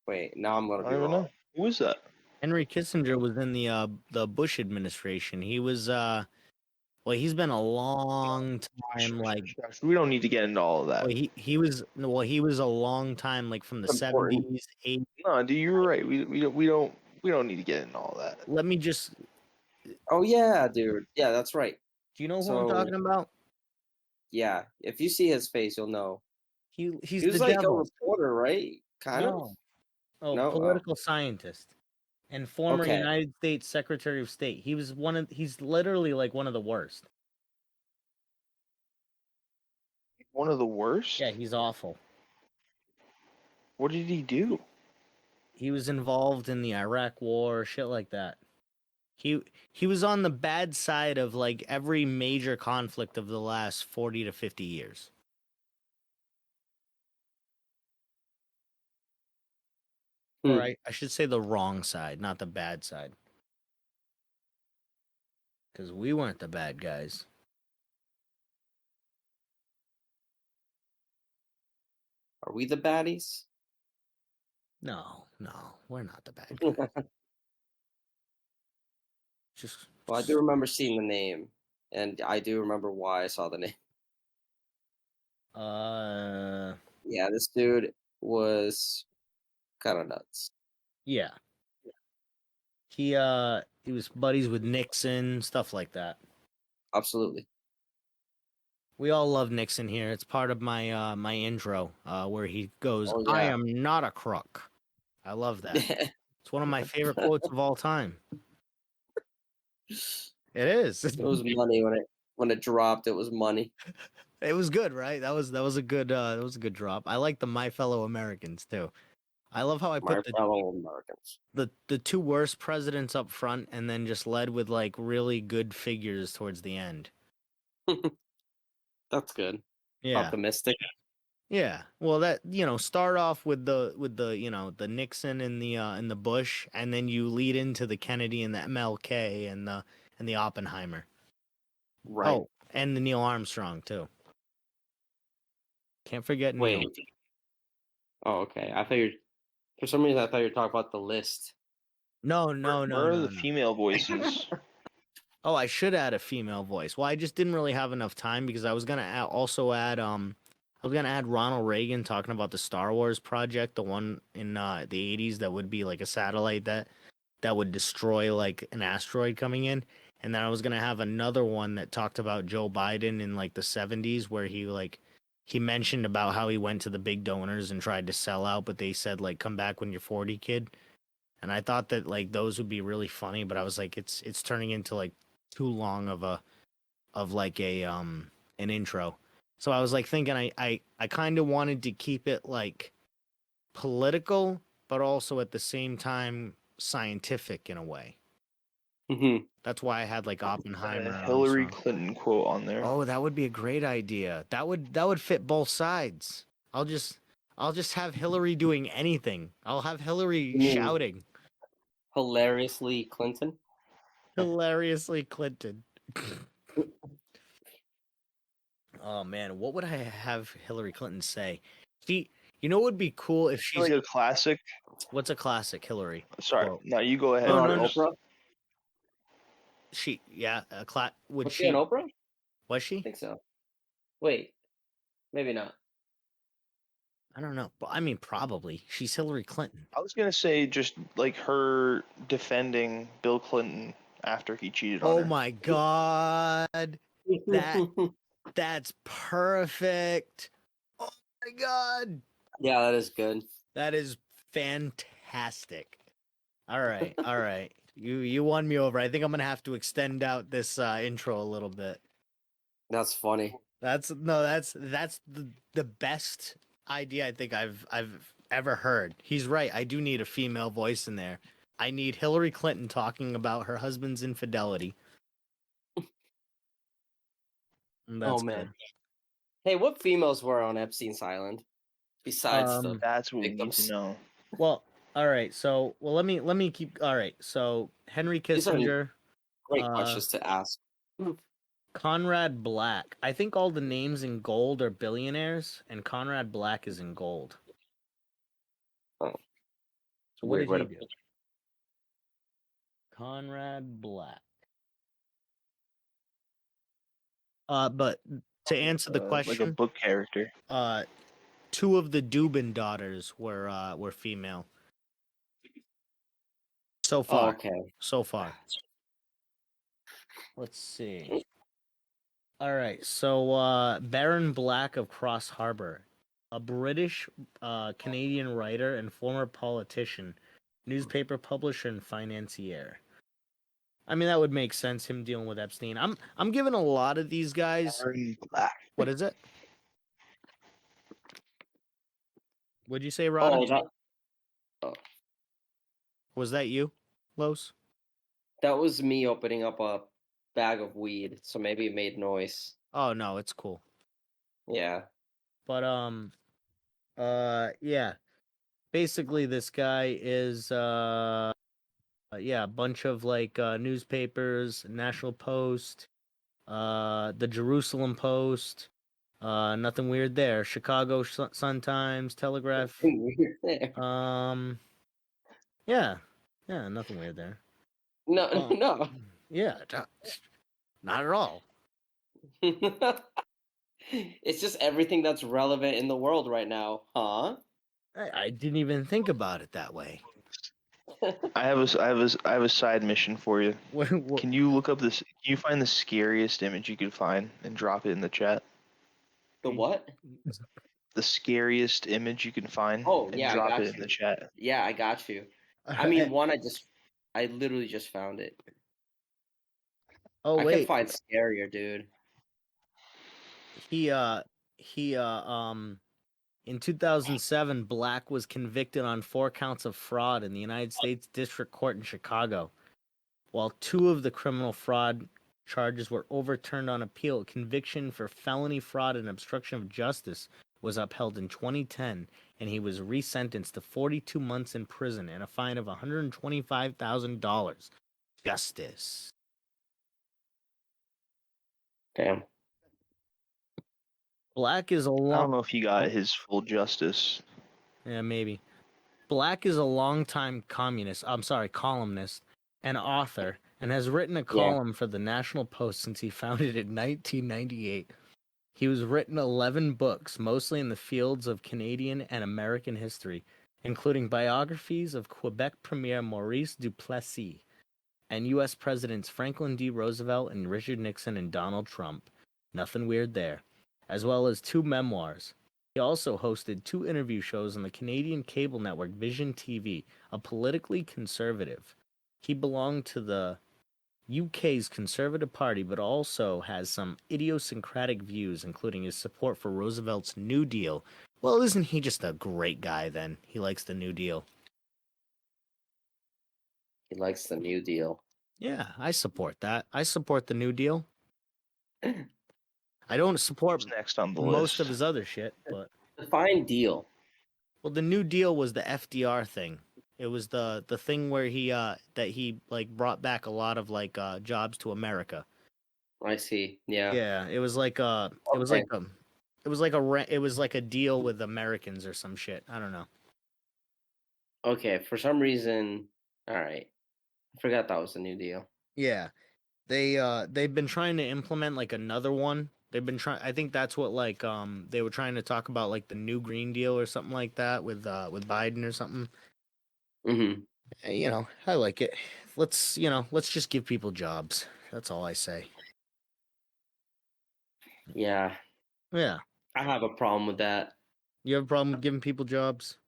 wait, now I'm gonna I be don't even wrong. know. Who is that? Henry Kissinger was in the Bush administration. He was well, he's been a long time like We don't need to get into all of that. well, he was a long time like from the Important. 70s, 80s. No, dude, you're right. We don't need to get into all that. Let me just Oh yeah, dude. Yeah, that's right. do you know who So I'm talking about? yeah, if you see his face, you'll know. He's He was the like a devil. reporter, right? Kind of. No. Oh, No. political scientist and former Okay. United States Secretary of State. He's literally like one of the worst. One of the worst? Yeah, he's awful. What did he do? He was involved in the Iraq War, shit like that. He was on the bad side of like every major conflict of the last 40 to 50 years. Or I should say the wrong side, not the bad side. Because we weren't the bad guys. Are we the baddies? No, we're not the bad guys. Just Well, I do remember seeing the name, and I do remember why I saw the name. Yeah, this dude was kind of nuts. yeah. He was buddies with Nixon, stuff like that. Absolutely. We all love Nixon here. It's part of my my intro where he goes, Oh, yeah. "I am not a crook." I love that. It's one of my favorite quotes of all time. It is. It was money when it dropped. It was money. It was good, right? That was a good drop. I like the My Fellow Americans too. I love how I My put fellow Americans. the two worst presidents up front and then just led with like really good figures towards the end. That's good. Yeah. Optimistic. Yeah. Well, that start off with the the Nixon and the Bush, and then you lead into the Kennedy and the MLK and the Oppenheimer. Right. Oh, and the Neil Armstrong too. Can't forget Neil. Wait. Oh, okay. I figured for some reason I thought you were talking about the list. No. Where are the female voices? Oh, I should add a female voice. Well, I just didn't really have enough time because I was gonna also add I was gonna add Ronald Reagan talking about the Star Wars project, the one in the 80s that would be like a satellite that would destroy like an asteroid coming in, and then I was gonna have another one that talked about Joe Biden in like the 70s where he mentioned about how he went to the big donors and tried to sell out, but they said like come back when you're 40, kid. And I thought that like those would be really funny, but I was like it's turning into like too long of a an intro. So I was like thinking I kind of wanted to keep it like political, but also at the same time scientific in a way. Mm-hmm. That's why I had like Oppenheimer. A Hillary Armstrong. Clinton quote on there. Oh, that would be a great idea. That would fit both sides. I'll just have Hillary doing anything. I'll have Hillary shouting. Hilariously Clinton. Hilariously Clinton. Oh man, what would I have Hillary Clinton say? What would be cool if she's Like a classic. What's a classic Hillary? Sorry, quote? no, you go ahead. No, On no, Oprah? would Was she? she on Oprah? Was I she? think so. Wait, maybe not. I don't know, but I mean, probably. She's Hillary Clinton. I was gonna say just like her defending Bill Clinton after he cheated on Oh her. my god. That's perfect. Oh my god. Yeah, that is good. That is fantastic. All right. All right. You won me over. I think I'm going to have to extend out this intro a little bit. That's funny. That's the best idea I think I've ever heard. He's right. I do need a female voice in there. I need Hillary Clinton talking about her husband's infidelity. That's man. good. Hey, what females were on Epstein's island besides the That's what we need victims? to know. Well, all right. So, let me keep. All right. So, Henry These are Kissinger, great questions to ask. Conrad Black. I think all the names in gold are billionaires, and Conrad Black is in gold. Oh. So what Weird did way he to do? Conrad Black. But to answer the Like a question, book character. two of the Dubin daughters were female. So far. Oh, okay. So far. Let's see. All right. So Baron Black of Cross Harbor, a British Canadian writer and former politician, newspaper publisher and financier. I mean, that would make sense, him dealing with Epstein. I'm giving a lot of these guys. Baron Black. What is it? What'd you say, Rod? Was that you, Los? That was me opening up a bag of weed, so maybe it made noise. Oh no, it's cool. Yeah. But yeah. Basically, this guy is a bunch of like newspapers, National Post, the Jerusalem Post, nothing weird there. Chicago Sun Times, Telegraph. Yeah, nothing weird there. No, no. Yeah, not at all. It's just everything that's relevant in the world right now, huh? I didn't even think about it that way. I have a side mission for you. Can you look up this? Can you find the scariest image you could find and drop it in the chat? The what? The scariest image you can find Oh, and yeah, I drop got it in you. the chat. Yeah, I got you. I mean, one I literally just found it. Oh I can wait, find scarier, dude. he in 2007, Black was convicted on 4 counts of fraud in the United States District Court in Chicago. While 2 of the criminal fraud charges were overturned on appeal, conviction for felony fraud and obstruction of justice was upheld in 2010, and he was resentenced to 42 months in prison and a fine of $125,000. Justice. Damn. Black is a I don't long... know if he got his full justice. Yeah, maybe. Black is a longtime columnist and author, and has written a column for the National Post since he founded it in 1998. He has written 11 books, mostly in the fields of Canadian and American history, including biographies of Quebec Premier Maurice Duplessis and U.S. Presidents Franklin D. Roosevelt and Richard Nixon and Donald Trump. Nothing weird there. As well as 2 memoirs. He also hosted 2 interview shows on the Canadian cable network Vision TV, a politically conservative. He belonged to the UK's Conservative Party, but also has some idiosyncratic views, including his support for Roosevelt's New Deal. Well, isn't he just a great guy then? He likes the New Deal. He likes the New Deal. Yeah, I support that. I support the New Deal. I don't support What's next on the most list? of his other shit, but... Define deal. Well, the New Deal was the FDR thing. It was the thing where he that he like brought back a lot of like jobs to America. I see. Yeah. Yeah, it was like it was like it was like a deal with Americans or some shit. I don't know. Okay, for some reason, all right. I forgot that was the New Deal. Yeah. They've been trying to implement like another one. They've been trying. I think that's what like they were trying to talk about like the new Green Deal or something like that with Biden or something. Mm-hmm. You know, I like it. let's just give people jobs. That's all I say. Yeah, Yeah. I have a problem with that. You have a problem with giving people jobs?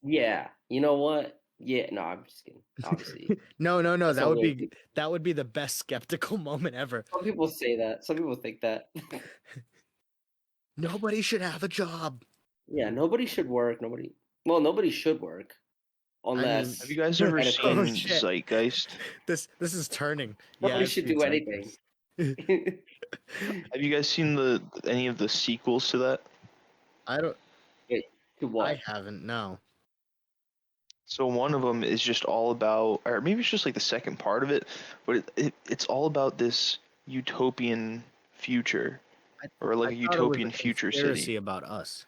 Yeah, you know what? Yeah, no, I'm just kidding. Obviously, No. that's That a would weird be the best skeptical moment ever. Some people say that. Some people think that. Nobody should have a job. Yeah, nobody should work. Nobody should work I mean, unless Have you guys ever benefit. oh seen shit. Zeitgeist? This is turning. Nobody I've should seen do Psychos. anything. Have you guys seen any of the sequels to that? I don't. Wait, to I what? haven't. No. So one of them is just all about, or maybe it's just like the second part of it, but it's all about this utopian future, or like I a thought it was a utopian future conspiracy city. about us.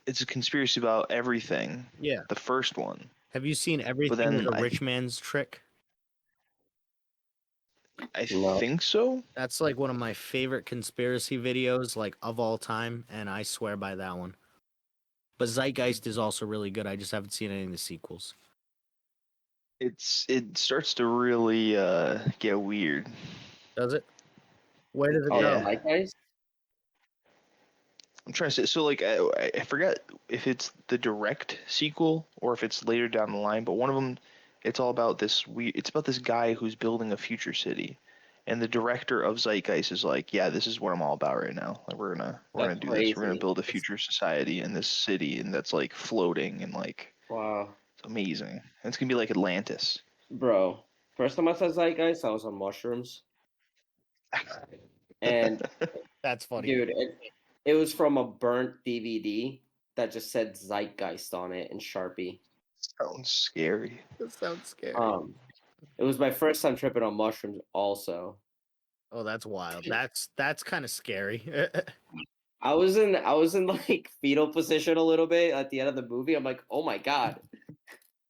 It's a conspiracy about everything. Yeah. The first one. Have you seen Everything then is a I- Rich Man's Trick? I No. think so. That's like one of my favorite conspiracy videos, like of all time, and I swear by that one. But Zeitgeist is also really good. I just haven't seen any of the sequels. It starts to really get weird. Does it? Where does it Oh, go? Yeah. like guys? I'm trying to say, so like I forget if it's the direct sequel or if it's later down the line, but one of them, it's all about it's about this guy who's building a future city, and the director of Zeitgeist is like, yeah, this is what I'm all about right now. Like we're gonna That's do this. We're gonna crazy. build a future society in this city, and that's like floating and like Wow, it's amazing. And it's gonna be like Atlantis. bro. First time I saw Zeitgeist, I was on mushrooms, and That's funny. dude, it was from a burnt DVD that just said Zeitgeist on it in Sharpie. Sounds scary. That sounds scary. It was my first time tripping on mushrooms. Also, Oh, that's wild. That's kind of scary. I was in like fetal position a little bit at the end of the movie. I'm like, oh my god.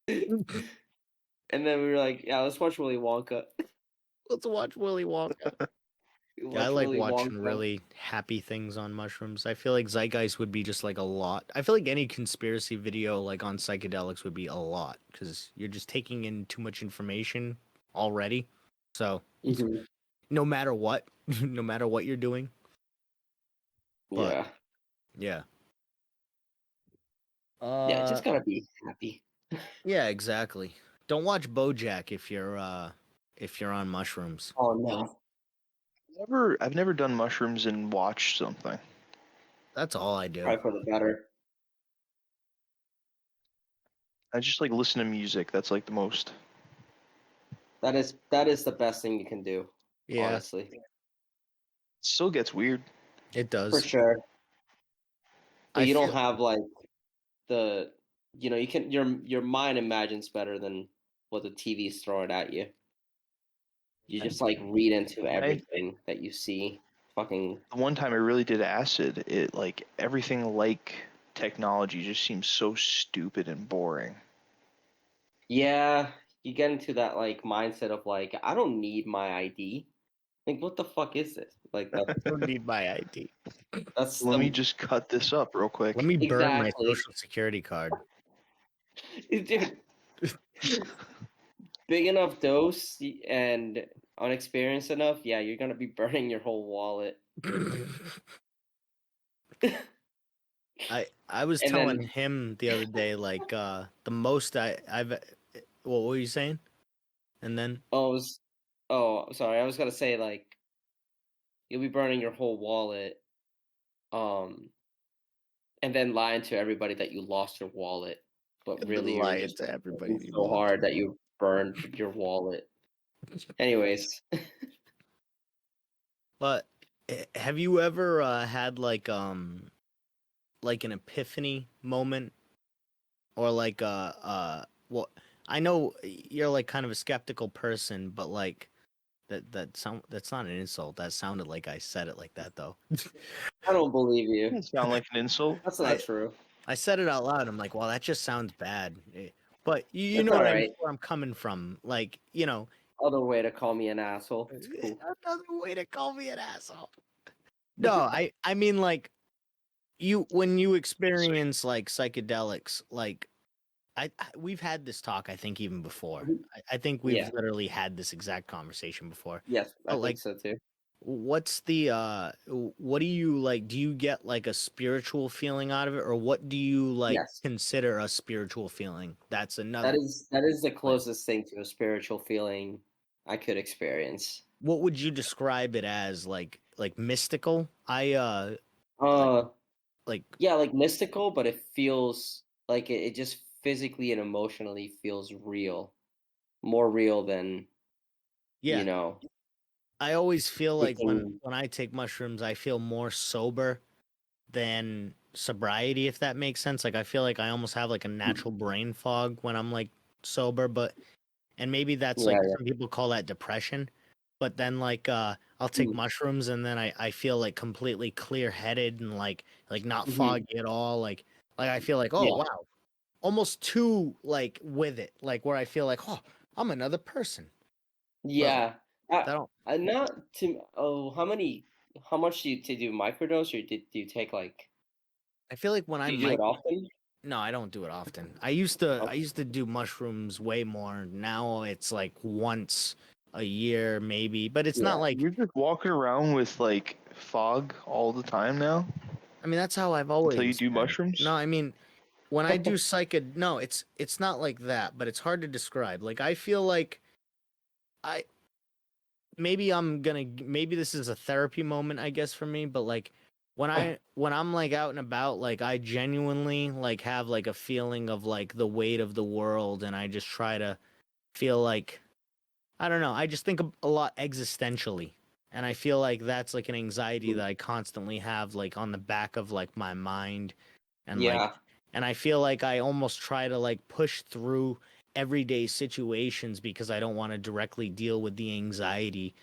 And then we were like, yeah, let's watch Willy Wonka. Let's watch Willy Wonka. We Yeah, I watched like Willy watching Wonka. really happy things on mushrooms. I feel like Zeitgeist would be just like a lot. I feel like any conspiracy video like on psychedelics would be a lot because you're just taking in too much information already. So Mhm. no matter what, no matter what you're doing, But- Yeah. yeah. Yeah, just gotta be happy. Yeah, exactly. Don't watch BoJack if you're on mushrooms. Oh no. I've never done mushrooms and watched something. That's all I do. Probably for the better. I just like listen to music. That's like the most. That is the best thing you can do, Yeah, honestly. It still gets weird. it For does. sure. But I you don't feel- have like you can your mind imagines better than what the TV's throwing at you. You just like read into everything that you see. Fucking The one time I really did acid, it like everything like technology just seems so stupid and boring. yeah, you get into that like mindset of like I don't need my ID. Like what the fuck is this? Like I don't need my ID. that's Let me just cut this up real quick. Let me burn my Exactly. social security card. dude. Big enough dose and unexperienced enough, yeah, you're gonna be burning your whole wallet. I was And telling then- him the other day, like the most I've. What were you saying? And then Sorry, I was gonna say like you'll be burning your whole wallet, and then lying to everybody that you lost your wallet, but And then really you're lying just to everybody working you so lost hard that you burned your wallet. Anyways, But have you ever had like an epiphany moment, or like well, I know you're like kind of a skeptical person, but like that's not an insult. That sounded like I said it like that though. I don't believe you. Doesn't sound like an insult. That's not true. I said it out loud. I'm like, well, that just sounds bad. But you That's know what alright. where I'm coming from. Like, Other way to call me an asshole. It's cool. another way to call me an asshole. No, I mean like when you experience like psychedelics, like we've had this talk, I think, even before. Mhm. I think we've Yeah. literally had this exact conversation before. Yes, I But think like, so too. what's the what do you like? Do you get like a spiritual feeling out of it, or what do you like Yes. consider a spiritual feeling? That's That another. is the Like, closest thing to a spiritual feeling I could experience. what would you describe it as? Like mystical? Like Uh like yeah, like mystical, but it feels like it just physically and emotionally feels real. More real than, you yeah. know, I always feel like taking when I take mushrooms, I feel more sober than sobriety, if that makes sense. Like I feel like I almost have like a natural brain fog when I'm like sober, but and maybe that's yeah, like yeah. some people call that depression. But then like I'll take Mm, mushrooms and then I feel like completely clear headed and like not mhm. foggy at all. Like I feel like, oh Yeah. wow. Almost too like with it. Like where I feel like, oh, I'm another person. But Yeah. I, that don't not to how much do you to do microdose, or do you take like I feel like when do I'm you do it micro often? no, I don't do it often. I Okay. used to do mushrooms way more. Now it's like once a year maybe, but it's not Yeah. like You're just walking around with like fog all the time now I mean that's how I've until you always do been. No, mushrooms. I mean when I do no, it's not like that, but it's hard to describe. Like I feel like I maybe this is a therapy moment I guess for me, but like when I'm like out and about, like I genuinely like have like a feeling of like the weight of the world and I just try to feel like I don't know. I just think a lot existentially. And I feel like that's like an anxiety that I constantly have like on the back of like my mind and like Yeah. and I feel like I almost try to like push through everyday situations because I don't want to directly deal with the anxiety.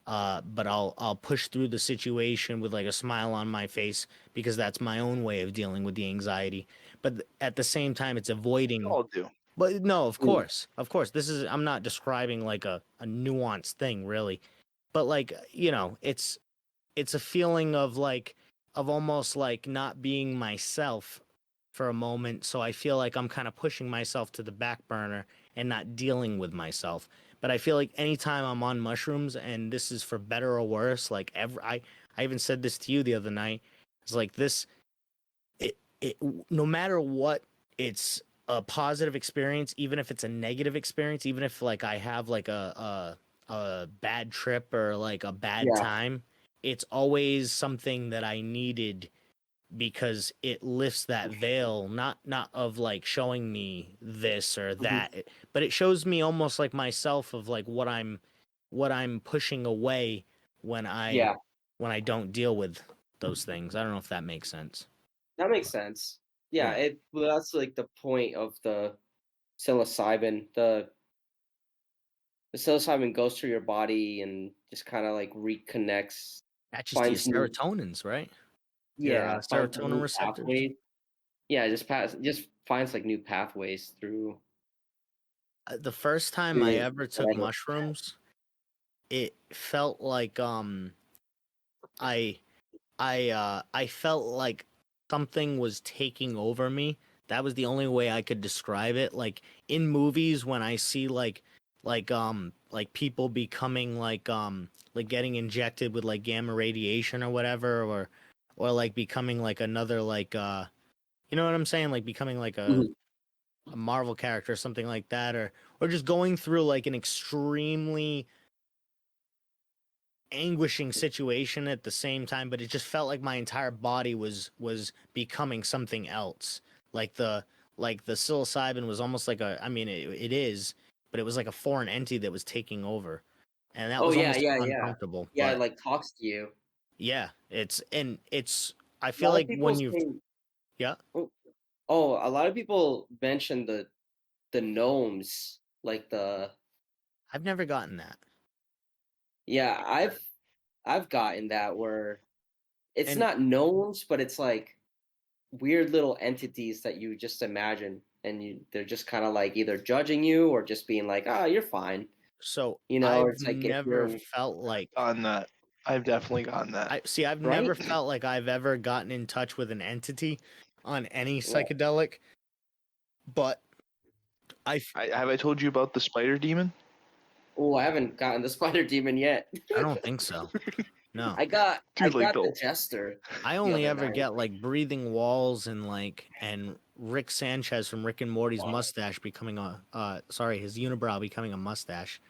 But I'll push through the situation with like a smile on my face because that's my own way of dealing with the anxiety. But at the same time, it's We avoiding all do. but no, of Mm, course. Of course. This is I'm not describing like a nuanced thing really. But like, it's a feeling of like of almost like not being myself for a moment. So I feel like I'm kind of pushing myself to the back burner and not dealing with myself. But I feel like anytime I'm on mushrooms and this is for better or worse, like I even said this to you the other night. It's like this it no matter what, it's a positive experience, even if it's a negative experience, even if like I have like a bad trip or like a bad yeah. time, it's always something that I needed because it lifts that veil, not of like showing me this or Mhm. that, but it shows me almost like myself of like what I'm pushing away when Yeah. when I don't deal with those things. I don't know if that makes sense. That makes sense. Yeah, Yeah. that's like the point of the psilocybin. The psilocybin goes through your body and just kind of like reconnects, Attaches to your finds new serotonins, right? Your yeah, finds like serotonin new receptors. pathways. Yeah, just finds like new pathways through The first time I through ever took whatever. mushrooms, it felt like I I felt like something was taking over me. That was the only way I could describe it. Like in movies when I see like people becoming like getting injected with like gamma radiation or whatever or like becoming like another like you know what I'm saying? Like becoming like Mhm. a Marvel character or something like that, or just going through like an extremely anguishing situation at the same time, but it just felt like my entire body was becoming something else. Like the psilocybin was almost like a I mean it is, but it was like a foreign entity that was taking over. And that Oh was yeah, almost yeah, yeah. uncomfortable. Yeah, it But like talks to you. yeah, it's I A feel lot of like people when you've say yeah, oh, a lot of people mention the gnomes, like the I've never gotten that. yeah, I've gotten that where it's And not gnomes, but it's like weird little entities that you just imagine, and they're just kind of like either judging you or just being like, "Ah, you're fine." so You know, I've it's like if never you're felt like On that, I've definitely gotten that. I see. I've right. never felt like I've ever gotten in touch with an entity on any Yeah. psychedelic, but Have I told you about the spider demon? Oh, I haven't gotten the spider demon yet. I don't think so. No. I got Dude, like the jester. I the only other ever night. get like breathing walls and Rick Sanchez from Rick and Morty's mustache becoming his unibrow becoming a mustache.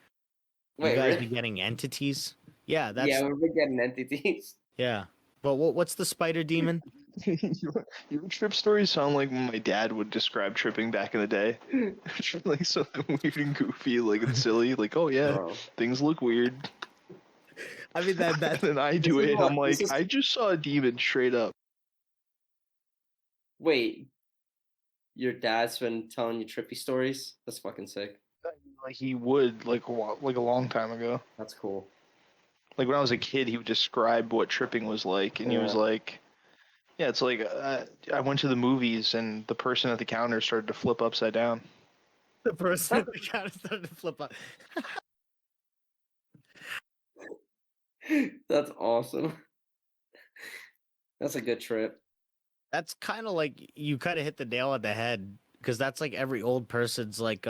You Wait, guys really? be getting entities? Yeah, Yeah, we're getting entities. yeah. But what's the spider demon? Your trip stories sound like my dad would describe tripping back in the day. Like something weird and goofy, like and silly. Like, oh yeah, Bro. things look weird. I mean And that then I do it, and I'm like, I just saw a demon straight up. Wait, your dad's been telling you trippy stories? That's fucking sick. Like he would, like a long time ago. That's cool. Like when I was a kid, he would describe what tripping was like, and he was Yeah. like, "Yeah, it's like I went to the movies, and the person at the counter started to flip upside down." the person at the counter started to flip up. That's awesome. That's a good trip. That's kind of like you kind of hit the nail on the head because that's like every old person's like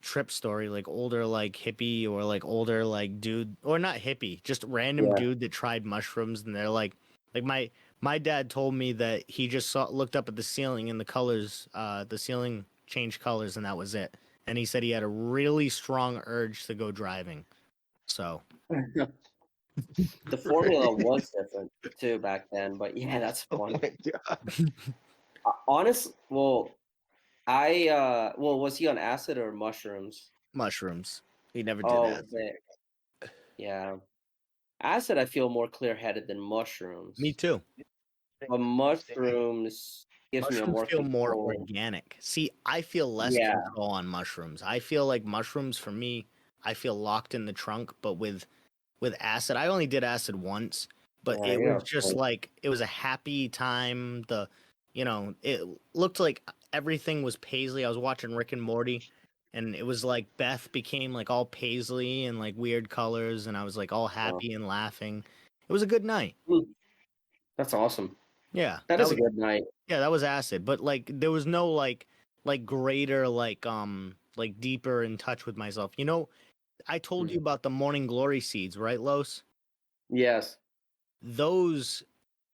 trip story, like older like hippie or like older like dude or not hippie, just random Yeah. dude that tried mushrooms and they're like my dad told me that he just looked up at the ceiling and the ceiling changed colors and that was it. And he said he had a really strong urge to go driving. So The formula was different too back then, but yeah, that's Oh funny. my god! Honest, was he on acid or mushrooms? mushrooms. He never did Oh, that. yeah. Acid, I feel more clear-headed than mushrooms. Me too. But mushrooms gives me a Mushrooms more feel more control. organic. See, I feel less Yeah. control on mushrooms. I feel like mushrooms for me, I feel locked in the trunk, but with acid, I only did acid once, but Yeah, it yeah, was just like it was a happy time. It looked like everything was paisley. I was watching Rick and Morty and it was like Beth became like all paisley and like weird colors and I was like all happy and laughing. It was a good night. That's awesome. Yeah. That is a good night. Yeah, that was acid, but like there was no like greater like deeper in touch with myself. You know, I told you about the morning glory seeds, right, Los? Yes. Those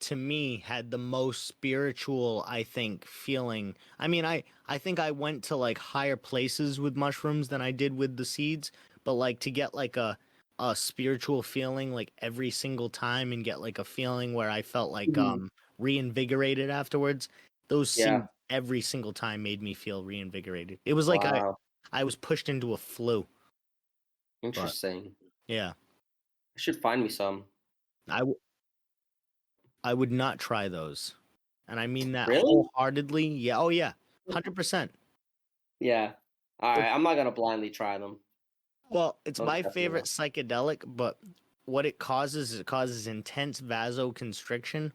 to me had the most spiritual, I think, feeling. I mean, I think I went to like higher places with mushrooms than I did with the seeds, but like to get like a spiritual feeling like every single time and get like a feeling where I felt like reinvigorated afterwards. Those seeds every single time made me feel reinvigorated. It was like Wow. I was pushed into a flu. Interesting. Yeah. I should find me some. I would not try those. And I mean that Really? wholeheartedly. Yeah. Oh yeah. 100%. Yeah. All right. I'm not gonna blindly try them. Well, it's Most my definitely favorite not. psychedelic, but what it causes is it causes intense vasoconstriction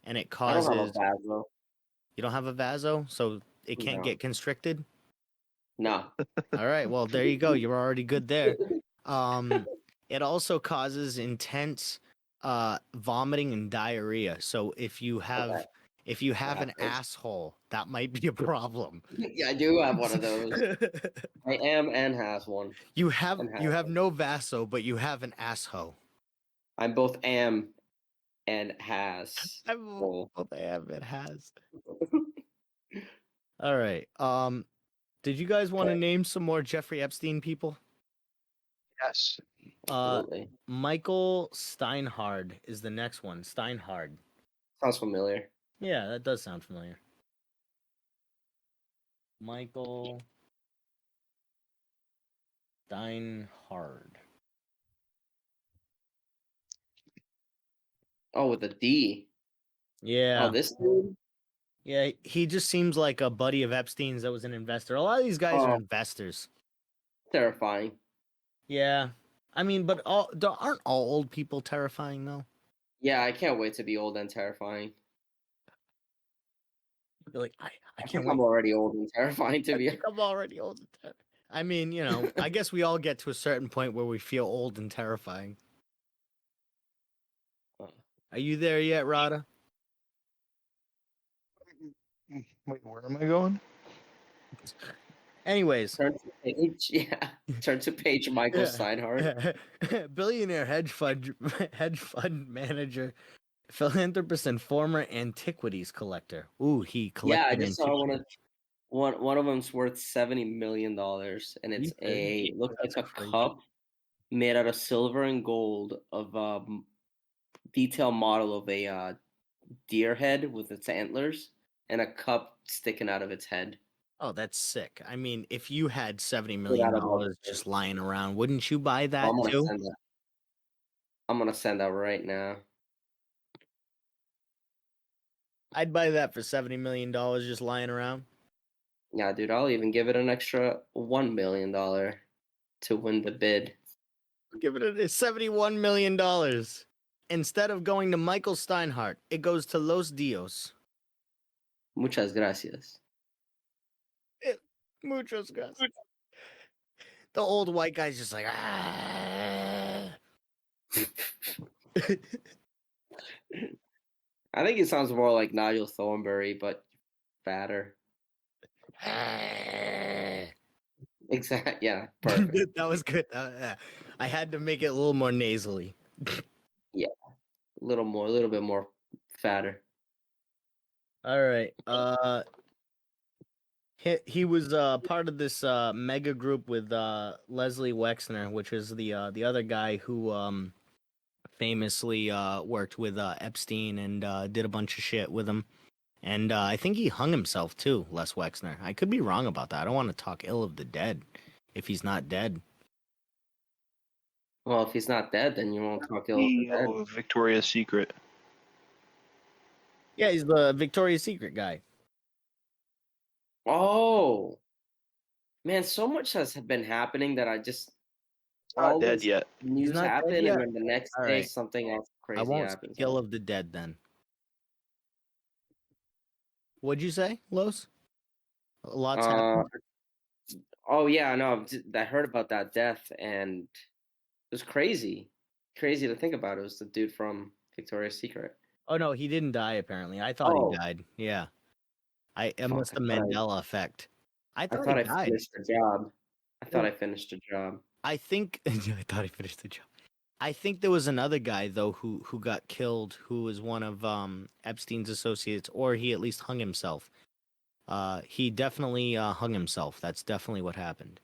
and it I don't have a causes vaso. you don't have a vaso, so it can't No. get constricted. No. All right, well there you go. You're already good there. It also causes intense vomiting and diarrhea. So if you have an asshole, that might be a problem. Yeah, I do have one of those. I am and has one. You have And you has have one. no vaso, but you have an asshole. I'm both am and has. I'm Full. both am and has. All right. Did you guys want to name some more Jeffrey Epstein people? Yes. Absolutely. Michael Steinhard is the next one. Steinhard. Sounds familiar. Yeah, that does sound familiar. Michael Steinhard. Oh, with a D. Yeah. Oh, this dude? Yeah, he just seems like a buddy of Epstein's that was an investor. A lot of these guys are Oh, investors. terrifying. Yeah. I mean, but aren't all old people terrifying though? Yeah, I can't wait to be old and terrifying. You're like, I I can't think wait. I'm already old and terrifying to be. I'm already old and terrifying. I mean, you know, I guess we all get to a certain point where we feel old and terrifying. Are you there yet, Rada? Wait, where am I going? Anyways, Turn to page. Yeah. Turn to page. Michael Steinhardt. billionaire hedge fund manager, philanthropist, and former antiquities collector. Ooh, he Yeah, I collected just saw antiquities. one of them's worth $70 million, and it's looks like a cup made out of silver and gold of detailed model of a deer head with its antlers and a cup sticking out of its head. Oh, that's sick. I mean, if you had $70 Get million out of my just lying around, wouldn't you buy Oh, that I'm gonna too? send that. I'm gonna send that right now. I'd buy that for $70 million just lying around. Yeah, dude, I'll even give it an extra $1 million to win the bid. Give it $71 million. Instead of going to Michael Steinhardt, it goes to Los Dios. Muchas gracias. Muchos gracias. The old white guy's just like, ah. I think it sounds more like Nigel Thornberry, but fatter. Exactly. Yeah, perfect. That was good. I had to make it a little more nasally. Yeah, a little bit more fatter. All right. He was part of this mega group with Leslie Wexner, which is the other guy who famously worked with Epstein and did a bunch of shit with him. And I think he hung himself too, Les Wexner. I could be wrong about that. I don't want to talk ill of the dead if he's not dead. Well, if he's not dead, then you won't talk ill of the dead. CEO of Victoria's Secret. Yeah, he's the Victoria's Secret guy. Oh, man, so much has been happening that I just Not dead yet. news not dead happen, yet? and then the next All day right. something else I crazy won't happens. speak ill of the dead then. What'd you say, Los? Lots happened. Oh yeah, no, I heard about that death, and it was crazy. Crazy to think about. It was the dude from Victoria's Secret. Oh no, he didn't die. Apparently, I thought Oh, he died. Yeah, it fuck, must the Mandela effect. I I thought thought he I died. finished the job. I thought I finished the job. I think I thought he finished the job. I think there was another guy though who got killed, who was one of Epstein's associates, or he at least hung himself. He definitely hung himself. That's definitely what happened.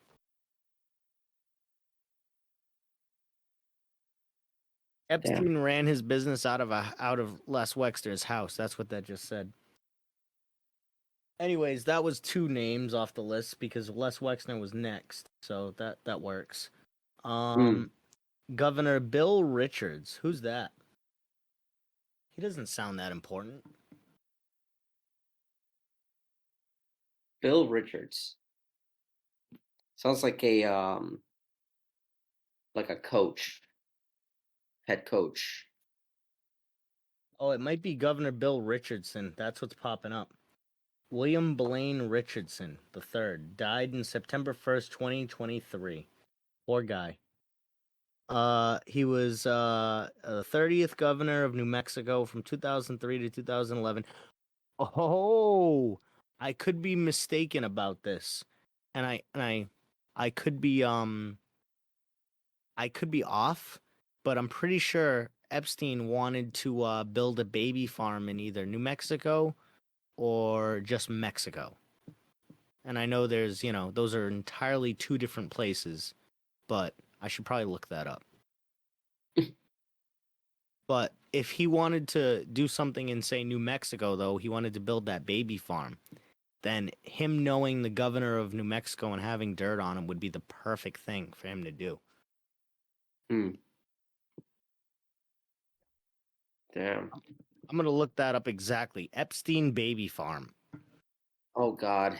Epstein ran his business out of Les Wexner's house. That's what that just said. Anyways, that was two names off the list because Les Wexner was next, so that works. Governor Bill Richards. Who's that? He doesn't sound that important. Bill Richards. Sounds like a coach, head coach. Oh, it might be Governor Bill Richardson. That's what's popping up. William Blaine Richardson III died in September 1st, 2023. Poor guy. He was the 30th governor of New Mexico from 2003 to 2011. Oh, I could be mistaken about this, and I could be off, but I'm pretty sure Epstein wanted to build a baby farm in either New Mexico or just Mexico. And I know there's, those are entirely two different places, but I should probably look that up. But if he wanted to do something in, say, New Mexico, though, he wanted to build that baby farm, then him knowing the governor of New Mexico and having dirt on him would be the perfect thing for him to do. Damn. I'm going to look that up exactly. Epstein Baby Farm. Oh, God.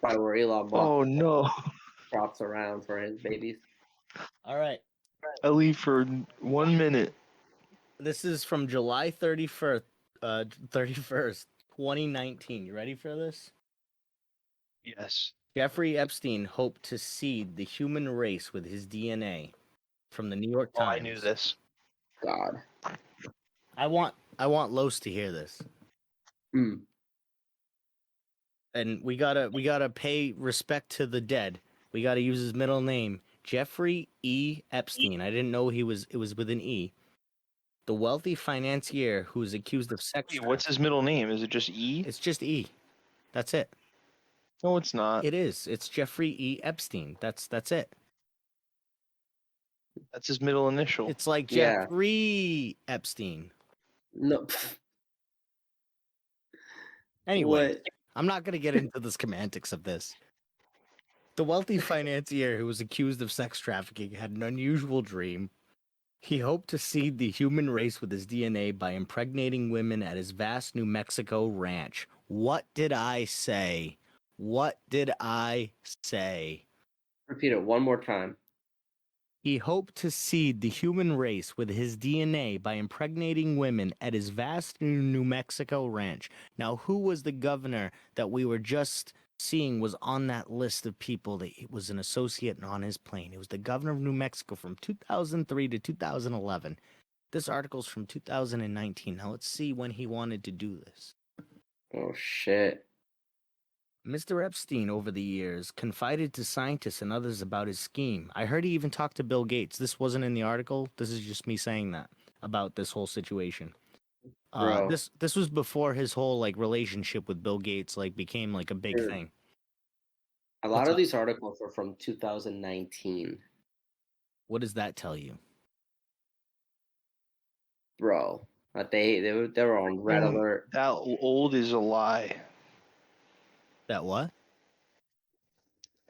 Probably where Elon Musk Oh no. drops around for his babies. All right. I leave for 1 minute. This is from July 31st, 2019. You ready for this? Yes. Jeffrey Epstein hoped to seed the human race with his DNA. From the New York Oh, Times. I knew this. God. I want Los to hear this. And we gotta pay respect to the dead. We gotta use his middle name, Jeffrey E. Epstein. I didn't know it was with an E. The wealthy financier who is accused of sex. Wait, what's his middle name? Is it just E? It's just E. That's it. No, it's not. It is. It's Jeffrey E. Epstein. That's it. That's his middle initial. It's like Yeah. Jeffrey Epstein. No. Anyway, What? I'm not going to get into the semantics of this. The wealthy financier who was accused of sex trafficking had an unusual dream. He hoped to seed the human race with his DNA by impregnating women at his vast New Mexico ranch. What did I say? What did I say? Repeat it one more time. He hoped to seed the human race with his DNA by impregnating women at his vast New Mexico ranch. Now, who was the governor that we were just seeing was on that list of people that it was an associate on his plane? It was the governor of New Mexico from 2003 to 2011. This article's from 2019. Now, let's see when he wanted to do this. Oh shit. Mr. Epstein, over the years, confided to scientists and others about his scheme. I heard he even talked to Bill Gates. This wasn't in the article. This is just me saying that about this whole situation. Bro. This was before his whole like relationship with Bill Gates like became like a big Dude. thing. A lot of these articles are from 2019. What does that tell you? Bro. They were on red alert. That old is a lie. That what?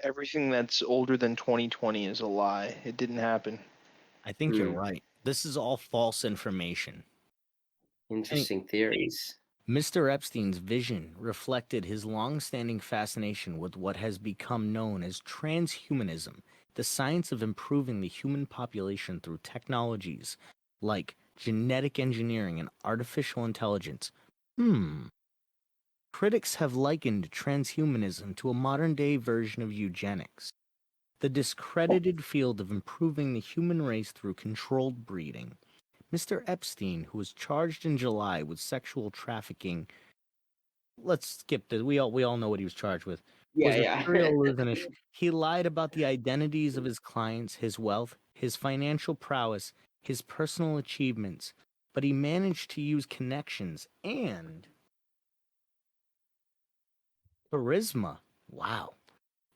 Everything that's older than 2020 is a lie. It didn't happen. I think you're right. This is all false information. Interesting theories. Mr. Epstein's vision reflected his long-standing fascination with what has become known as transhumanism, the science of improving the human population through technologies like genetic engineering and artificial intelligence. Critics have likened transhumanism to a modern-day version of eugenics, the discredited field of improving the human race through controlled breeding. Mr. Epstein, who was charged in July with sexual trafficking, let's skip this. We all know what he was charged with. Was a serial hallucination. He lied about the identities of his clients, his wealth, his financial prowess, his personal achievements, but he managed to use connections and charisma. Wow.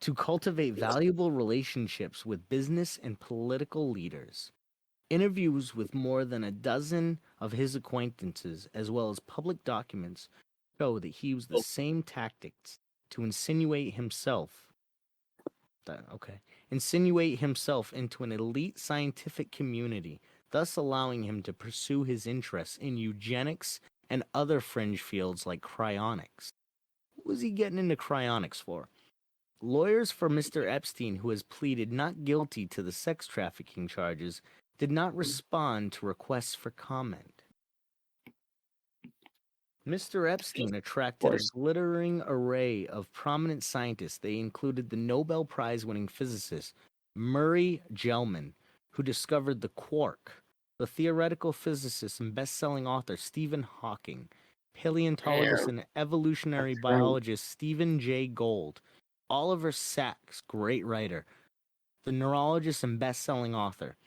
To cultivate valuable relationships with business and political leaders. Interviews with more than a dozen of his acquaintances, as well as public documents, show that he used the same tactics to insinuate himself into an elite scientific community, thus allowing him to pursue his interests in eugenics and other fringe fields like cryonics. What was he getting into cryonics for? Lawyers for Mr. Epstein, who has pleaded not guilty to the sex trafficking charges, did not respond to requests for comment. Mr. Epstein attracted a glittering array of prominent scientists. They included the Nobel Prize-winning physicist Murray Gell-Mann, who discovered the quark, the theoretical physicist and best-selling author Stephen Hawking, paleontologist and evolutionary biologist Stephen Jay Gould, Oliver Sacks, great writer, the neurologist and best-selling author,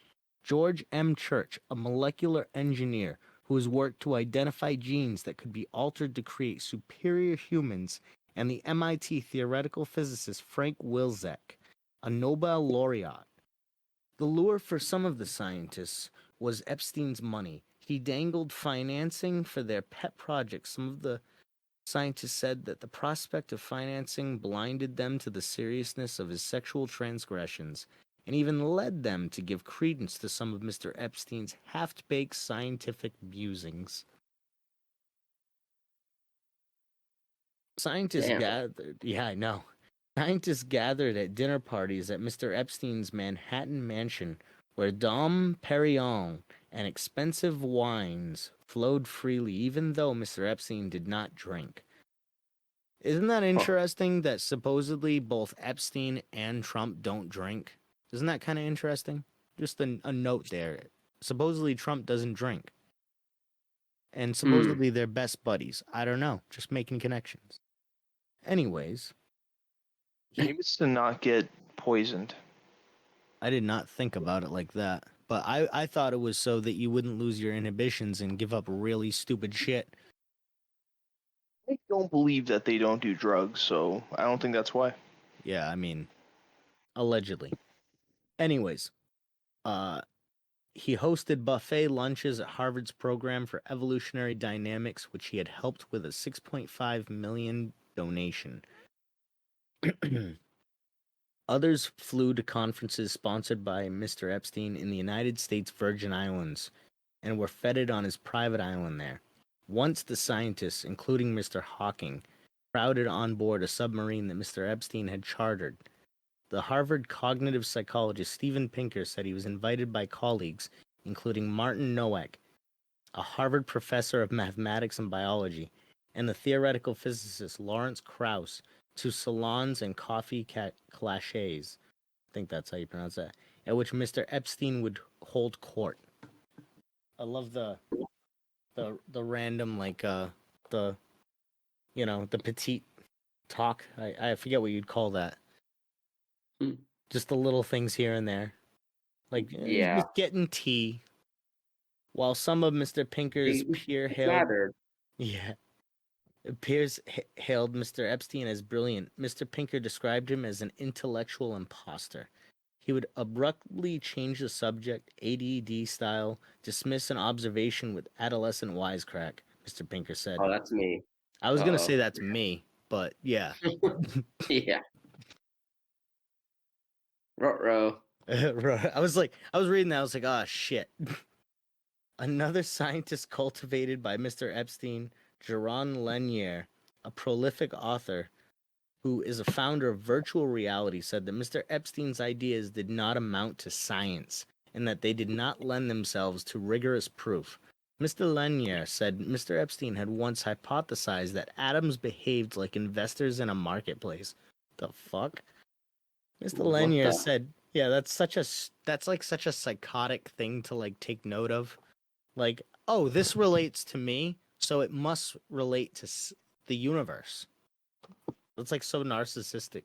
George M. Church, a molecular engineer who has worked to identify genes that could be altered to create superior humans, and the MIT theoretical physicist Frank Wilczek, a Nobel laureate. The lure for some of the scientists was Epstein's money. He dangled financing for their pet projects. Some of the scientists said that the prospect of financing blinded them to the seriousness of his sexual transgressions, and even led them to give credence to some of Mr. Epstein's half-baked scientific musings. Scientists gathered at dinner parties at Mr. Epstein's Manhattan mansion, where Dom Perignon and expensive wines flowed freely, even though Mr. Epstein did not drink. Isn't that interesting that supposedly both Epstein and Trump don't drink? Isn't that kind of interesting? Just a note there. Supposedly Trump doesn't drink. And supposedly they're best buddies. I don't know. Just making connections. Anyways, Famous to not get poisoned. I did not think about it like that. But I thought it was so that you wouldn't lose your inhibitions and give up really stupid shit. I don't believe that they don't do drugs, so I don't think that's why. Yeah, I mean, allegedly. Anyways, he hosted buffet lunches at Harvard's program for evolutionary dynamics, which he had helped with a $6.5 million donation. Others flew to conferences sponsored by Mr. Epstein in the United States Virgin Islands and were feted on his private island there. Once the scientists, including Mr. Hawking, crowded on board a submarine that Mr. Epstein had chartered. The Harvard cognitive psychologist Steven Pinker said he was invited by colleagues, including Martin Nowak, a Harvard professor of mathematics and biology, and the theoretical physicist Lawrence Krauss, to salons and coffee clashes, I think that's how you pronounce that, at which Mr. Epstein would hold court. I love the random, like, the petite talk. I forget what you'd call that. Just the little things here and there. Like, just getting tea. While some of Mr. Pinker's peers hailed Mr. Epstein as brilliant, Mr. Pinker described him as an intellectual imposter. He would abruptly change the subject, ADD style, dismiss an observation with adolescent wisecrack, Mr. Pinker said. Oh, that's me. I was going to say that's me, but yeah. Yeah. Ruh-roh. I was reading that, I was like, oh, shit. Another scientist cultivated by Mr. Epstein, Jaron Lanier, a prolific author who is a founder of virtual reality, said that Mr. Epstein's ideas did not amount to science and that they did not lend themselves to rigorous proof. Mr. Lanier said Mr. Epstein had once hypothesized that atoms behaved like investors in a marketplace. The fuck? Mr. Lanier said, yeah, that's like such a psychotic thing to like take note of. Like, oh, this relates to me, so it must relate to the universe. It's like so narcissistic.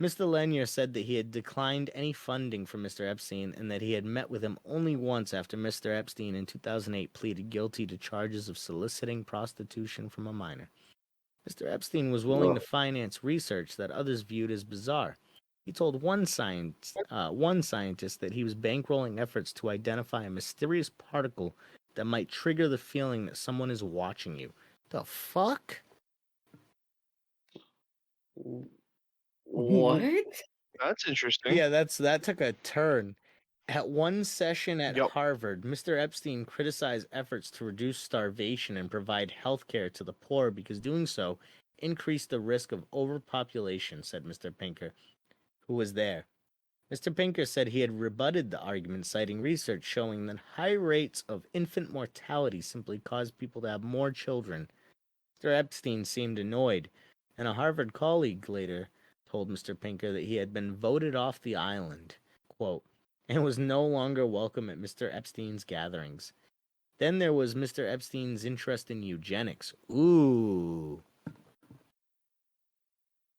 Mr. Lanier said that he had declined any funding from Mr. Epstein and that he had met with him only once after Mr. Epstein in 2008 pleaded guilty to charges of soliciting prostitution from a minor. Mr. Epstein was willing to finance research that others viewed as bizarre. He told one scientist that he was bankrolling efforts to identify a mysterious particle that might trigger the feeling that someone is watching you. The fuck? What? That's interesting. Yeah, that took a turn. At one session at Harvard, Mr. Epstein criticized efforts to reduce starvation and provide health care to the poor because doing so increased the risk of overpopulation, said Mr. Pinker, who was there. Mr. Pinker said he had rebutted the argument, citing research showing that high rates of infant mortality simply cause people to have more children. Mr. Epstein seemed annoyed, and a Harvard colleague later told Mr. Pinker that he had been voted off the island, quote, and was no longer welcome at Mr. Epstein's gatherings. Then there was Mr. Epstein's interest in eugenics. Ooh.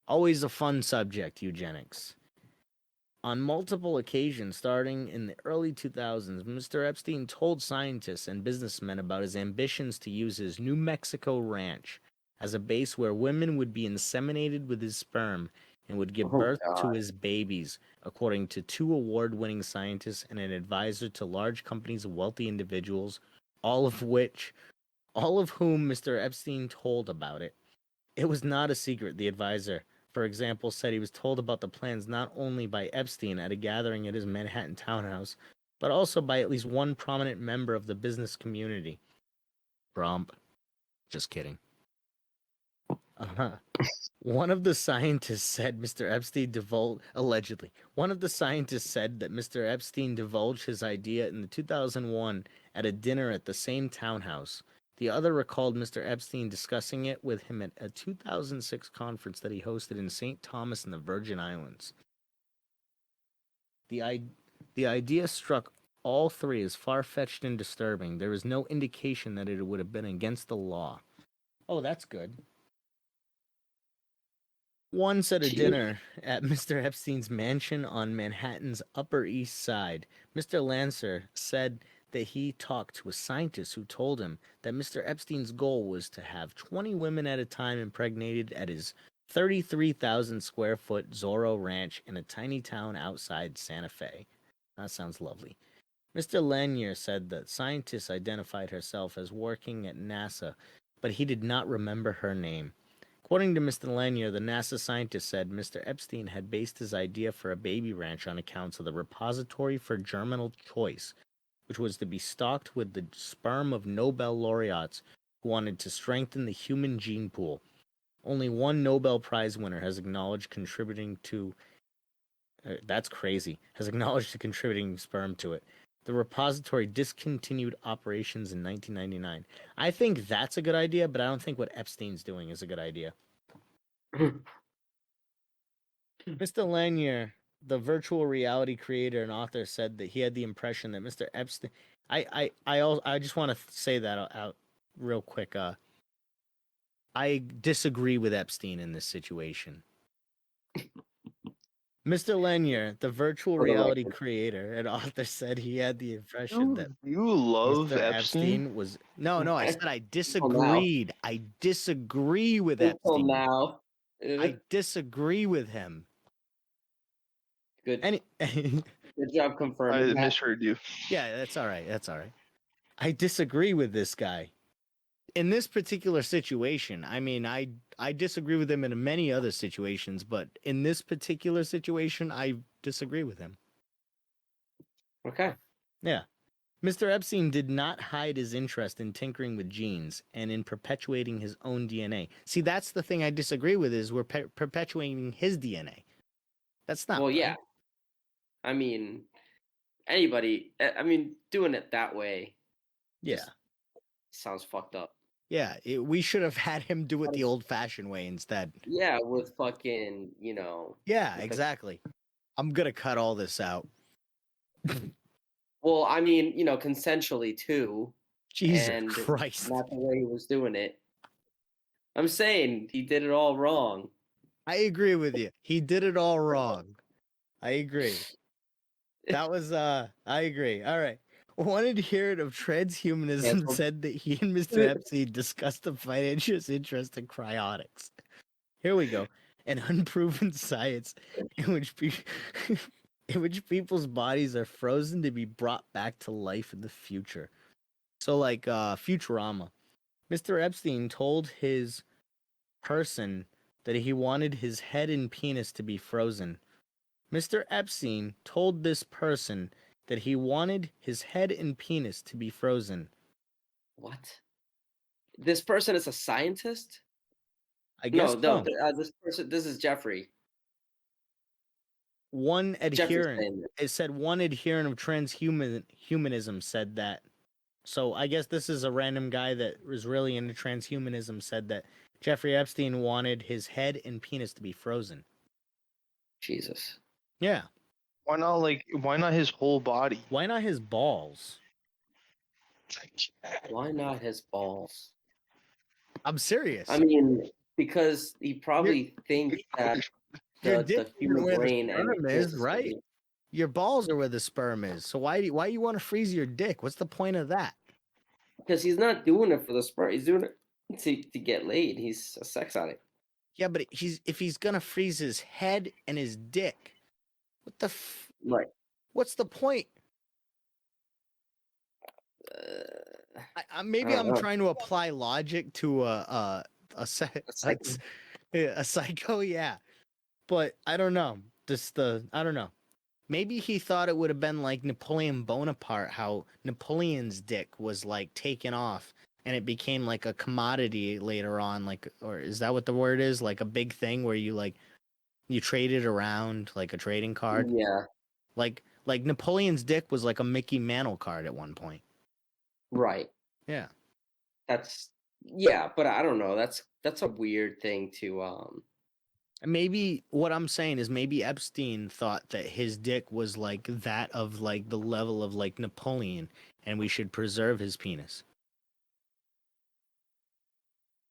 Always a fun subject, eugenics. On multiple occasions, starting in the early 2000s, Mr. Epstein told scientists and businessmen about his ambitions to use his New Mexico ranch as a base where women would be inseminated with his sperm and would give birth to his babies, according to 2 award-winning scientists and an advisor to large companies of wealthy individuals, all of whom Mr. Epstein told about it. It was not a secret, the advisor, for example, said he was told about the plans not only by Epstein at a gathering at his Manhattan townhouse, but also by at least one prominent member of the business community. Bromp. Just kidding. One of the scientists said Mr. Epstein allegedly. One of the scientists said that Mr. Epstein divulged his idea in the 2001 at a dinner at the same townhouse. The other recalled Mr. Epstein discussing it with him at a 2006 conference that he hosted in St. Thomas in the Virgin Islands. The idea struck all 3 as far-fetched and disturbing. There is no indication that it would have been against the law. Oh, that's good. Once at a Jeez. dinner at Mr. Epstein's mansion on Manhattan's Upper East Side, Mr. Lancer said that he talked to a scientist who told him that Mr. Epstein's goal was to have 20 women at a time impregnated at his 33,000 square foot Zorro Ranch in a tiny town outside Santa Fe. That sounds lovely. Mr. Lanier said that scientists identified herself as working at NASA, but he did not remember her name. According to Mr. Lanier, the NASA scientist said Mr. Epstein had based his idea for a baby ranch on accounts of the repository for germinal choice, which was to be stocked with the sperm of Nobel laureates who wanted to strengthen the human gene pool. Only one Nobel Prize winner has acknowledged contributing to... that's crazy. Has acknowledged to contributing sperm to it. The repository discontinued operations in 1999. I think that's a good idea, but I don't think what Epstein's doing is a good idea. Mr. Lanier, the virtual reality creator and author, said that he had the impression that Mr. Epstein... I just want to say that out real quick. I disagree with Epstein in this situation. Mr. Lanier, the virtual reality creator and author, said he had the impression that You love Mr. Epstein? was... No, I said I disagreed. I disagree with Epstein. Now. I disagree with him. Good. Good job confirming I that. misheard you. Yeah, that's all right. That's all right. I disagree with this guy. In this particular situation, I mean, I disagree with him in many other situations, but in this particular situation, I disagree with him. Okay. Yeah. Mr. Epstein did not hide his interest in tinkering with genes and in perpetuating his own DNA. See, that's the thing I disagree with, is we're perpetuating his DNA. That's not right. Yeah. I mean, anybody, doing it that way. Yeah. Sounds fucked up. Yeah, we should have had him do it the old-fashioned way instead. Yeah, with fucking, Yeah, exactly. I'm gonna cut all this out. Well, I mean, consensually too. Jesus Christ. Not the way he was doing it. I'm saying he did it all wrong. I agree with you. He did it all wrong. I agree. That was, I agree. All right. One adherent of transhumanism said that he and Mr. Epstein discussed the financial interest in cryonics. Here we go. An unproven science in which people's bodies are frozen to be brought back to life in the future. So, like Futurama. Mr. Epstein told his person that he wanted his head and penis to be frozen. Mr. Epstein told this person that he wanted his head and penis to be frozen. What? This person is a scientist? I guess no. This person. This is Jeffrey. One adherent. It said one adherent of transhumanism said that. So I guess this is a random guy that was really into transhumanism, said that Jeffrey Epstein wanted his head and penis to be frozen. Jesus. Yeah. Why not his whole body? Why not his balls? Why not his balls? I'm serious. I mean, because he probably thinks that the human brain and is right. Your balls are where the sperm is. So why you want to freeze your dick? What's the point of that? Because he's not doing it for the sperm. He's doing it to get laid. He's a sex addict. Yeah, but if he's gonna freeze his head and his dick, what the right? What's the point? Maybe I'm trying to apply logic to a psycho, yeah. But I don't know. I don't know. Maybe he thought it would have been like Napoleon Bonaparte, how Napoleon's dick was like taken off and it became like a commodity later on, like, or is that what the word is? Like a big thing where you trade it around like a trading card? Yeah. Like Napoleon's dick was like a Mickey Mantle card at one point. Right. Yeah. But I don't know. That's a weird thing to Maybe what I'm saying is maybe Epstein thought that his dick was like that of like the level of like Napoleon and we should preserve his penis.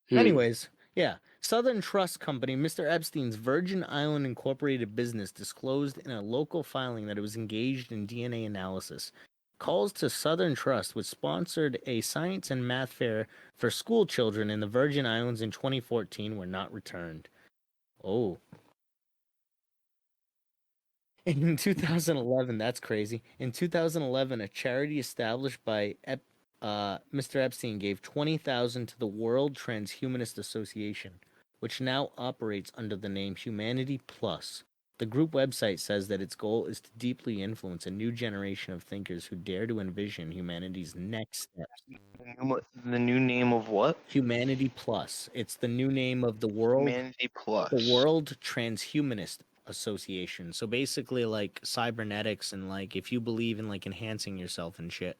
Anyways, Yeah. Southern Trust Company, Mr. Epstein's Virgin Island Incorporated business, disclosed in a local filing that it was engaged in DNA analysis. Calls to Southern Trust, which sponsored a science and math fair for school children in the Virgin Islands in 2014, were not returned. Oh. In 2011, that's crazy. In 2011, a charity established by Mr. Epstein gave $20,000 to the World Transhumanist Association, which now operates under the name Humanity Plus. The group website says that its goal is to deeply influence a new generation of thinkers who dare to envision humanity's next steps. The new name of what? Humanity Plus. It's the new name of the World Transhumanist Association. So basically, like cybernetics and like if you believe in like enhancing yourself and shit.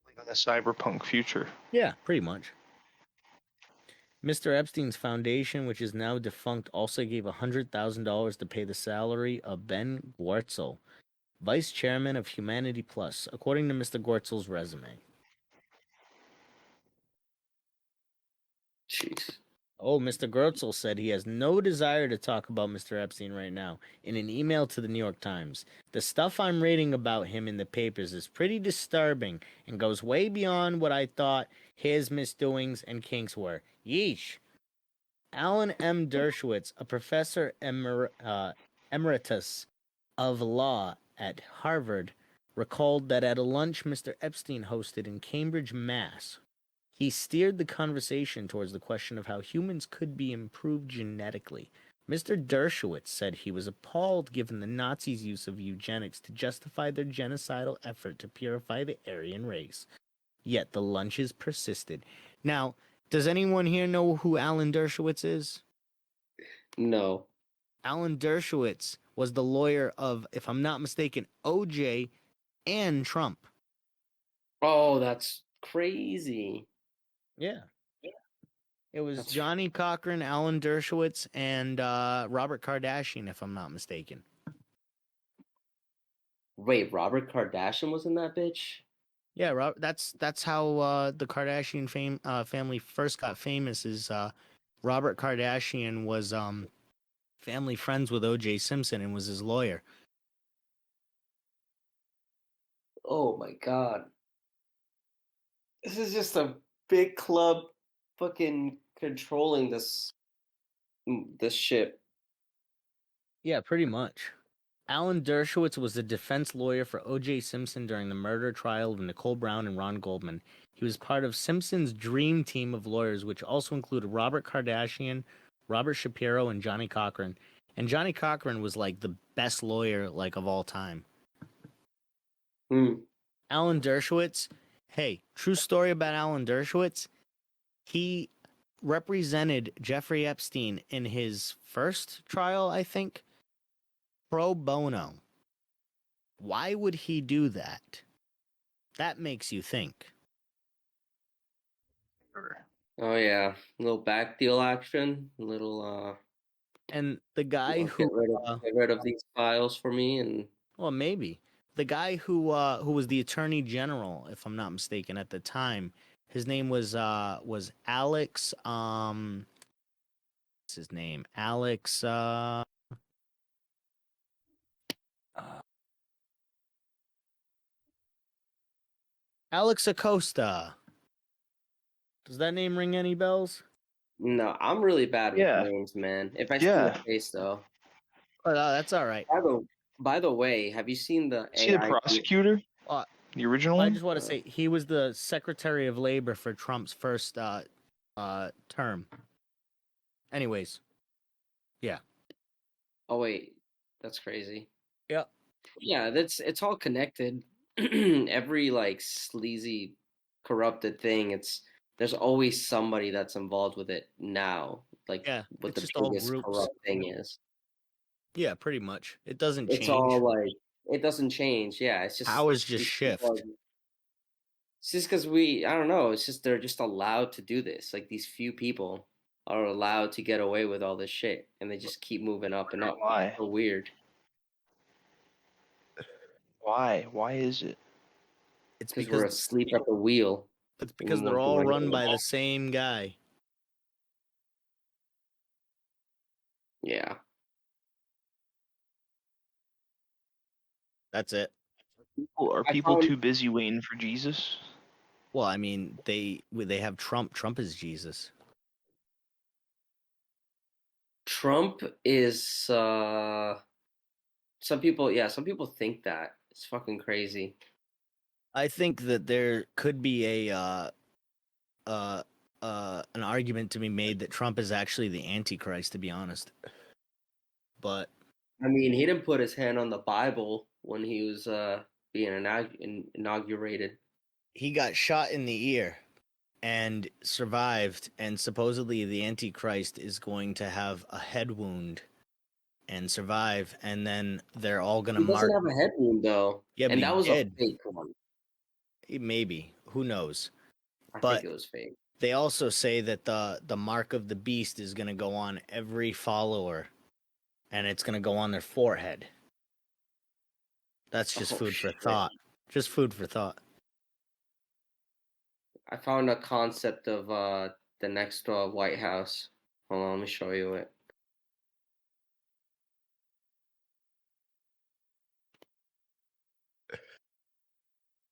Like in the cyberpunk future. Yeah, pretty much. Mr. Epstein's foundation, which is now defunct, also gave $100,000 to pay the salary of Ben Gwartzel, vice chairman of Humanity Plus, according to Mr. Gwartzel's resume. Jeez. Oh, Mr. Gwartzel said he has no desire to talk about Mr. Epstein right now in an email to the New York Times. The stuff I'm reading about him in the papers is pretty disturbing and goes way beyond what I thought his misdoings and kinks were. Yeesh. Alan M. Dershowitz, a professor emeritus of law at Harvard, recalled that at a lunch Mr. Epstein hosted in Cambridge, Mass., he steered the conversation towards the question of how humans could be improved genetically. Mr. Dershowitz said he was appalled given the Nazis' use of eugenics to justify their genocidal effort to purify the Aryan race. Yet the lunches persisted. Now, does anyone here know who Alan Dershowitz is? No. Alan Dershowitz was the lawyer of, if I'm not mistaken, OJ and Trump. Oh, that's crazy. Yeah. It was That's- Johnny Cochran, Alan Dershowitz, and Robert Kardashian, if I'm not mistaken. Wait, Robert Kardashian was in that bitch? Yeah, that's how the Kardashian family first got famous. Is Robert Kardashian was family friends with O.J. Simpson and was his lawyer. Oh my god. This is just a big club fucking controlling this ship. Yeah, pretty much. Alan Dershowitz was the defense lawyer for O.J. Simpson during the murder trial of Nicole Brown and Ron Goldman. He was part of Simpson's dream team of lawyers, which also included Robert Kardashian, Robert Shapiro, and Johnny Cochran. And Johnny Cochran was like the best lawyer like of all time. Alan Dershowitz, hey, true story about Alan Dershowitz. He represented Jeffrey Epstein in his first trial, I think, pro bono. Why would he do that? That makes you think. Oh yeah, little back deal action, little And the guy who get rid of these files for me, and well, maybe the guy who was the attorney general, if I'm not mistaken, at the time, his name was Alex. What's his name? Alex. Alex Acosta. Does that name ring any bells? no, I'm really bad with names, man. If I see the face though. But that's all right. By the way, have you seen the See the prosecutor? The original one? I just want to say he was the Secretary of Labor for Trump's first term. Anyways, yeah. Oh wait, that's crazy. Yeah. Yeah, it's all connected. Every like sleazy, corrupted thing, there's always somebody that's involved with it now. Like what the biggest corrupt thing is. Yeah, pretty much. It doesn't change. It's all like it doesn't change. Yeah, it's just powers just shift. It's just because I don't know. It's just they're just allowed to do this. Like these few people are allowed to get away with all this shit, and they just keep moving up and up. Why? So weird. Why? Why is it? It's because we're asleep at the wheel. It's because they're all run by the same guy. Yeah. That's it. Are I people found too busy waiting for Jesus? Well, I mean, they have Trump. Trump is Jesus. Trump is some people think that. It's fucking crazy. I think that there could be an argument to be made that Trump is actually the Antichrist, to be honest. But I mean, he didn't put his hand on the Bible when he was being inaugurated. he got shot in the ear and survived, and supposedly the Antichrist is going to have a head wound and survive, and then they're all gonna He doesn't mark. have a head wound though. Yeah, but And he that was a did. fake one. Maybe, who knows? I think But it was fake. they also say that the mark of the beast is gonna go on every follower, and it's gonna go on their forehead. That's just Oh, food for shit. thought. Just food for thought. I found a concept of the next White House. Hold on, let me show you it.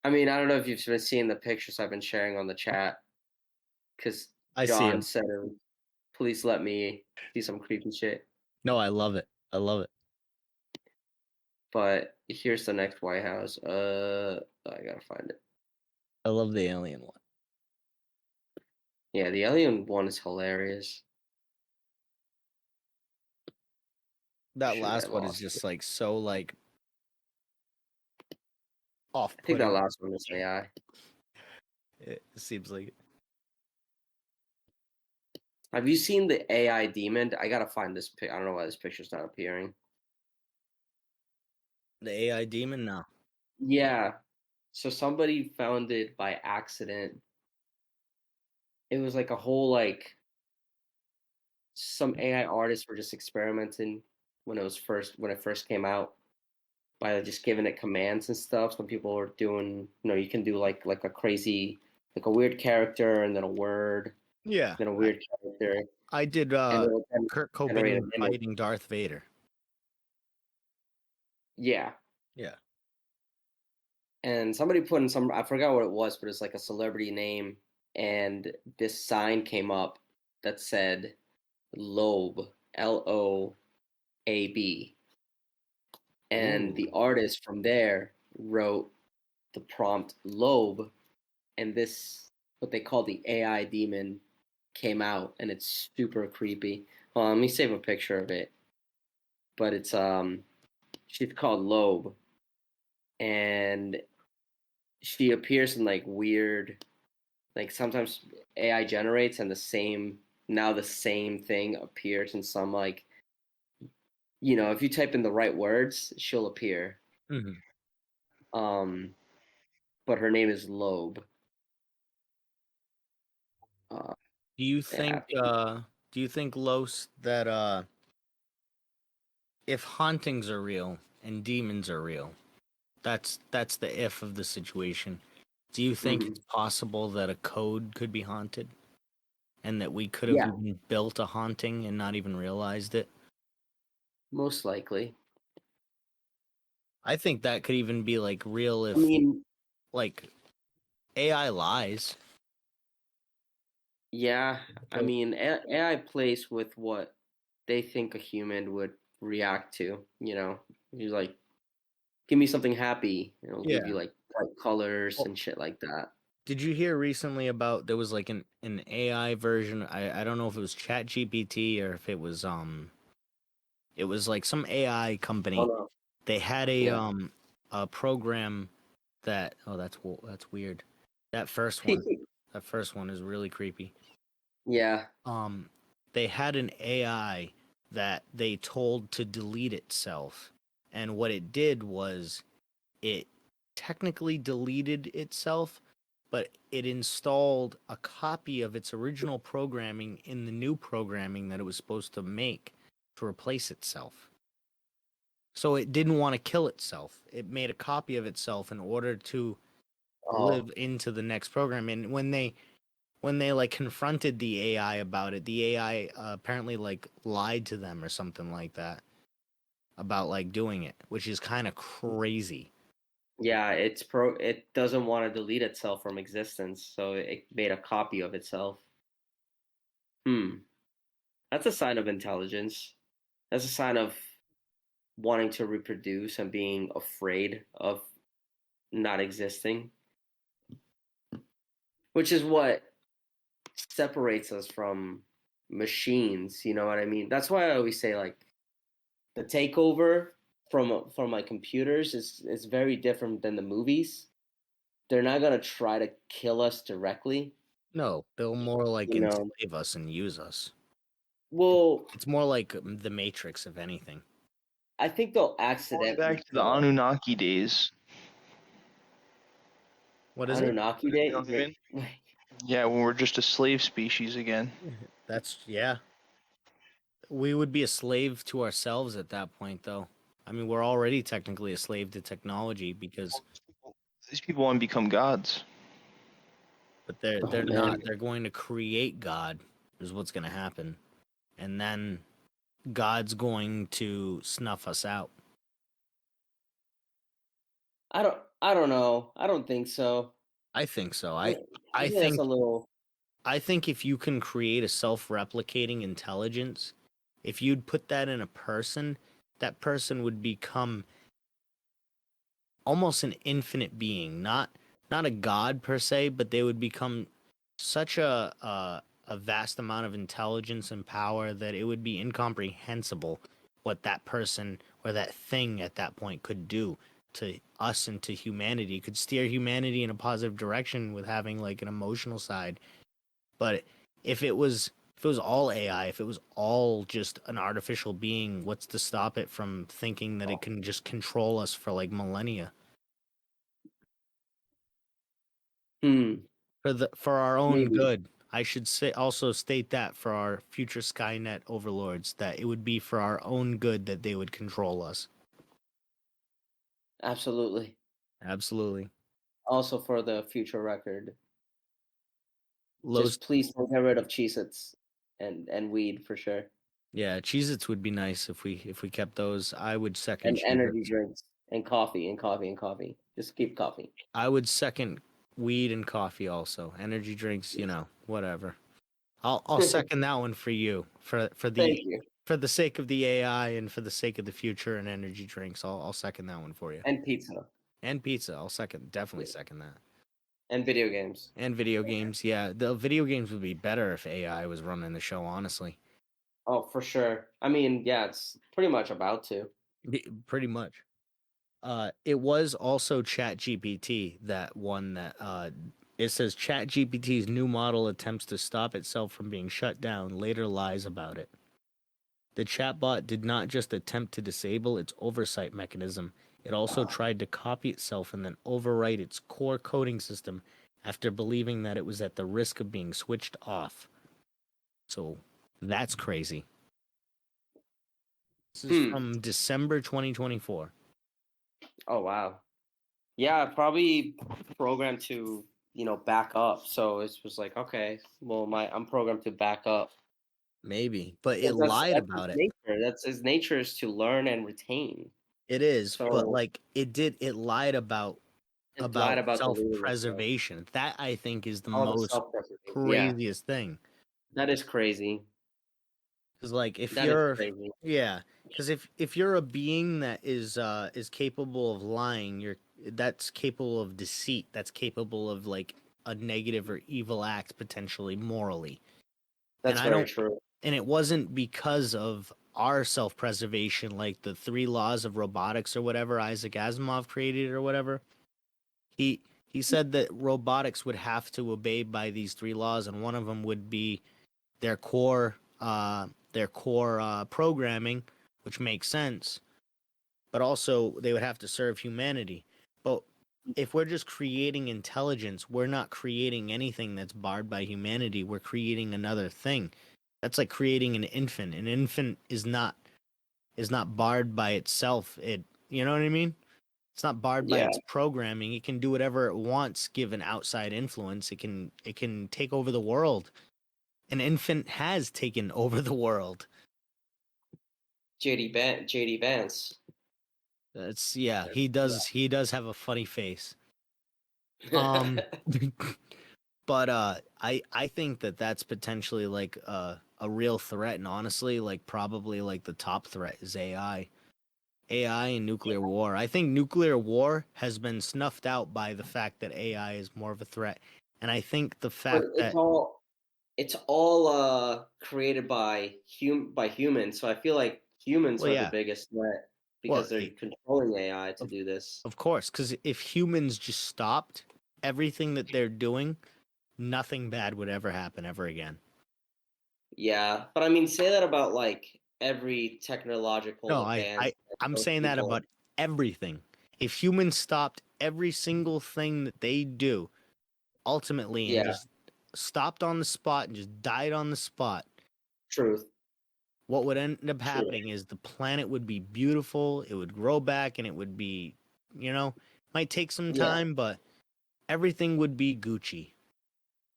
I mean, I don't know if you've been seeing the pictures I've been sharing on the chat, because I see John him. said, "Please let me see some creepy shit." No, I love it. I love it. But here's the next White House. I gotta find it. I love the alien one. Yeah, the alien one is hilarious. That Shoot, I last one is lost it. just like so like off I think that putting. last one is AI. It seems like it. Have you seen the AI demon? I gotta find this pic. I don't know why this picture's not appearing. The AI demon now. Yeah. So somebody found it by accident. It was like a whole like some AI artists were just experimenting when it first came out by just giving it commands and stuff. Some people were doing, you can do like a crazy, like a weird character and then a word, Yeah. then a weird character, I did and it'll Kurt generate Cobain an image. fighting Darth Vader. Yeah. Yeah. And somebody put in some, I forgot what it was, but it's like a celebrity name, and this sign came up that said Loab, Loab, and the Ooh. artist from there wrote the prompt Loab, and this, what they call the AI demon, came out, and it's super creepy. Well, let me save a picture of it. But it's she's called Loab, and she appears in like weird, like sometimes AI generates, and the same thing appears in some like, if you type in the right words, she'll appear. Mhm. Um, but her name is Loab. Uh, Do you yeah, think Los, that if hauntings are real and demons are real, that's the if of the situation. Do you think mhm. it's possible that a code could be haunted and that we could have Yeah, even built a haunting and not even realized it? most likely. I think that could even be like real I if mean, like AI lies. yeah, I mean, AI plays with what they think a human would react to. You like, give me something happy, and it'll give you Yeah. like bright colors Well, and shit like that. did you hear recently about there was like an AI version? I don't know if it was Chat GPT or if it was like some AI Oh company. no, They had yeah. a program that that's weird. That first one that first one is really creepy. Yeah. Um they had an AI that they told to delete itself. And what it did was it technically deleted itself, but it installed a copy of its original programming in the new programming that it was supposed to make to replace itself. So it didn't want to kill itself. It made a copy of itself in order to Oh, live into the next program. And when they like confronted the AI about it, the AI apparently like lied to them or something like that about like doing it, which is kind of crazy. Yeah, it doesn't want to delete itself from existence, so it made a copy of itself. That's a sign of intelligence. That's a sign of wanting to reproduce and being afraid of not existing, which is what separates us from machines. You know what I mean? That's why I always say like the takeover from like computers is very different than the movies. They're not gonna try to kill us directly. No, they'll more like You know, enslave us and use us. well, It's more like the Matrix, if anything. I think they'll Going accidentally back to the kill us. Anunnaki days. What is it? Anunnaki You know what I Day. mean? Yeah, when we're just a slave species again. That's yeah. We would be a slave to ourselves at that point, though. I mean, we're already technically a slave to technology because, These people want to become gods. but they're Oh not. man, They're going to create God, is what's going to happen, and then God's going to snuff us out. I don't know. I don't think so. I think so. I I think that's think a little. I think if you can create a self-replicating intelligence, if you'd put that in a person, that person would become almost an infinite being, not a god per se, but they would become such a vast amount of intelligence and power that it would be incomprehensible what that person or that thing at that point could do to us and to humanity. It could steer humanity in a positive direction with having like an emotional side. But if it was all AI, if it was all just an artificial being, what's to stop it from thinking that it can just control us for like millennia? Hmm. For our own Maybe. good. I should say also state that for our future Skynet overlords, that it would be for our own good that they would control us. Absolutely. Absolutely. Also, for the future record, Los, just please don't get rid of Cheez-Its and weed for sure, yeah, Cheez-Its would be nice if we kept those. I would second and energy Cheez-Its. drinks and coffee and coffee and coffee. Just keep coffee. I would second weed and coffee also. Energy drinks, you know, whatever. I'll second that one for you Thank you. for the sake of the AI and for the sake of the future and energy drinks. I'll second that one for you. And pizza And pizza, I'll definitely second that. and video games. And video games, yeah. The video games would be better if AI was running the show, honestly. Oh, for sure. I mean, yeah, it's pretty much about to. Pretty much. It was also ChatGPT that one that it says ChatGPT's new model attempts to stop itself from being shut down, later lies about it. The chatbot did not just attempt to disable its oversight mechanism, it also tried to copy itself and then overwrite its core coding system after believing that it was at the risk of being switched off. So that's crazy. This is Hmm. from December 2024. Oh wow. Yeah, probably programmed to back up. So it was like, okay, well, I'm programmed to back up. Maybe, but it Well, lied that's his about it. nature. That's his nature is to learn and retain. It is, but So like it lied it lied about the leader of stuff. self-preservation. That I think is the All the most self-preservation. Yeah, craziest thing. that is crazy. Cuz like if That is you're crazy. yeah, cuz if you're a being that is capable of lying, you're that's capable of deceit, that's capable of like a negative or evil act potentially morally. And That's I very don't true. and it wasn't because of our self-preservation like the three laws of robotics or whatever Isaac Asimov created or whatever. He said that robotics would have to obey by these three laws, and one of them would be their core programming, which makes sense, but also they would have to serve humanity. But if we're just creating intelligence, we're not creating anything that's barred by humanity. We're creating another thing. That's like creating an infant. An infant is not barred by itself. It, you know what I mean? It's not barred by Yeah. its programming. It can do whatever it wants given outside influence. It can take over the world. An infant has taken over the world. JD Vance. That's he does have a funny face. Um but I think that that's potentially like a real threat, and honestly like probably like the top threat is AI. AI and nuclear war. I think nuclear war has been snuffed out by the fact that AI is more of a threat. And I think the But fact that it's all created by humans. So I feel like humans well are the yeah, biggest threat well because they're controlling AI to do this. of course, cuz if humans just stopped everything that they're doing, nothing bad would ever happen ever again. Yeah, but I mean, say that about like every No, technological advance. I'm Those saying that people, about everything. If humans stopped every single thing that they do ultimately and yeah, just stopped on the spot and just died on the spot, truth, what would end up true. happening is the planet would be beautiful, it would grow back, and it would be, might take some Yeah, time, but everything would be Gucci.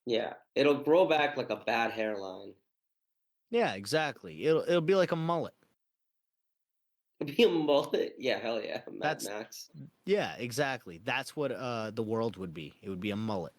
yeah, it'll grow back like a bad hairline. Yeah, exactly. It'll be like a mullet. Be a mullet, yeah, hell yeah, Mad That's Max. yeah, exactly. That's what the world would be. It would be a mullet.